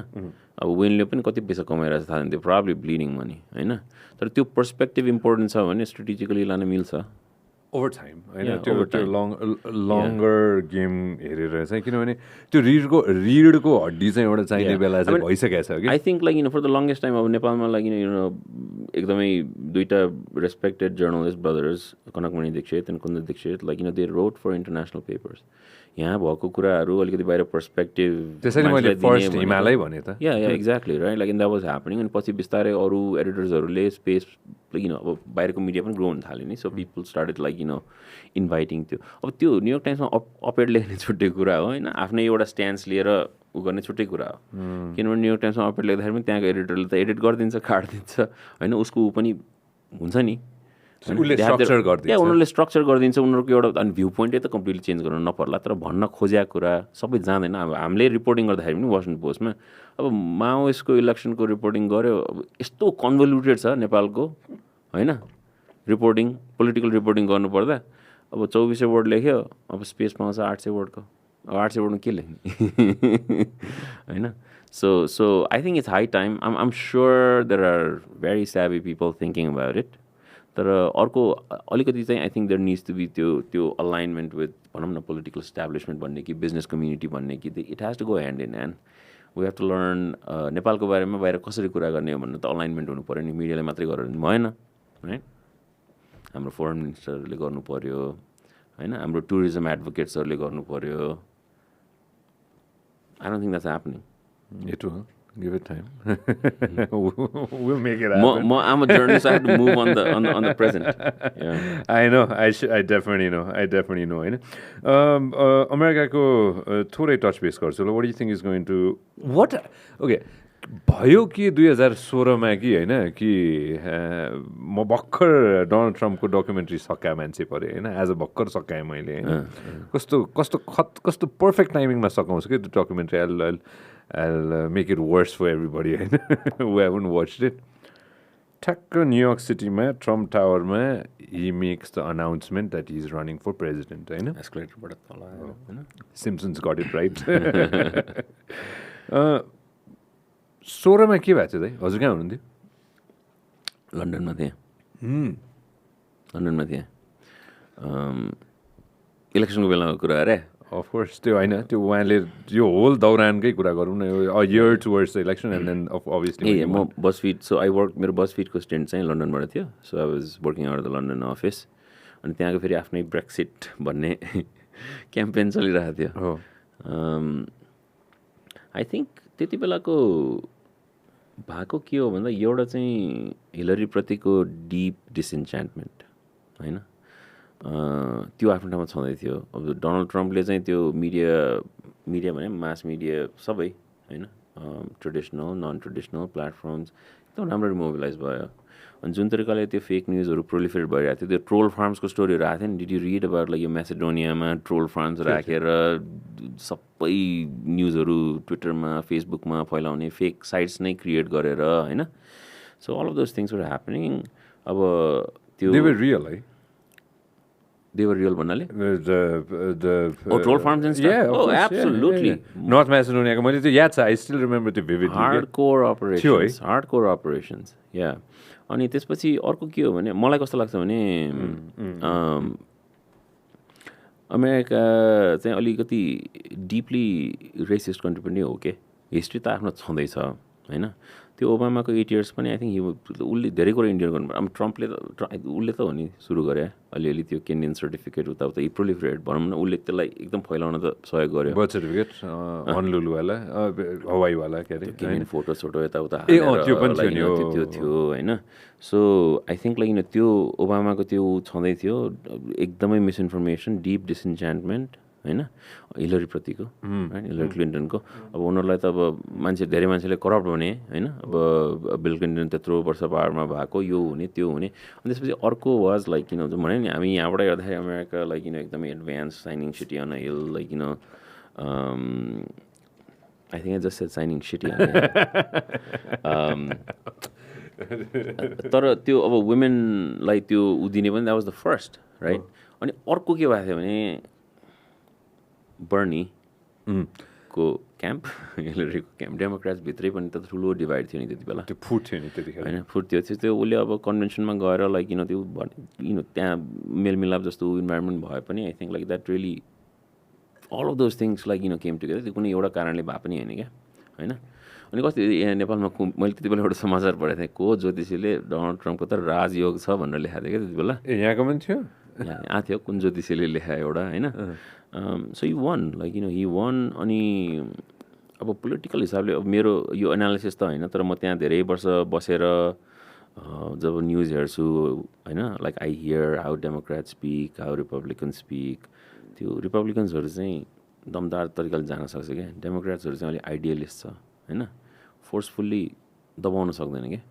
अब वेनले पनि कति पैसा कमाइरहेको छ थाहा छैन, त्यो प्रब्लम ब्लिडिङ मनी होइन. तर त्यो पर्सपेक्टिभ इम्पोर्टेन्ट छ भने स्ट्रेटेजिकली लान मिल्छ ओभर टाइम होइन. त्यो लङ्गर गेम हेरेर चाहिँ किनभने त्यो रिडको हड्डी चाहिँ एउटा चाहिने बेला चाहिँ भइसकेको छ कि. I think like for the longest time अब नेपालमा लाइक एकदमै दुईवटा respected journalist brothers Kanakmani Dixit and Kundan Dixit like they wrote for international papers. यहाँ भएको कुराहरू अलिकति बाहिर पर्सपेक्टिभ त्यसैले मैले फर्स्ट हिमालय भने त या exactly right. Like that was happening अनि पछि बिस्तारै अरू एडिटर्सहरूले स्पेस अब बाहिरको मिडिया पनि ग्रो हुन थाल्यो नि. So people started like inviting त्यो. अब त्यो न्युयोर्क टाइम्समा अपेड लेख्ने छुट्टै कुरा हो होइन, आफ्नै एउटा स्ट्यान्स लिएर उ गर्ने छुट्टै कुरा हो. किनभने न्युयोर्क टाइम्समा अपेड लेख्दाखेरि पनि त्यहाँको एडिटरले त एडिट गरिदिन्छ काटिदिन्छ होइन. उसको ऊ पनि हुन्छ नि उनीहरूले स्ट्रक्चर गरिदिन्छ उनीहरूको एउटा. अनि भ्यू पोइन्टै त कम्प्लिटली चेन्ज गर्नु नपर्ला. तर भन्न खोजेको कुरा सबै जाँदैन. अब हामीले रिपोर्टिङ गर्दाखेरि पनि वासिङटन पोस्टमा अब माओइस्टको इलेक्सनको रिपोर्टिङ गऱ्यो. अब यस्तो कन्भोल्युटेड छ नेपालको होइन रिपोर्टिङ, पोलिटिकल रिपोर्टिङ गर्नुपर्दा. अब 2400 वर्ड लेख्यो, अब स्पेस पाउँछ 800 वर्डको. अब 800 वर्डमा के लेख्ने होइन. So I think it's high time. I'm sure there are very savvy people thinking about it. तर अर्को अलिकति चाहिँ I think there needs to be त्यो अलाइनमेन्ट विथ भनौँ न पोलिटिकल इस्टाब्लिसमेन्ट भन्ने कि बिजनेस कम्युनिटी भन्ने कि it has to go hand in hand. We have to learn नेपालको बारेमा बाहिर कसरी कुरा गर्ने हो भन्नु त अलाइनमेन्ट हुनु पऱ्यो नि. मिडियाले मात्रै गरेर भएन है. हाम्रो फोरेन मिनिस्टरहरूले गर्नु पऱ्यो होइन, हाम्रो टुरिज्म एडभोकेट्सहरूले गर्नु पऱ्यो. I don't think that's happening. It will. Give it time. We'll make it happen. I'm a journalist. I have to move on the present. Yeah. I know. I definitely know. होइन. America को थोरै touch base गर्छु. What do you think is going to okay भयो कि 2016मा कि होइन कि म भर्खर डोनाल्ड ट्रम्पको डकुमेन्ट्री सकाएँ मान्छे पऱ्यो होइन. एज अ भर्खर सकाएँ मैले होइन. कस्तो पर्फेक्ट टाइमिङमा सकाउँछु कि त्यो documentary. I'll make it worse for everybody who haven't watched it. ठ्याक्क न्युयोर्क सिटीमा Trump टावरमा he makes the announcement that he's running for president होइन. Simpsons got it right. 16मा के भएको थियो दाइ? हजुर कहाँ हुनुहुन्थ्यो? लन्डनमा थिएँ. इलेक्सनको बेलाको कुरा अरे. अफकोर्स त्यो होइन, त्यो उहाँले यो होल दौरानकै कुरा गरौँ न. A year towards the election and then obviously म बजफिड. सो आई वर्क, मेरो बजफिडको स्टेन्ट चाहिँ लन्डनबाट थियो. So I was working out the London office. अनि त्यहाँको फेरि आफ्नै ब्रेक्सिट भन्ने क्याम्पेन चलिरहेको थियो. आई थिङ्क त्यति बेलाको भएको के हो भन्दा एउटा चाहिँ हिलरीप्रतिको डिप डिसइन्च्यान्टमेन्ट होइन. त्यो आफ्नो ठाउँमा छँदै थियो. अब डोनाल्ड ट्रम्पले चाहिँ त्यो मिडिया भने मास मिडिया सबै होइन, ट्रेडिसनल नन ट्रेडिसनल प्लेटफर्म्स एकदम राम्ररी मोबिलाइज भयो. अनि जुन तरिकाले त्यो फेक न्युजहरू प्रोलिफरेट भइरहेको थियो. त्यो ट्रोल फार्म्सको स्टोरीहरू आएको थियो नि. Did you read about like यो म्यासेडोनियामा ट्रोल फार्म्स राखेर सबै न्युजहरू ट्विटरमा फेसबुकमा फैलाउने फेक साइट्स नै क्रिएट गरेर होइन. So all of those things were happening. अब त्यो They were real, है? They were real भन्नाले The troll farms and stuff? Yeah, of course, absolutely. North Macedonia को मैले त्यो याद छ, I still remember त्यो vividly. Hardcore operations. Yeah. अनि त्यसपछि अर्को के हो भने मलाई कस्तो लाग्छ भने अमेरिका चाहिँ अलिकति डिपली रेसिस्ट कन्ट्री पनि हो के हिस्ट्री त आफ्नो छँदैछ हैन त्यो ओबामाको 8 इयर्स पनि आई थिङ्क उसले धेरै कुरा इन्डियन गर्नु अब ट्रम्पले उसले त हो नि सुरु गरे अलिअलि त्यो केन्डियन सर्टिफिकेट उताउता प्रोलिफरेट भनौँ न उसले त्यसलाई एकदम फैलाउन त सहयोग गर्यो बर्थ सर्टिफिकेट हनलुलुवाला हवाईवाला के अरे केन्डियन फोटो यताउता त्यो पनि थियो नि त्यो थियो हैन सो आई थिङ्क लाइक त्यो ओबामाको त्यो छँदै थियो एकदमै मिसइन्फर्मेसन डिप डिसइन्च्यान्टमेन्ट हैन हिलरीप्रतिको हैन हिलरी क्लिन्टनको अब उनीहरूलाई त अब धेरै मान्छेले करप्ट भने हैन अब बिल क्लिन्टन त्यत्रो वर्ष पावरमा भएको यो हुने त्यो हुने अनि त्यसपछि अर्को वाज लाइक भने नि हामी यहाँबाट हेर्दाखेरि अमेरिका लाइक एकदमै advance shining city on hill like I think I just said shining city तर त्यो अब वुमेनलाई त्यो उदिने पनि that was the first right अनि अर्को के भएको थियो भने बर्नी को क्याम्प हिलरीको क्याम्प डेमोक्रेट्स भित्रै पनि त ठुलो डिभाइड थियो नि त्यति बेला त्यो फुट थियो नि त्यतिखेर होइन फुट थियो त्यो उसले अब कन्भेन्सनमा गएर लाइक त्यो त्यहाँ मेलमिलाप जस्तो इन्भाइरोमेन्ट भए पनि I think like that really all of those things like came together त्यो कुनै एउटा कारणले भए पनि होइन क्या होइन अनि कस्तो यहाँ नेपालमा मैले त्यति बेला एउटा समाचार पढेको थिएँ को ज्योतिषीले डोनाल्ड ट्रम्पको त राजयोग छ भनेर लेखाएको थियो क्या त्यति बेला यहाँको पनि थियो यहाँ थियो कुन ज्योतिषीले लेखायो एउटा होइन so he one like he one अनि अब पोलिटिकल हिसाबले अब मेरो यो एनालिसिस त होइन तर म त्यहाँ धेरै वर्ष बसेर जब न्युज हेर्छु होइन like I hear how democrat speak how republican speak त्यो रिपब्लिकन्सहरू चाहिँ दमदार तरिकाले जान सक्छ क्या डेमोक्रेट्सहरू चाहिँ अलिक आइडियलिस्ट छ होइन फोर्सफुल्ली दबाउन सक्दैन क्या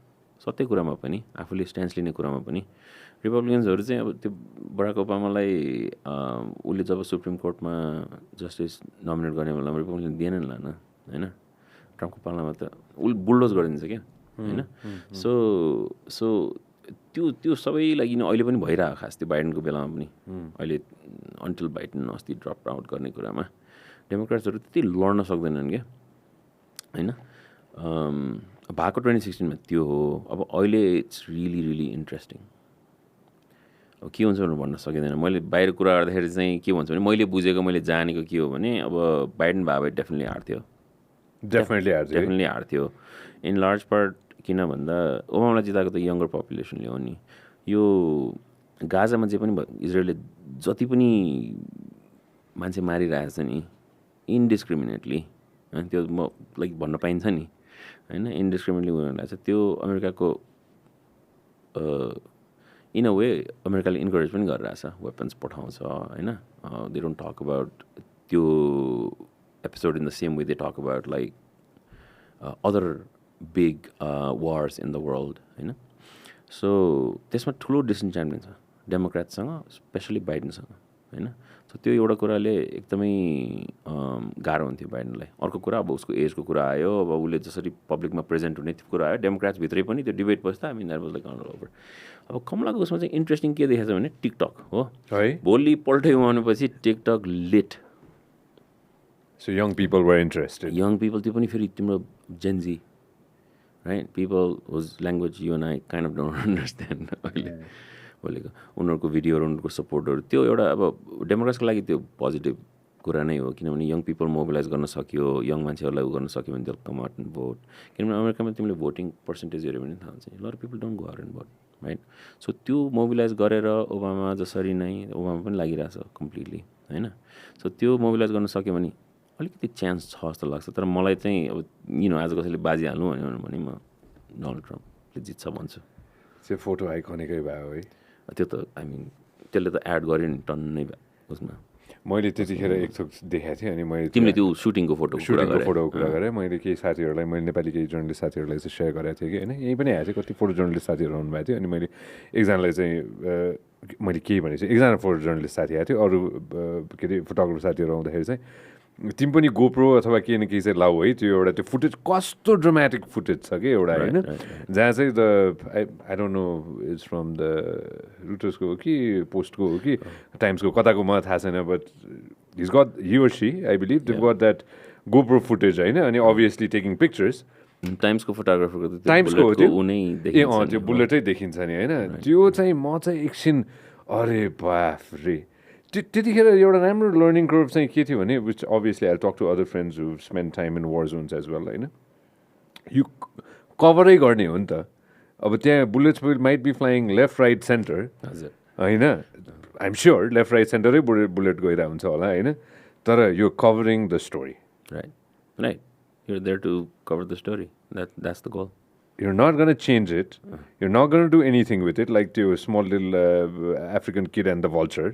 सत्य कुरामा पनि आफूले स्ट्यान्स लिने कुरामा पनि रिपब्लिकन्सहरू चाहिँ अब त्यो बराक ओबामालाई उसले जब सुप्रिम कोर्टमा जस्टिस नोमिनेट गर्ने बेलामा रिपब्लिकन दिएन नि लान होइन ट्रम्पको पालामा त उसले बुलडोज गरिदिन्छ क्या होइन सो त्यो सबैलाई अहिले पनि भइरहेको खास त्यो बाइडेनको बेलामा पनि अहिले अन्टिल बाइडेन अस्ति ड्रप आउट गर्ने कुरामा डेमोक्रेट्सहरू त्यति लड्न सक्दैनन् क्या होइन भएको 2016मा त्यो हो अब अहिले इट्स रियली इन्ट्रेस्टिङ अब के हुन्छ भनेर भन्न सकिँदैन मैले बाहिर कुरा गर्दाखेरि चाहिँ के भन्छ भने मैले बुझेको मैले जानेको के हो भने अब बाइडेन भए भए डेफिनेटली हार्थ्यो इन लार्ज पार्ट किन भन्दा ओबामालाई जिताएको त यङ्गर पपुलेसनले हो नि यो गाजामा जे पनि इजरायलले जति पनि मान्छे मारिरहेको छ नि इन्डिस्क्रिमिनेटली होइन त्यो म लाइक भन्न पाइन्छ नि होइन इन्डिस्क्रिमिनेटली उनीहरूलाई चाहिँ त्यो अमेरिकाको इन अ वे अमेरिकाले इन्करेज पनि गरिरहेछ वेपन्स पठाउँछ होइन दे डोन्ट टक अबाउट त्यो episode in the same way they talk about like other big wars in the world होइन सो त्यसमा ठुलो डिसइन्च्यान्टमेन्ट छ डेमोक्रेट्ससँग स्पेसली बाइडेनसँग होइन सो त्यो एउटा कुराले एकदमै गाह्रो हुन्थ्यो बाइडेनलाई अर्को कुरा अब उसको एजको कुरा आयो अब उसले जसरी पब्लिकमा प्रेजेन्ट हुने त्यो कुरा आयो डेमोक्रेट्सभित्रै पनि त्यो डिबेट बस्दा I mean that was like all over अब कमलाको उसमा चाहिँ इन्ट्रेस्टिङ के देखाएको छ भने टिकटक हो है भोलि पल्टै उहाँपछि TikTok lit so young people were interested young people त्यो पनि फेरि तिम्रो Gen Z right people whose language you and I kind of don't understand अहिले बोलेको उनीहरूको भिडियोहरू उनीहरूको सपोर्टहरू त्यो एउटा अब डेमोक्रेट्सको लागि त्यो पोजिटिभ कुरा नै हो किनभने यङ पिपल मोबिलाइज गर्न सक्यो यङ मान्छेहरूलाई गर्न सक्यो भने त्यो कम आउट एन्ड भोट किनभने अमेरिकामा तिमीले भोटिङ पर्सेन्टेज हेऱ्यो भने थाहा हुन्छ lot people don't go out and vote right so त्यो मोबिलाइज गरेर ओबामा जसरी नै ओबामा पनि लागिरहेछ कम्प्लिटली होइन सो त्यो मोबिलाइज गर्न सक्यो भने अलिकति चान्स छ जस्तो लाग्छ तर मलाई चाहिँ अब आज कसैले बाजी हाल्नु भने म डोनाल्ड ट्रम्पले जित्छ भन्छु त्यो फोटो आइकनिकै भयो है त्यो त आई मिन त्यसले त एड गर्यो नि टन्नै उसमा मैले त्यतिखेर एकथोक देखाएको थिएँ अनि मैले तिमीले त्यो सुटिङको फोटोको कुरा गरेँ मैले केही साथीहरूलाई मैले नेपाली केही जर्नलिस्ट साथीहरूलाई चाहिँ सेयर गरेको थिएँ कि होइन यहीँ पनि आएको थियो कति फोटो जर्नलिस्ट साथीहरू आउनुभएको थियो अनि मैले एकजनालाई चाहिँ मैले केही भनेको चाहिँ एकजना फोटो जर्नलिस्ट साथी आएको थियो अरू के अरे फोटोग्राफर साथीहरू आउँदाखेरि चाहिँ तिमी पनि गोप्रो अथवा केही न केही चाहिँ लाऊ है त्यो एउटा त्यो फुटेज कस्तो ड्रामेटिक फुटेज छ कि एउटा होइन जहाँ चाहिँ the I don't know it's from the रुटर्सको हो कि पोस्टको हो कि टाइम्सको कताको मलाई थाहा छैन but he or she I believe they've got that GoPro footage होइन अनि obviously taking pictures टाइम्सको फोटोग्राफरको टाइम्सको हो त्यो त्यो बुलेटै देखिन्छ नि होइन त्यो चाहिँ म चाहिँ एकछिन अरे बाफ रे त्यतिखेर एउटा राम्रो लर्निङ कर्भ चाहिँ के थियो भने which obviously I talk to other friends who spend time in war zones as well होइन यो कभरै गर्ने हो नि त अब त्यहाँ bullets might be flying left right centre होइन आइएम स्योर लेफ्ट राइट सेन्टरै बुलेट गइरहेको हुन्छ होला होइन तर यो covering the story right you're there to cover the story. That's the goal. You're not going to change it. You're not going to do anything with it, like the small little African kid and the vulture,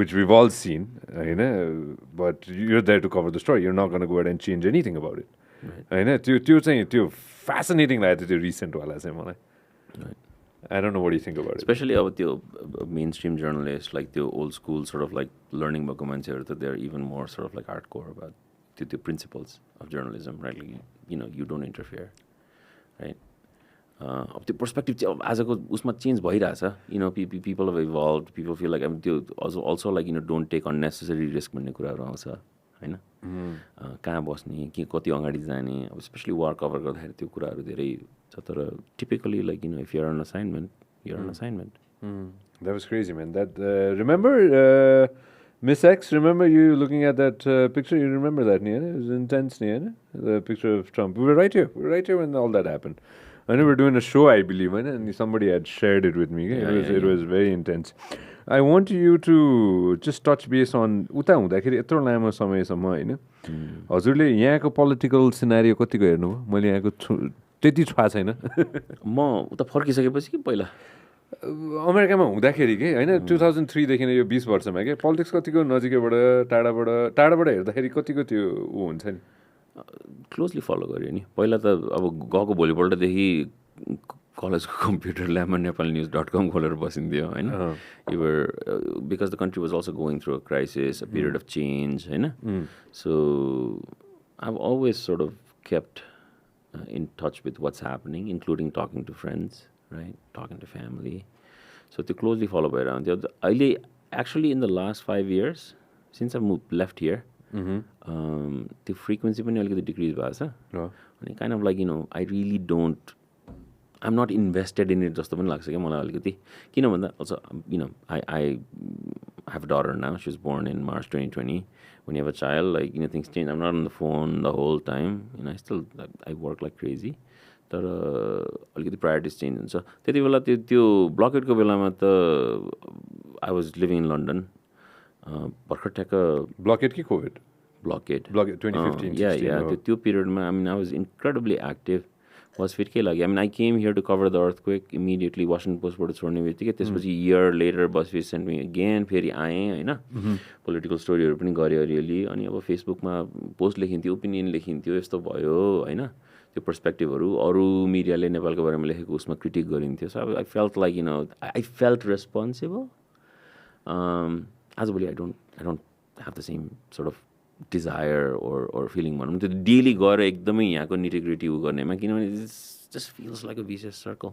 which we've all seen, you know, but you're there to cover the story. You're not going to go ahead and change anything about it. You know, त्यो fascinating लाग्यो त्यो recent वाला चाहिँ मलाई. I don't know what you think about it. Especially about the mainstream journalists, like the old school sort of like learning about मान्छेहरु त they're even more sort of like hardcore about the principles of journalism, right? Like, you know, you don't interfere, right? Of the perspective आजको उसमा change भइरहेछ, you know, people have evolved, people feel like त्यो also like, you know, don't take unnecessary risk भन्ने कुराहरू आउँछ हैन कहाँ बस्ने के कति अगाडि जाने अब स्पेशली वार कभर गर्दाखेरि त्यो कुराहरू धेरै छ तर typically like, you know, if you're on assignment, you're on assignment. That was crazy, man. That remember Miss X, remember you looking at that picture? You remember that, Niana? It was intense, Niana? The picture of Trump. We were right here. We were right here when all that happened. I know we were doing a show, I believe, and somebody had shared it with me. It was very intense. I want you to just touch base on उता हुँदाखेरि यत्रो लामो समयसम्म होइन हजुरले यहाँको political scenario कतिको हेर्नुभयो मैले यहाँको त्यति थाहा छैन म उता फर्किसकेपछि कि पहिला अमेरिकामा हुँदाखेरि के होइन 2003 देखि नै यो 20 वर्षमा के पोलिटिक्स कतिको नजिकैबाट टाढाबाट हेर्दाखेरि कतिको त्यो ऊ हुन्छ नि क्लोजली फलो गर्यो नि पहिला त अब गएको भोलिपल्टदेखि कलेजको कम्प्युटर ल्याबमा nepalnews.com खोलेर बसिन्थ्यो होइन ever because the country was also going through a crisis a period of change होइन so I always sort of kept in touch with what's happening, including talking to friends, right? Talking to family. So to closely follow by around. Actually, in the last 5 years, since I've left here, the frequency पनि अलिकति decrease भएको छ अनि kind of like, you know, I really don't, I'm not invested in it जस्तो पनि लाग्छ क्या मलाई अलिकति किन भन्दा also, you know, I have a daughter now. She was born in March 2020. When you have a child, like, you know, things change. I'm not on the phone the whole time. You know, I work like crazy. तर अलिकति priorities change हुन्छ त्यति बेला त्यो ब्लकेटको बेलामा त I was living in London भर्खर ठ्याक्क ब्लकेट कि कोभिड ब्लकेट 2015 त्यो पिरियडमा I mean I was incredibly active was fit के लाग्यो I mean I came here to cover the earthquake immediately Washington पोस्टबाट छोड्ने बित्तिकै त्यसपछि year later BuzzFeed send me again फेरि आएँ होइन पोलिटिकल स्टोरीहरू पनि गरेँ अलिअलि अनि अब फेसबुकमा पोस्ट लेखिन्थ्यो ओपिनियन लेखिन्थ्यो यस्तो भयो होइन त्यो पर्सपेक्टिभहरू अरू मिडियाले नेपालको बारेमा लेखेको उसमा क्रिटिक गरिन्थ्यो so I felt like you know I felt responsible आजभोलि I don't have the same sort of desire or feeling भनौँ त्यो डेली गएर एकदमै यहाँको निटिग्रिटी उ गर्नेमा किनभने just feels like a vicious circle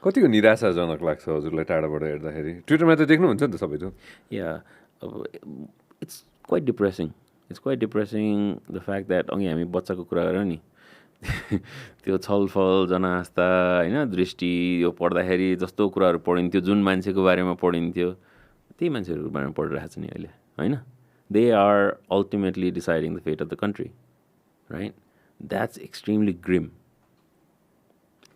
कतिको निराशाजनक लाग्छ हजुरलाई टाढाबाट हेर्दाखेरि ट्विटरमा त देख्नुहुन्छ नि त सबै थोक या अब it's quite depressing the fact that अघि हामी बच्चाको कुरा गऱ्यौँ नि त्यो छलफल जनास्था होइन दृष्टि यो पढ्दाखेरि जस्तो कुराहरू पढिन्थ्यो जुन मान्छेको बारेमा पढिन्थ्यो त्यही मान्छेहरूको बारेमा पढिरहेको छ नि अहिले होइन they are ultimately deciding the fate of the country, right? That's extremely grim.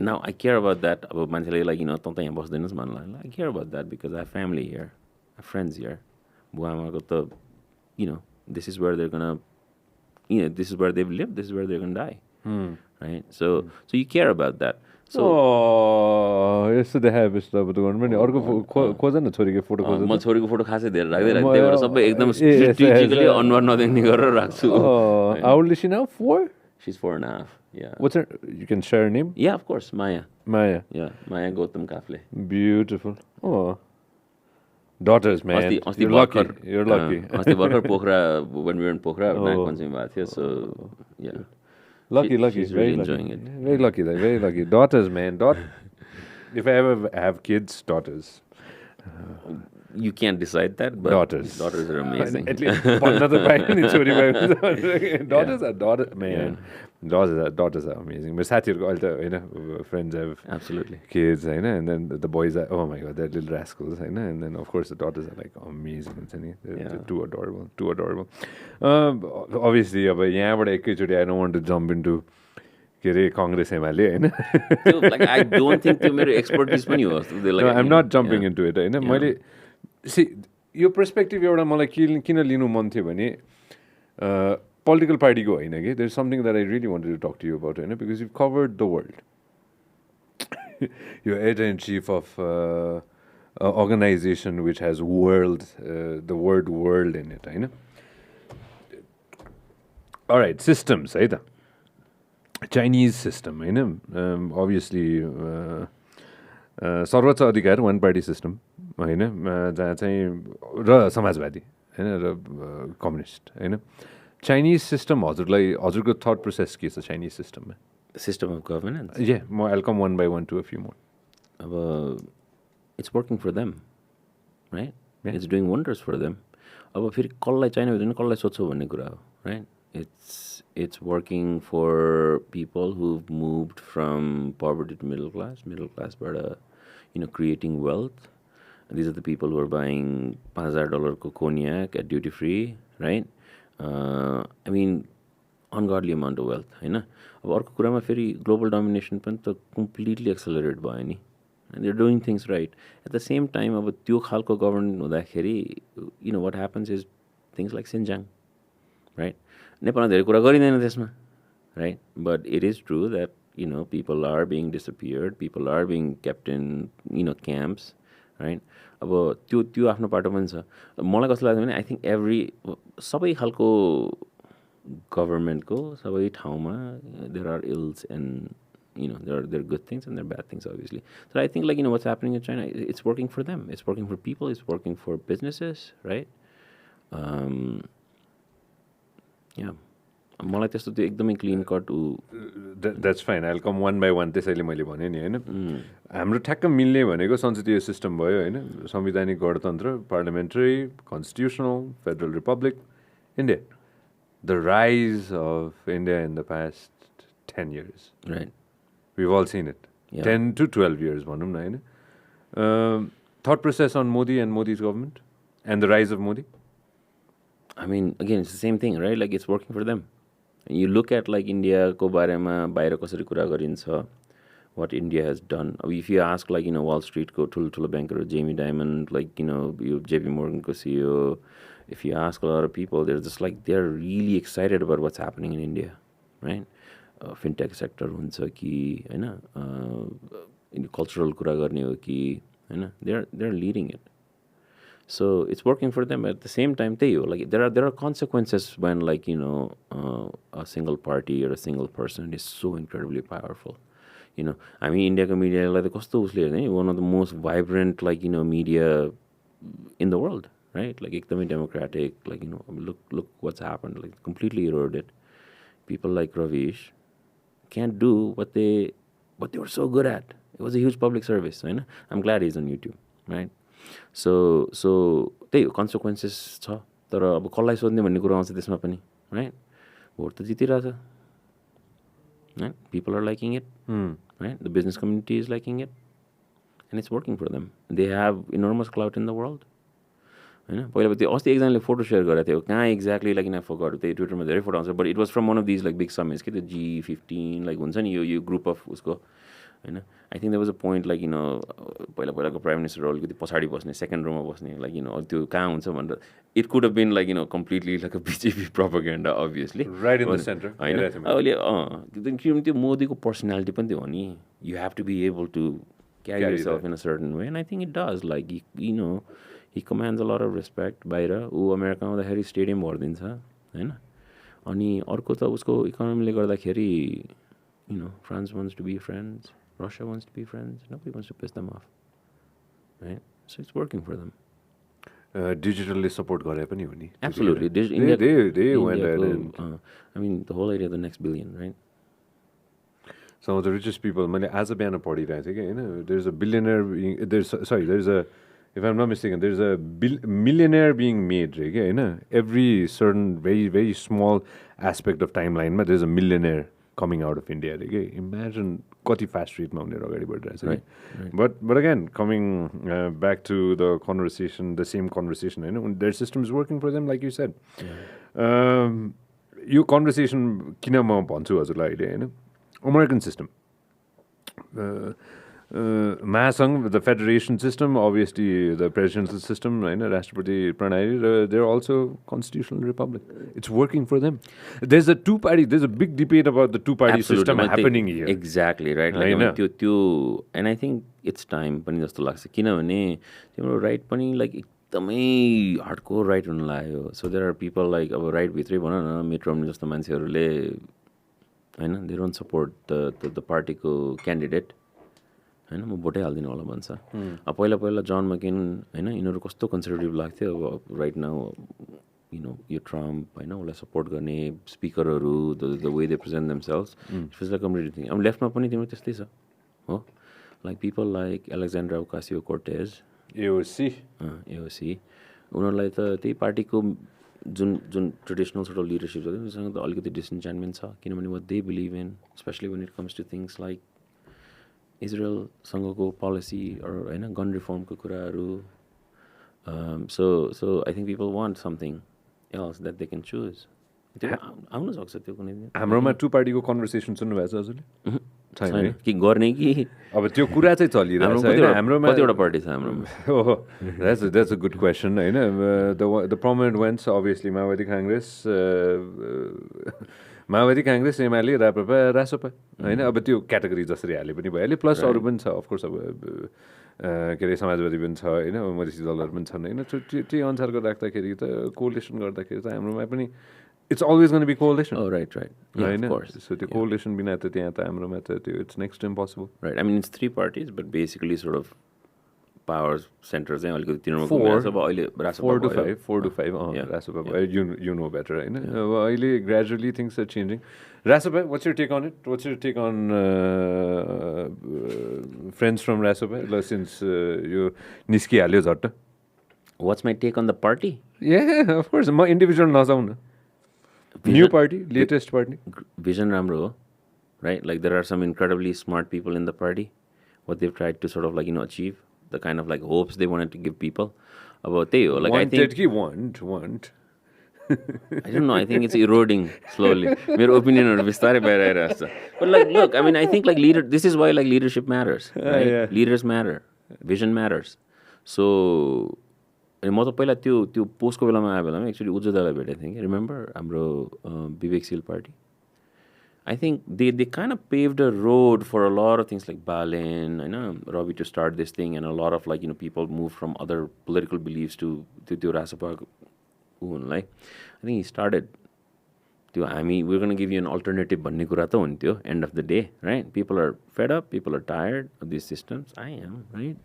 Now, I care about that. About मान्छेले like, you know, तँ त यहाँ बस्दैनस् भन्ला I care about that because I have family here, I have friends here. बुवाआमाको त, you know, this is where they're gonna, you know, this is where they've lived, this is where they're gonna die, right? So you care about that. So यस्तो देखाएपछि त अब त गर्नु पनि अर्को खोज न छोरीको फोटो खोज म छोरीको फोटो खासै धेरै राख्दै सबै एकदम स्ट्रेटेजिकली अनुहार नदेख्ने गरेर राख्छु How old is she now? 4? She's 4.5. Yeah. What's her? You can share her name? Yeah, of course. Maya. Yeah, Maya Gautam Kaphle. Beautiful. Oh. Daughters, man. अस्ति You're lucky. भर्खर You're lucky. अस्ति भर्खर Pokhara when we were in Pokhara Nag Panchami भएको थियो so yeah Lucky. she's very really lucky. enjoying it. Very lucky, very lucky. Daughters, man. If I ever have kids, daughters. You can't decide that, but Daughters are amazing. At least another daughters are daughters, man. Daughters are amazing. My friends have Absolutely kids, and then the boys are, oh my god, they're little rascals, and then of course the daughters are like amazing. They're too adorable. Obviously, I don't want to jump into Congress MLA, like I don't think त्यो मेरो expertise पनि हो No, I'm not jumping into it. मैले see यो perspective एउटा मलाई किन लिनु मन थियो भने पोलिटिकल पार्टीको होइन कि there is something that I really wanted to talk to you about होइन because you covered the world यो editor in chief of organization which has world the word world in it होइन alright systems है त Chinese system होइन obviously सर्वोच्च अधिकार one party system होइन जहाँ चाहिँ र समाजवादी होइन र कम्युनिस्ट होइन चाइनिज सिस्टम हजुरको थट प्रोसेस के छ चाइनिज सिस्टममा system of governance. म I'll come one by one to a few more. It's working for them, right? Yeah. It's doing wonders for them. अब फेरि कसलाई चाहिने हुँदैन कसलाई सोध्छौ भन्ने कुरा हो, right? It's working for people who've moved from poverty to middle class, but creating wealth. And these are the people who are buying $5,000 cognac at duty free, right? I mean, ungodly amount of wealth, होइन? अब अर्को कुरामा फेरि global domination पनि त completely accelerate भयो नि, and they're doing things right. At the same time, अब त्यो खालको गभर्मेन्ट हुँदाखेरि what happens is things like Xinjiang, right? नेपालमा धेरै कुरा गरिँदैन त्यसमा, right? But it is true that people are being disappeared, people are being kept in camps, right? अब त्यो आफ्नो पाटो पनि छ. मलाई कस्तो लाग्छ भने आई थिङ्क सबै खालको गभर्मेन्टको सबै ठाउँमा there are ills and there are good things and there are bad things, obviously. So I think what's happening in China, it's working for them, it's working for people, it's working for businesses, right? Yeah. मलाई त्यस्तो त्यो एकदमै clean cut that's fine I'll come one by one त्यसैले मैले भने नि होइन हाम्रो ठ्याक्क मिल्ने भनेको संसदीय सिस्टम भयो होइन संवैधानिक गणतन्त्र parliamentary constitutional federal Republic India the rise of India in the past 10 years right we've all seen it 10 to 12 years भनौँ न होइन thought process on Modi and Modi's government and the rise of Modi. I mean, again, it's the same thing, right? Like, it's working for them. And you look at India ko barema bahira kasari kura garincha, what India has done. If you ask Wall Street ko ठुलो banker Jamie Dimon, JP Morgan ko CEO, if you ask a lot of people, they're just they're really excited about what's happening in India, right? Fintech sector huncha ki haina cultural kura गर्ने हो कि हैन, they're leading it. So it's working for them. At the same time, there are consequences when a single party or a single person is so incredibly powerful. I mean, India media one of the most vibrant media in the world, right? Ekdamai democratic. Look what's happened. Completely eroded. People like Ravish can't do what they were so good at. It was a huge public service. I'm glad he's on YouTube, right? So त्यही हो consequences छ तर अब कसलाई सोध्ने भन्ने कुरा आउँछ त्यसमा पनि, right? भोट त जितिरहेछ, right? People are liking it, right? The business community is liking it and it's working for them. They have enormous clout in the world, होइन? पहिला त्यो अस्ति एकजनाले फोटो सेयर गरेको थियो कहाँ एक्ज्याक्टली I forgot, त्यही ट्विटरमा धेरै फोटो आउँछ, but it was from one of these big summits के त्यो G15 हुन्छ नि यो ग्रुप अफ उसको होइन. I think there was a point पहिलाको प्राइम मिनिस्टर अलिकति पछाडि बस्ने सेकेन्ड रोमा बस्ने त्यो कहाँ हुन्छ भनेर it could have been completely a BJP propaganda, obviously. Right in the center. होइन अहिले त्यो मोदीको पर्सनालिटी पनि त्यो हो नि, you have to be able to carry yourself in a certain way, and I think it does. He commands a lot of respect. बाहिर ऊ अमेरिका आउँदाखेरि स्टेडियम भरिदिन्छ होइन. अनि अर्को त उसको इकोनोमीले गर्दाखेरि France wants to be friends, Russia wants to be friends, nobody wants to piss them off, right? So it's working for them. डिजिटलले सपोर्ट गरे पनि हो नि. Absolutely. They went ahead and I mean, the whole idea of the next billion, right? some of the richest people, मैले आज बिहान पढिरहेको थिएँ कि होइन, there's a billionaire being, there's a, if I'm not mistaken, there's a millionaire being made रे कि होइन, every certain very very small aspect of timeline मा there's a millionaire coming out of India रे कि, imagine कति fast rate मा उनीहरू अगाडि बढिरहेछ कि. But again, coming back to the conversation, the same conversation, होइन, their system is working for them like you said. यो conversation किन म भन्छु हजुरलाई अहिले होइन, American system. Mahasangh, the federation system, obviously the presidential system, right? Rashtrapati Pranali, they're also constitutional republic. It's working for them. There's a big debate about the two-party system happening here. Exactly, right? Like, and I think it's time पनि जस्तो लाग्छ किनभने तिम्रो right पनि like एकदमै hardcore right हुन लाग्यो. So there are people like अब राइट भित्रै भन न मिट रोम्नी जस्तो मान्छेहरूले होइन, दे डोन्ट सपोर्ट द पार्टीको क्यान्डिडेट होइन, म भोटै हालिदिनु होला भन्छ. अब पहिला जन मकेन होइन, यिनीहरू कस्तो कन्जर्भेटिभ लाग्थ्यो. अब राइट नाउ यो ट्रम्प होइन, उसलाई सपोर्ट गर्ने स्पिकरहरू, the way they present themselves, it was like completely thing. अब लेफ्टमा पनि तिम्रो त्यस्तै छ हो, like people like Alexandra Ocasio Cortez, AOC, उनीहरूलाई त त्यही पार्टीको जुन ट्रेडिसनल सोर्ट अफ लिडरसिप छ त्योसँग त अलिकति डिसइन्चान्टमेन्ट छ. किनभने what they believe in, especially when it comes to things like इजरायलसँगको पोलिसी होइन, गन रिफर्मको कुराहरू. So I think people want something else that they can choose. त्यो आउन सक्छ त्यो कुनै दिन. हाम्रोमा टु पार्टीको कन्भर्सेसन सुन्नुभएको छ हजुरले? छैन कि गर्ने कि अब त्यो कुरा चाहिँ चलिरहेको छ. हाम्रोमा कतिवटा पार्टी छ हाम्रोमा? That's a good question होइन. The prominent ones obviously माओवादी काङ्ग्रेस, एमाले, रासोपा होइन. अब त्यो क्याटेगोरी जसरी हाले पनि भइहाल्यो. प्लस अरू पनि छ अफकोर्स, अब के अरे समाजवादी पनि छ होइन, मधेसी दलहरू पनि छन् होइन. त्यही अनुसारको राख्दाखेरि त कोलिसन गर्दाखेरि त हाम्रोमा पनि it's always going to be coalition. Oh, right. Yeah, of course. So the coalition bina ta त्यहाँ त हाम्रोमा त त्यो it's next to impossible. Right. I mean, it's three parties, but basically sort of power centers चाहिँ अलिकति तिनीहरूको मिलेर अब अहिले रासोपा 4 to 5 रासोपा भयो. You know better होइन. अब अहिले gradually things are changing. Rasopa, what's your take on it? What's your take on friends from Rasopa since you निस्किहाल्यो झट्ट? What's my take on the party? Yeah, of course. म individual नजाउँ न. New party, latest party. Vision राम्रो हो, right? Like there are some incredibly smart people in the party. What they've tried to sort of like achieve, the kind of like hopes they wanted to give people about त्यही हो. Like I think want. I don't know. I think it's eroding slowly. मेरो opinionहरू बिस्तारै बाहिर आइरहेको छ. But like, look, I mean, I think like this is why like leadership matters, right? Yeah. Leaders matter, vision matters. So अनि म त पहिला त्यो पोस्टको बेलामा आयो बेलामा एक्चुअली उज्जवललाई भेटेको थिएँ कि, रिमेम्बर हाम्रो विवेकशील party. I think they kind of paved a road for a lot of things like Balin, Robbie to start this thing, and a lot of like people moved from other political beliefs to Rasapa. Like I think he started to we're going to give you an alternative भन्ने कुरा त हुन्थ्यो end of the day, right? People are fed up, people are tired of these systems. I am, right?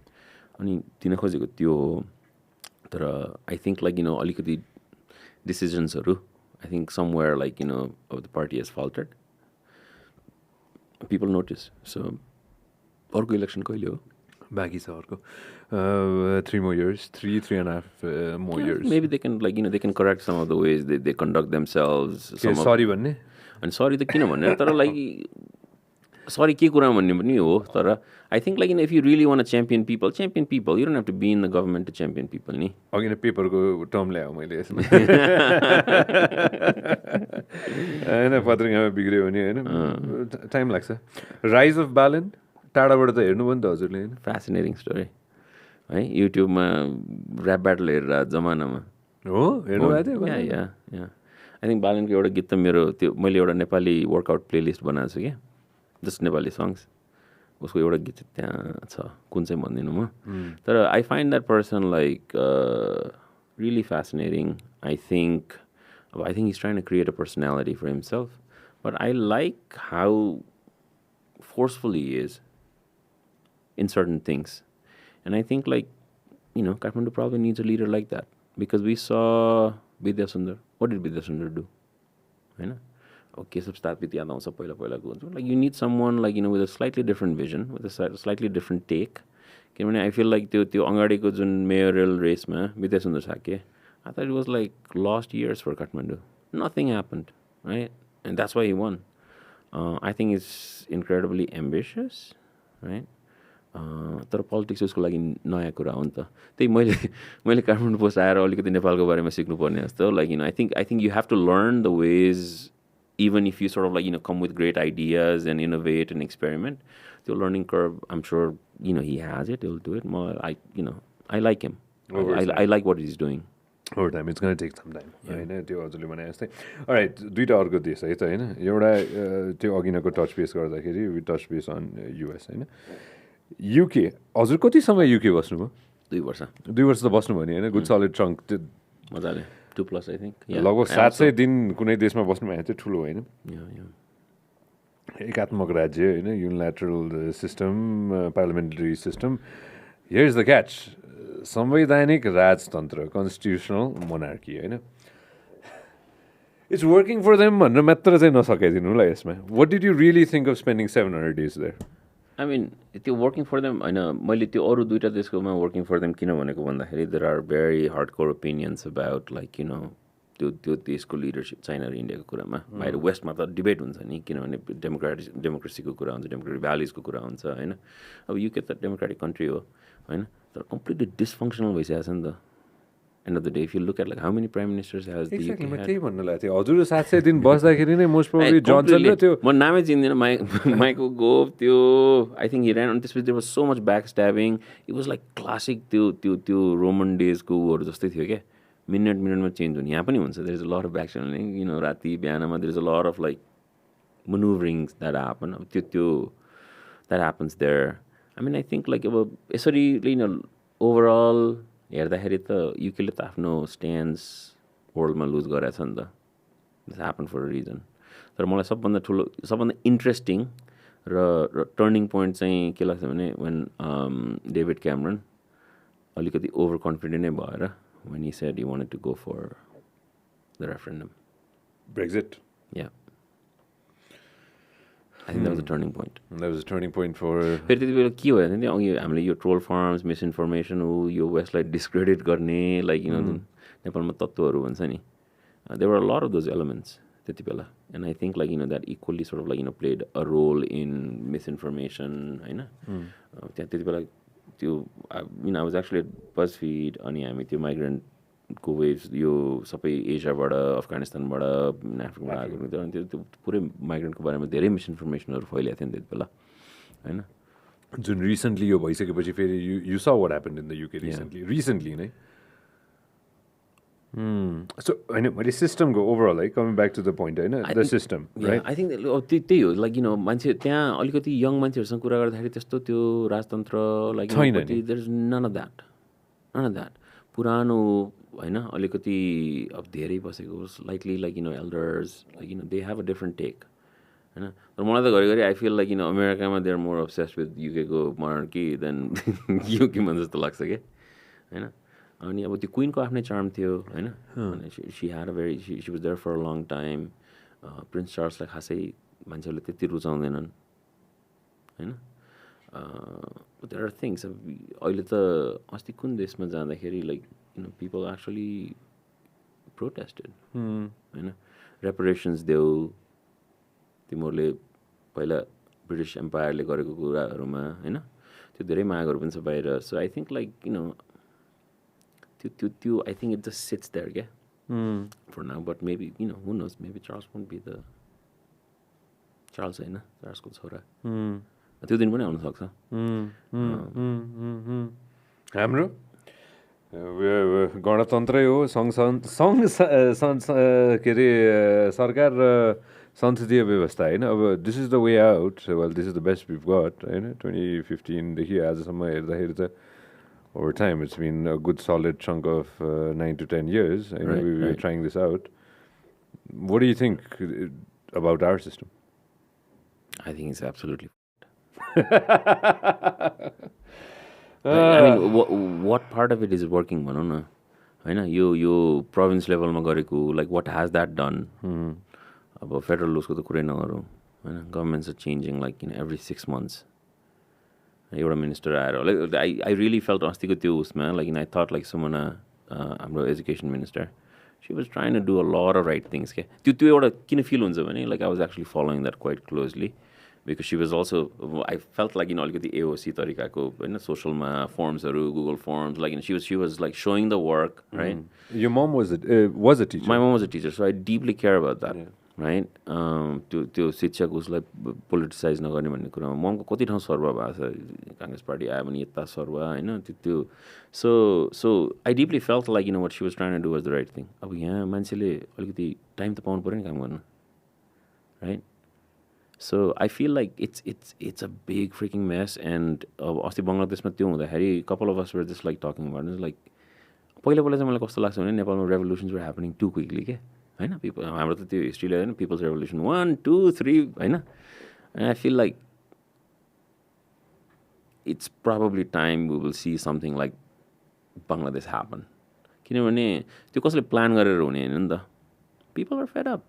अनि दिन खोजेको त्यो हो. तर I think like अलिकति decisions-हरु, I think somewhere like of the party has faltered. People notice. So अर्को election कहिले हो? बाँकी छ अर्को 3 more years, 3.5 more years. Maybe they can like they can correct some of the ways they conduct themselves. Sorry भन्ने? अनि sorry त किन भन्ने? तर like sorry के कुरा भन्ने पनि हो. तर I think like if you really want to champion people. You don't have to be in the government to champion people नि. अघि नै पेपरको टर्म ल्यायो मैले यसमा. हैन पत्रिकामा बिग्रियो भने हैन टाइम लाग्छ. राइज अफ बालन टाढाबाट त हेर्नु भयो नि त हजुरले हैन? फ्यासिनेटिङ स्टोरी है. युट्युबमा ऱ्याप ब्याटल हेरेर जमानामा हो हेर्नु भएको थियो? या आई थिङ्क बालनको एउटा गीत त मेरो त्यो मैले एउटा नेपाली वर्कआउट प्लेलिस्ट बनाएको छु क्या, जस्ट नेपाली सङ्ग्स. उसको एउटा गीत चाहिँ त्यहाँ छ, कुन चाहिँ भन्दिनँ म. तर I find that person like really fascinating. I think he's trying to create a personality for himself, but I like how forceful he is in certain things. And I think like Kathmandu probably needs a leader like that because we saw Vidya Sundar. What did Vidya Sundar do? Okay, substat like you need someone like with a slightly different vision, with a slightly different take. I feel like the Angadiko jun mayoral race ma Vidya Sundar Sake. I thought it was like lost years for Kathmandu. Nothing happened, right? And that's why he won. I think it's incredibly ambitious, right? तर politics उसको लागि नयाँ कुरा हो नि त त्यही मैले काठमाडौँ पोस्ट आएर अलिकति नेपालको बारेमा सिक्नुपर्ने जस्तो like I think you have to learn the ways even if you sort of like come with great ideas and innovate and experiment, the learning curve, I'm sure he has it. He'll do it more. I like him. I like what he's doing. Over time, it's going to take some time. होइन त्यो हजुरले भने जस्तै all right दुईवटा अर्को देश है त होइन एउटा त्यो अघिनको टच बेस गर्दाखेरि we touch base on US होइन युके हजुर कति समय युके बस्नुभयो 2 वर्ष 2 वर्ष त बस्नुभयो नि होइन गुड सलिड चङ्क त्यो मजाले 2+ I think लगभग 700 दिन कुनै देशमा बस्नु भयो त्यो ठुलो होइन एकात्मक राज्य होइन unilateral system parliamentary system here is the catch संवैधानिक राजतन्त्र कन्स्टिट्युसनल मोनार्की होइन इट्स वर्किङ फर देम भनेर मात्र चाहिँ नसकाइदिनु होला यसमा what did you really think of spending 700 days there I mean, त्यो वर्किङ फर देम होइन मैले त्यो अरू दुईवटा देशकोमा वर्किङ फर देम किन भनेको भन्दाखेरि there are very hardcore opinions about like त्यो देशको लिडरसिप चाइना र इन्डियाको कुरामा बाहिर वेस्टमा त डिबेट हुन्छ नि किनभने डेमोक्रेसीको कुरा हुन्छ डेमोक्रेटिक भ्याल्युजको कुरा हुन्छ होइन अब युके त डेमोक्रेटिक कन्ट्री हो होइन तर कम्प्लिटली डिसफङ्सनल भइसकेको छ नि त end of the day if you look at like how many prime ministers has the UK had त्यही भन्नु लाग्यो थियो हजुर 700 दिन बस्दाखेरि नै मोस्ट प्रोबब्ली जोन्सन र त्यो म नामै चिन्दिनँ माइकल गोभ त्यो आई थिङ्क हि ऱ्यान अनि त्यसपछि there was so much back stabbing it was like classic त्यो रोमन डेजको ऊहरू जस्तै थियो क्या मिनटमा चेन्ज हुने यहाँ पनि हुन्छ there is a lot of back stabbing राति बिहानमा there is a lot of like manoeuvrings that happen अब त्यो that happens there I mean I think like अब यसरी ओभरअल हेर्दाखेरि त युकेले त आफ्नो स्ट्यान्ड्स वर्ल्डमा लुज गरेछ नि त this happen for a reason तर मलाई सबभन्दा इन्ट्रेस्टिङ र टर्निङ पोइन्ट चाहिँ के लाग्छ भने वेन डेभिड क्यामरन अलिकति ओभर कन्फिडेन्ट नै भएर when he said he wanted to go for the referendum Brexit या I think that was a turning point. That was a turning point for... फेरि त्यति बेला के भयो भने अघि हामीले यो ट्रोल फार्म्स मिसइन्फर्मेसन हो यो वेस्टलाई डिस्क्रेडिट गर्ने लाइक नेपालमा तत्त्वहरू भन्छ नि there were a lot of those elements त्यति बेला and I think like that equally sort of like played a role in misinformation होइन त्यहाँ त्यति बेला त्यो आई वाज एक्चुली बजफिड अनि हामी त्यो माइग्रेन्टको वेभ्स यो सबै एसियाबाट अफगानिस्तानबाट अफ्रिकाबाट आएको थियो अनि त्यो पुरै माइग्रेन्टको बारेमा धेरै मिसइन्फर्मेसनहरू फैलिएको थियो नि त्यति बेला होइन जुन रिसेन्टली यो भइसकेपछि फेरि you saw what happened in the UK recently नै सो होइन मैले सिस्टमको ओभरअल है coming back to the point होइन the system right I think त्यही हो लाइक मान्छे त्यहाँ अलिकति यङ मान्छेहरूसँग कुरा गर्दाखेरि त्यस्तो त्यो राजतन्त्र like there is none of that पुरानो होइन अलिकति अब धेरै बसेको likely like elders like they have a different take होइन तर मलाई त घरिघरि आई फिल लाइक अमेरिकामा they are more obsessed with युकेको मोनार्की देन युकेमा जस्तो लाग्छ क्या होइन अनि अब त्यो क्विनको आफ्नै चार्म थियो होइन she had a very she was there for a long time prince चार्ल्सलाई खासै मान्छेहरूले त्यति रुचाउँदैनन् होइन देयर आर थिङ्स अहिले त अस्ति कुन देशमा जाँदाखेरि लाइक people actually protested होइन रेपरेसन्स देऊ तिमीहरूले पहिला ब्रिटिस एम्पायरले गरेको कुराहरूमा होइन त्यो धेरै मागहरू पनि छ बाहिर सो आई थिङ्क लाइक त्यो I think it just sits there क्या for now but maybe who knows maybe Charles won't be the Charles होइन चार्ल्सको छोरा त्यो दिन पनि आउनसक्छ हाम्रो गणतन्त्रै हो सङ्घ के अरे सरकार र संसदीय व्यवस्था होइन अब this is the way out well this is the best we've got होइन 2015देखि आजसम्म हेर्दाखेरि त over time it's been a good solid chunk of 9 to 10 years होइन we were trying this out what do you think about our system I think it's absolutely I mean, what part of it is working भनौँ न होइन यो province लेभलमा गरेको like what has that done अब federal उसको त कुरै नगरौँ होइन governments are changing like every 6 months एउटा मिनिस्टर आएर लाइक आई रियली फेल्ट अस्तिको त्यो उसमा like I thought like Sumana हाम्रो education minister she was trying to do a lot of right things क्या त्यो एउटा किन फिल हुन्छ भने like I was actually following that quite closely because she was also I felt like अलिकति AOC तरिकाको होइन सोसलमा फर्म्सहरू Google firms like she was like sowing the work right Your mom was a teacher. My mom was a teacher, so I deeply care about that, right? त्यो शिक्षक उसलाई politicise नगर्ने भन्ने कुरामा ममको कति ठाउँ सर्व भएको छ काङ्ग्रेस पार्टी आयो भने यता सर्व होइन त्यो so I deeply felt like what she was trying to do was the right thing अब यहाँ मान्छेले अलिकति टाइम त पाउनु पऱ्यो नि काम गर्न right so I feel like it's a big freaking mess and अब अस्ति बङ्गलादेशमा त्यो हुँदाखेरि couple of us were just like talking about like पहिला चाहिँ मलाई कस्तो लाग्छ भने नेपालमा revolutions were happening too quickly के होइन पिपल हाम्रो त त्यो हिस्ट्रीले होइन पिपल्स रेभोल्युसन 1 2 3 होइन and I feel like it's probably time we will see something like Bangladesh happen किनभने त्यो कसैले प्लान गरेर हुने होइन नि त people are fed up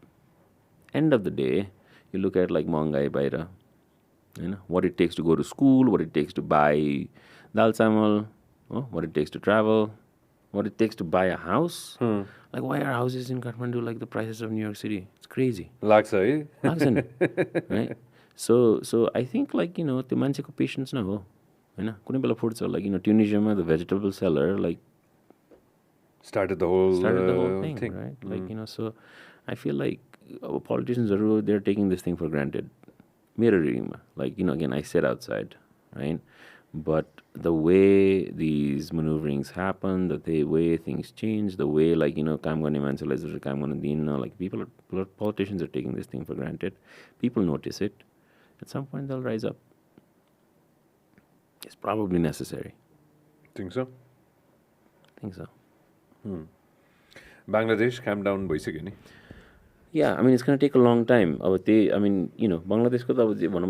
and of the day you look at like महँगाई बाहिर होइन what it takes to go to school what it takes to buy दाल चामल what it takes to travel what it takes to buy a house. Like, why are houses in Kathmandu like the prices of New York City? It's crazy. लाग्छ है right? So I think like त्यो मान्छेको patience न हो होइन कुनै बेला फुट्छ like ट्युनिसियामा the vegetable seller like started the whole thing, right? Like so I feel like our politicians are they're taking this thing for granted. Mirror readingमा like again I sit outside, right? But the way these maneuverings happen, the way things change, the way like काम गर्ने मान्छेलाई जसरी काम गर्न दिन्न, like politicians are taking this thing for granted. People notice it. At some point they'll rise up. It's probably necessary. Think so? Think so. Bangladesh calm down भइसक्यो नि Yeah, I mean, it's going to take a long time. अब I mean, बङ्गलादेशको त अब भनौँ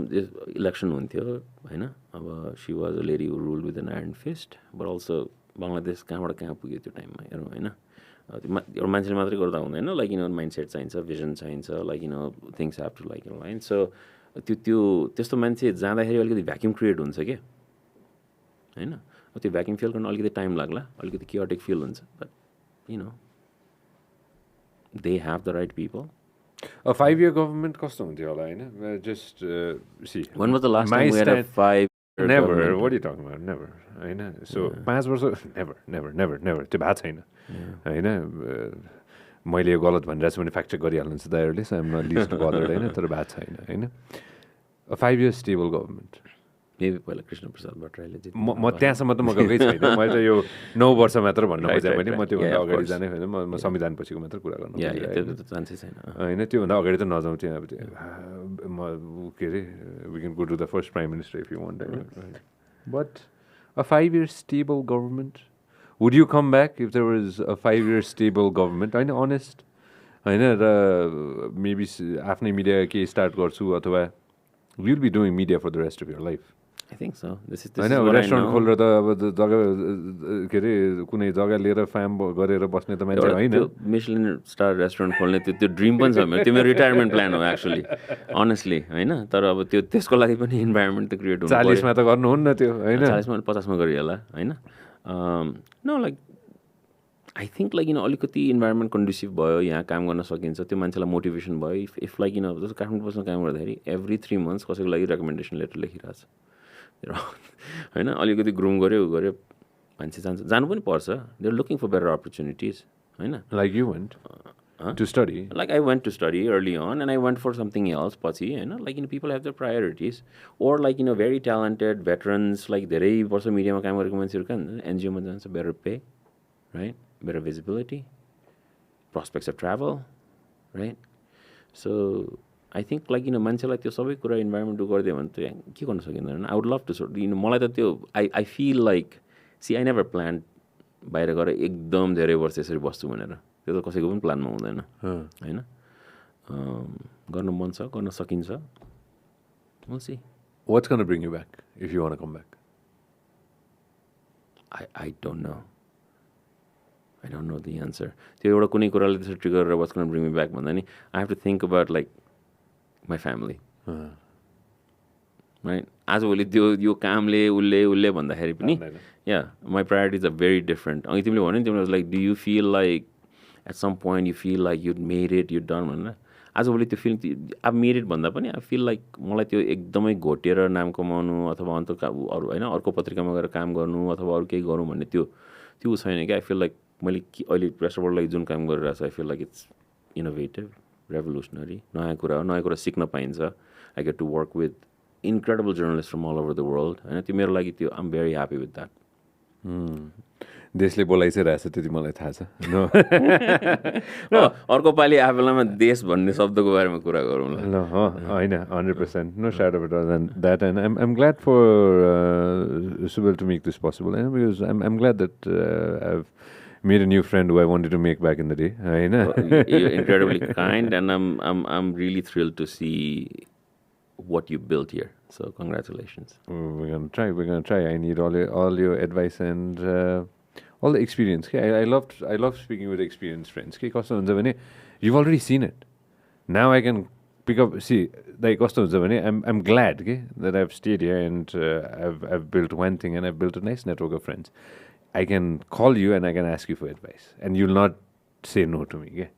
election हुन्थ्यो होइन अब she was a lady who rule with an iron fist but also Bangladesh कहाँबाट कहाँ पुग्यो त्यो टाइममा हेरौँ होइन एउटा मान्छेले मात्रै गर्दा हुँदैन लाइक माइन्ड सेट चाहिन्छ भिजन चाहिन्छ like things have to like होइन सो त्यो त्यस्तो मान्छे जाँदाखेरि अलिकति भ्याक्युम क्रिएट हुन्छ क्या होइन त्यो भ्याक्युम फिल गर्न अलिकति टाइम लाग्ला अलिकति क्योटिक फिल हुन्छ but they have the right people. A 5-year government कस्तो हुन्थ्यो होला होइन just see when was the last time we had a 5 never government? what are you talking about never होइन so 5 वर्ष never त्यो भएको छैन होइन मैले यो गलत भनिरहेको छु भने फ्याक्ट चेक गरिहाल्नुहुन्छ दाइहरूले so I'm not least bothered होइन तर भएको छैन होइन a 5-year stable government maybe पहिला कृष्ण प्रसाद भट्टराईले म त्यहाँसम्म त म गएकै छैन मैले त यो 9 वर्ष मात्र भन्न खोजेँ भने म त्योभन्दा अगाडि जाने होइन म संविधान पछिको मात्र कुरा गर्नु चान्सै छैन होइन त्योभन्दा अगाडि त नजाउँ त्यहाँ अब म के अरे we can go to the first prime minister if you want but a 5-year stable government would you come back if there was a 5-year stable government होइन अनेस्ट होइन र मेबी आफ्नै मिडिया केही स्टार्ट गर्छु अथवा will be doing media for the rest of your life I think so. This is होइन what I restaurant know. खोलेर त अब जग्गा के अरे कुनै जग्गा लिएर फार्म गरेर बस्ने त मान्छे होइन मिशलिन स्टार रेस्टुरेन्ट खोल्ने त्यो ड्रिम पनि छ मेरो त्यो मेरो रिटायरमेन्ट प्लान हो एक्चुअली अनेस्टली होइन तर अब त्यसको लागि पनि इन्भाइरोमेन्ट त क्रिएट हुनु 40मा त गर्नुहुन्न त्यो होइन 40मा 50मा गरिहाल्ला होइन know like I think like अलिकति इन्भाइरोमेन्ट कन्ड्युसिभ भयो यहाँ काम गर्न सकिन्छ त्यो मान्छेलाई मोटिभेसन भयो इफ लाइक जस्तो काठमाडौँ पोस्टमा काम गर्दाखेरि एभ्री 3 months कसैको लागि रेकमेन्डेसन लेटर लेखिरहेको छ होइन अलिकति ग्रुम गऱ्यो मान्छे जानु पनि पर्छ they are looking for better opportunities होइन like you went to study like I went to study early on and I went for something else पछि होइन like people have their priorities or like very talented veterans like धेरै वर्ष मिडियामा काम गरेको मान्छेहरू कहाँ एनजिओमा जान्छ better pay right better visibility prospects of travel right so I think like मान्छेलाई त्यो सबै कुरा इन्भाइरोमेन्ट गरिदियो भने त के गर्न सकिँदैन आई वुड लभ टु मलाई त त्यो I feel like she I never plan बाहिर गएर एकदम धेरै वर्ष यसरी बस्छु भनेर त्यो त कसैको पनि प्लानमा हुँदैन होइन गर्न मन छ गर्न सकिन्छ we'll see What's going to bring you back if you want to come back? I don't know. I don't know the answer. त्यो एउटा कुनै कुराले त्यसरी ट्रिगर गरेर what's going to bring me back भन्दा नि I have to think about like my family. Right? आजभोलि त्यो यो कामले उसले भन्दाखेरि पनि yeah, my priorities are very different. अनि तिमीले भन्यो नि तिमीले like do you feel like at some point you feel like you'd made it, you'd done भनेर आजभोलि त्यो फिल्म I've made it भन्दा पनि I feel like मलाई त्यो एकदमै घोटेर नाम कमाउनु अथवा अन्त अरू होइन अर्को पत्रिकामा गएर काम गर्नु अथवा अरू केही गरौँ भन्ने त्यो छैन क्या I feel like मैले अहिले प्रेस रिपोर्टलाई जुन काम गरिरहेको छु I feel like it's innovative, revolutionary, नयाँ कुरा सिक्न पाइन्छ. I get to work with incredible journalists from all over the world. होइन त्यो मेरो लागि त्यो I'm very happy with that. देशले बोलाइ चाहिँ रहेछ त्यति मलाई थाहा छ. अर्को पालि आफूलामा देश भन्ने शब्दको बारेमा कुरा गरौँ ल. ल होइन 100%. No shadow of a doubt than that. And I'm glad for Silwal to make this possible. Because I'm glad that I've made a new friend who I wanted to make back in the day. You're incredibly kind, and I'm really thrilled to see what you built here. So congratulations. We're gonna try. I need all your advice and all the experience. Okay? I love speaking with experienced friends. Okay? You've already seen it. Now I can pick up. See, like I'm glad that I've stayed here and I've built one thing and I've built a nice network of friends. I can call you and I can ask you for advice, and you'll not say no to me. Okay?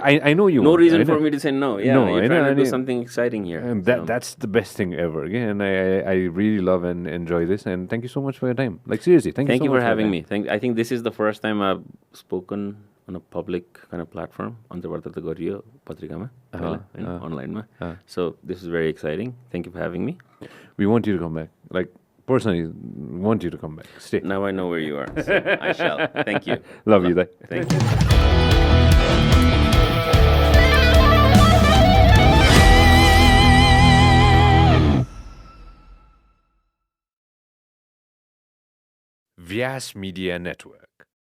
I know you. No reason for me to say no. Yeah, no, you're trying to do something exciting here. That's the best thing ever. Okay? And I really love and enjoy this. And thank you so much for your time. Like seriously, thank you so much for having me. I think this is the first time I've spoken on a public kind of platform. Antarbharta गरियो पत्रिकामा online. So this is very exciting. Thank you for having me. We want you to come back. Like personally, want you to come back. Stay. Now I know where you are. So I shall. Thank you. Love you. Thank you. Vyas Media Network.